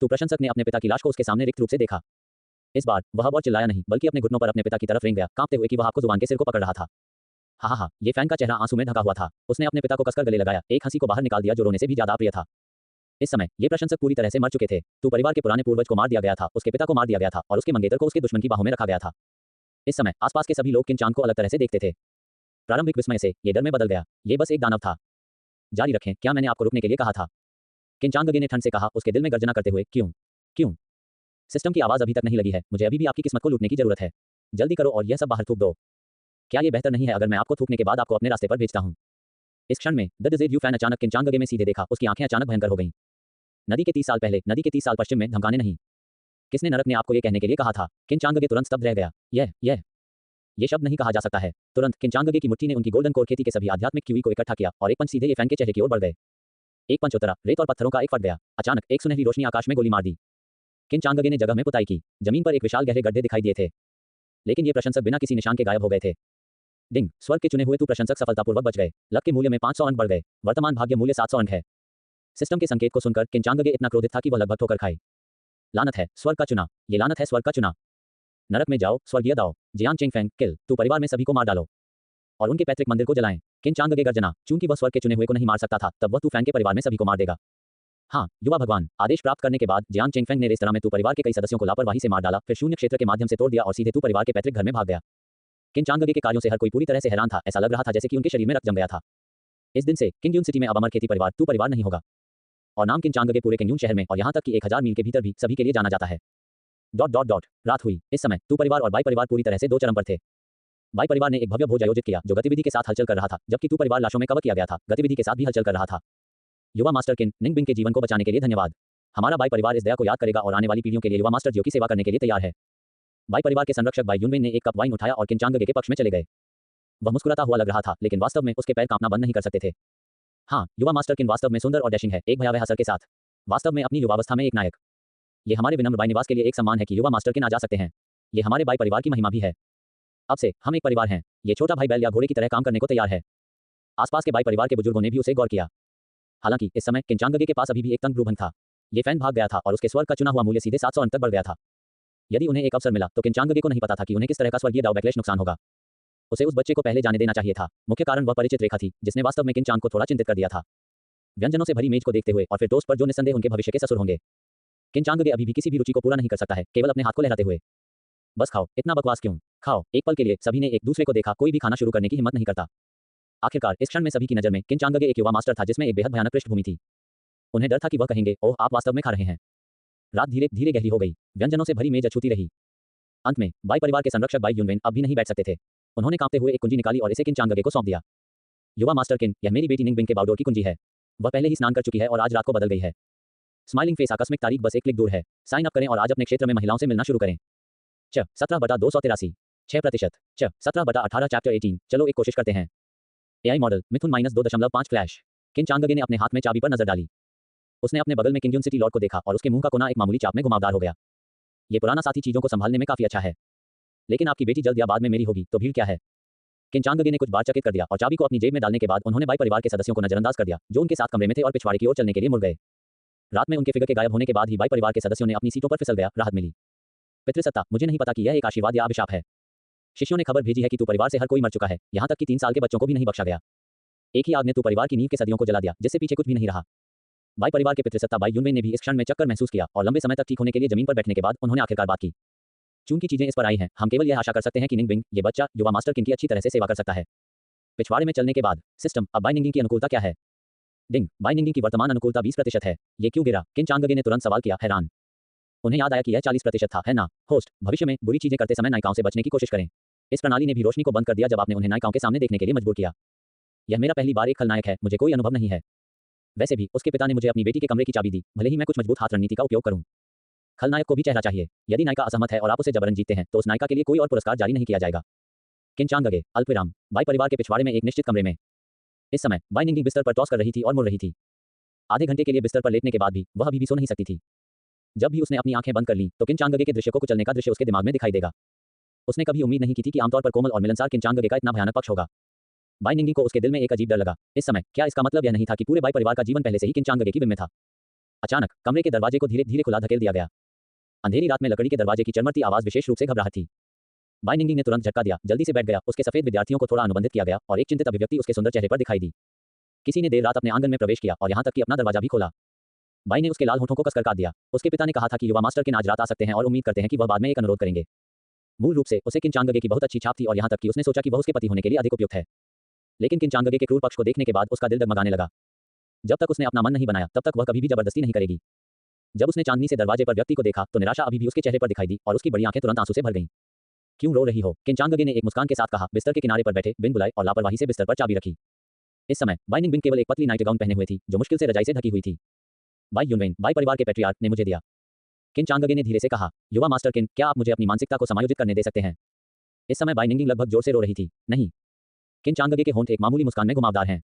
तू प्रशंसक ने अपने पिता की लाश को उसके सामने रिक्त रूप से देखा। इस बार वह अब और चिल्लाया नहीं, बल्कि अपने घुटनों पर अपने पिता की तरफ रेंग गया, कांपते हुए कि वह आपको जुबान के सिर को पकड़ रहा था। हा, ये फैन का चेहरा आंसू में ढका हुआ था। उसने अपने पिता को कसकर गले लगाया, एक हंसी को बाहर निकाल दिया जो रोने से भी ज्यादा प्रिय था। इस समय ये प्रशंसक पूरी तरह से मर चुके थे। तू परिवार के पुराने पूर्वज को मार दिया गया था, उसके पिता को मार दिया गया था और उसके मंगेतर को उसके दुश्मन की बाहों में रखा गया था। इस समय आसपास के सभी लोग किंचांग को अलग तरह से देखते थे। प्रारंभिक विस्मय से ये डर में बदल गया। ये बस एक दानव था। जारी रखें, क्या मैंने आपको रुकने के लिए कहा था? किंचांगगे ने ठंड से कहा, उसके दिल में गर्जना करते हुए। क्यों? सिस्टम की आवाज अभी तक नहीं लगी है। मुझे अभी भी आपकी किस्मत को लूटने की जरूरत है। जल्दी करो और यह सब बाहर थूक दो। क्या ये बेहतर नहीं है अगर मैं आपको थूकने के बाद आपको अपने रास्ते पर भेजता हूं? इस क्षण में द डिज़ायर्ड यू फैन अचानक किंचांगगे में सीधे देखा। उसकी आंखें अचानक भयंकर हो गईं। नदी के 30 साल पहले, नदी के 30 साल पश्चिम में, धमकाने नहीं। किसने नरक ने आपको ये कहने के लिए कहा था? किंचांगगे तुरंत स्तब्ध रह गया। ये शब्द नहीं कहा जा सकता है। तुरंत किंचांगगे की मुट्ठी ने उनकी गोल्डन कोर खेती के सभी आध्यात्मिक क्यूई को इकट्ठा किया और एक पंच सीधे ये फैन के चेहरे की ओर बढ़ गए। एक पंच उतरा, रेत और पत्थरों का एक फट गया। अचानक एक सुनहरी रोशनी आकाश में गोली मार दी। किंचांगगे ने जगह में पुताई की। जमीन पर एक विशाल गहरे गड्ढे दिखाई दिए थे, लेकिन ये प्रशंसक बिना किसी निशान के गायब हो गए थे। डिंग, स्वर्ग के चुने हुए तू प्रशंसक सफलतापूर्वक बच गए। लक के मूल्य में 500 अंक बढ़ गए। वर्तमान भाग्य मूल्य 700 अंक है। सिस्टम के संकेत को सुनकर किंचांगगे इतना क्रोधित था कि वह लगभग ठोकर खाए। लानत है, स्वर्ग का चुना। ये लानत है, स्वर्ग का चुना। नरक में जाओ, स्वर्गीय दाओ। जियांग चेंगफेंग, किल। तू परिवार में सभी को मार डालो और उनके पैतृक मंदिर को जलाएं। किंचांगगे गर्जना, चूंकि वह स्वर्ग के चुने हुए को नहीं मार सकता था, तब वह तू फैन के परिवार में सभी को मार देगा। हाँ, युवा भगवान। आदेश प्राप्त करने के बाद जियांग चेंगफेंग ने रेस्तरां में तू परिवार के कई सदस्यों को लापरवाही से मार डाला, फिर शून्य क्षेत्र के माध्यम से तोड़ दिया और सीधे तू परिवार के पैतृक घर में भाग गया। किंचांगगे के कार्यों से हर कोई पूरी तरह से हैरान था। ऐसा लग रहा था जैसे कि उनके शरीर में रक्त जम गया था। इस दिन से किंगयून सिटी में अब अमर खेती परिवार तू परिवार नहीं होगा और नाम किंचांगगे पूरे किंगयून शहर में और यहाँ तक कि 1000 मील के भीतर भी सभी के लिए जाना जाता है। ... रात हुई। इस समय तू परिवार और बाई परिवार पूरी तरह से दो चरम पर थे। बाई परिवार ने एक भव्य भोज आयोजित किया जो गतिविधि के साथ हलचल कर रहा था, जबकि तू परिवार लाशों में कवर किया गया था, गतिविधि के साथ भी हलचल कर रहा था। युवा मास्टर किन निंगबिंग के जीवन को बचाने के लिए धन्यवाद। हमारा बाई परिवार इस दया को याद करेगा और आने वाली पीढ़ियों के लिए युवा मास्टर जियो की सेवा करने के लिए तैयार है। बाई परिवार के संरक्षक बाई यूनवेन ने एक कप वाइन उठाया और किंचांगगे के पक्ष में चले गए। वह मुस्कुराता हुआ लग रहा था, लेकिन वास्तव में उसके पैर कांपना बंद नहीं कर सकते थे। हाँ, युवा मास्टर किन वास्तव में सुंदर और डैशिंग है, एक भयावह असर के साथ। वास्तव में अपनी युवावस्था में एक नायक। ये हमारे विनम्र बाई निवास के लिए एक सम्मान है कि युवा मास्टर किन आ जा सकते हैं। ये हमारे बाई परिवार की महिमा भी है। अब से हम एक परिवार हैं। ये छोटा भाई बैल या घोड़े की तरह काम करने को तैयार है। आसपास के बाई परिवार के बुजुर्गों ने भी उसे गौर किया। हालांकि इस समय किंचांगगे के पास अभी भी एक तंग ब्रूभंग था। ये फैन भाग गया था और उसके स्वर्ग का चुना हुआ मूल्य सीधे 700 अंक तक बढ़ गया था। यदि उन्हें एक अवसर मिला तो किंचांगगे को नहीं पता था कि उन्हें किस तरह का स्वर्गीय दाव बैकलैश नुकसान होगा। उसे उस बच्चे को पहले जाने देना चाहिए था। मुख्य कारण वह परिचित रेखा थी जिसने वास्तव में किंचांग को थोड़ा चिंतित कर दिया था। व्यंजनों से भरी मेज को देखते हुए और फिर टोस्ट पर जो निस्संदेह उनके भविष्य के ससुर होंगे। किंचांगगे अभी भी किसी भी रुचि को पूरा नहीं कर सकता है, केवल अपने हाथ को लहराते हुए। बस खाओ, इतना बकवास क्यों? खाओ। एक पल के लिए सभी ने एक दूसरे को देखा, कोई भी खाना शुरू करने की हिम्मत नहीं करता। आखिरकार इस क्षण में सभी की नजर में किंचांगगे एक युवा मास्टर था जिसमें एक बेहद भयानक पृष्ठभूमि थी। उन्हें डर था कि वह कहेंगे, ओह आप वास्तव में खा रहे हैं। रात धीरे धीरे गहरी हो गई। व्यंजनों से भरी मेज अछूती रही। अंत में बाई परिवार के संरक्षक बाई यूनवेन अब भी नहीं बैठ सकते थे। उन्होंने कांपते हुए एक कुंजी निकाली और इसे किंचांगगे को सौंप दिया। युवा मास्टर किन, यह मेरी बेटी निंगबिंग के बाउडोर की कुंजी है। वह पहले ही स्नान कर चुकी है और आज रात को बदल गई है। स्माइलिंग फेस आकस्मिक तारीख बस एक क्लिक दूर है। साइन अप करें और आज अपने क्षेत्र में महिलाओं से मिलना शुरू करें। 17/283 6%। 17/18 चैप्टर 18। चलो एक कोशिश करते हैं। एआई मॉडल मिथुन -2.5 फ्लैश। किंचांगगे ने अपने हाथ में चाबी पर नजर डाली। उसने अपने बगल में किंगयून सिटी लॉर्ड को देखा और उसके मुंह का कोना एक मामूली चाप में घुमावदार हो गया। ये पुराना साथी चीजों को संभालने में काफी अच्छा है, लेकिन आपकी बेटी जल्द या बाद में मेरी होगी, तो भीड़ क्या है? किंचांगगे ने कुछ बार चकित कर दिया और चाबी को अपनी जेब में डालने के बाद उन्होंने बाई परिवार के सदस्यों को नजरअंदाज कर दिया जो उनके साथ कमरे में थे और पिछवाड़े की ओर चलने के लिए मुड़ गए। रात में उनके फिगर के गायब होने के बाद ही बाई परिवार के सदस्यों ने अपनी सीटों पर फिसल गया। राहत मिली। पितृसत्ता, मुझे नहीं पता कि यह एक आशीर्वाद या अभिशाप है। शिष्यों ने खबर भेजी है कि तू परिवार से हर कोई मर चुका है, यहाँ तक कि 3 साल के बच्चों को भी नहीं बख्शा गया। एक ही आग ने तू परिवार की नींव के सदियों को जला दिया, जिससे पीछे कुछ भी नहीं रहा। बाई परिवार के पितृसत्ता बाई यूनवेन ने भी इस क्षण में चक्कर महसूस किया और लंबे समय तक ठीक होने के लिए जमीन पर बैठने के बाद उन्होंने आखिरकार बात की। चूंकि चीजें इस पर आई हैं, हम केवल यह आशा कर सकते हैं कि निंगबिंग, ये बच्चा, युवा मास्टर किन की अच्छी तरह से सेवा कर सकता है। पिछवाड़े में चलने के बाद सिस्टम, अब बाई निंगिंग की अनुकूलता क्या है? डिंग, बाई निंगिंग की वर्तमान अनुकूलता 20% है। ये क्यों गिरा? किंचांगगे ने तुरंत सवाल किया, हैरान। उन्हें याद आया कि यह 40% था, है ना? होस्ट, भविष्य में बुरी चीजें करते समय नायिकाओं से बचने की कोशिश करें। इस प्रणाली ने भी रोशनी को बंद कर दिया जब आपने उन्हें नायिकाओं के सामने देखने के लिए मजबूर किया। यह मेरा पहली बार एक खलनायक है, मुझे कोई अनुभव नहीं है। वैसे भी उसके पिता ने मुझे अपनी बेटी के कमरे की चाबी दी, भले ही मैं कुछ मजबूत हाथ रणनीति का उपयोग करूं। खलनायक को भी चेहरा चाहिए। यदि नायिका असहमत है और आप उसे जबरन जीतते हैं, तो उस नायिका के लिए कोई और पुरस्कार जारी नहीं किया जाएगा। किन चांगगे, अल्पविराम, बाई परिवार के पिछवाड़े में एक निश्चित कमरे में। इस समय बाई निंगिंग बिस्तर पर टॉस कर रही थी और मुड़ रही थी। आधे घंटे के लिए बिस्तर पर लेटने के बाद भी वह अभी भी सो नहीं सकती थी। जब भी उसने अपनी आंखें बंद कर लीं, तो किन चांगगे के दृश्य को कुचलने का दृश्य उसके दिमाग में दिखाई देगा। उसने कभी उम्मीद नहीं की थी कि आमतौर पर कोमल और मिलनसार किन चांगगे का इतना भयानक पक्ष होगा। बाई निंगिंग को उसके दिल में एक अजीब डर लगा। इस समय क्या इसका मतलब यह नहीं था कि पूरे बाई परिवार का जीवन पहले से ही किन चांगगे की बिम में था। अचानक कमरे के दरवाजे को धीरे धीरे खुला धकेल दिया गया। अंधेरी रात में लकड़ी के दरवाजे की चरमरती आवाज विशेष रूप से घबराहट थी। बाई निंगिंग ने तुरंत झटका दिया, जल्दी से बैठ गया। उसके सफेद विद्यार्थियों को थोड़ा अनुबंधित किया गया और एक चिंतित अभिव्यक्ति उसके सुंदर चेहरे पर दिखाई दी। किसी ने देर रात अपने आंगन में प्रवेश किया और यहां तक कि अपना दरवाजा भी खोला। बाई ने उसके लाल होठों को कसकर काट दिया। उसके पिता ने कहा था कि युवा मास्टर किन आज रात आ सकते हैं और उम्मीद करते हैं कि वह बाद में एक अनुरोध करेंगे। मूल रूप से उसे किन चांगगे की बहुत अच्छी छाप थी और यहां तक कि उसने सोचा कि वह उसके पति होने के लिए अधिक उपयुक्त है। लेकिन किन चांगगे के क्रूर पक्ष को देखने के बाद उसका दिल डगमगाने लगा। जब तक उसने अपना मन नहीं बनाया, तब तक वह कभी भी जबरदस्ती नहीं करेगी। जब उसने चांदनी से दरवाजे पर व्यक्ति को देखा, तो निराशा अभी भी उसके चेहरे पर दिखाई दी और उसकी बड़ी आंखें तुरंत आंसू से भर गईं। क्यों रो रही हो? किन चांगगे ने एक मुस्कान के साथ कहा, बिस्तर के किनारे पर बैठे बिन बुलाए और लापरवाही से बिस्तर पर चाबी रखी। इस समय बाई निंगिंग केवल एक पतली नाइट गाउन पहने हुए थी, जो मुश्किल से रजाई से ढकी हुई थी। बाई युनवेन, बाई परिवार के पैट्रियार्क ने मुझे दिया। किन चांगगे ने धीरे से कहा, युवा मास्टर किन, क्या आप मुझे अपनी मानसिकता को समायोजित करने दे सकते हैं? इस समय बाई निंगिंग लगभग जोर से रो रही थी। नहीं। किन चांगगे के होंठ एक मामूली मुस्कान में घुमावदार हैं।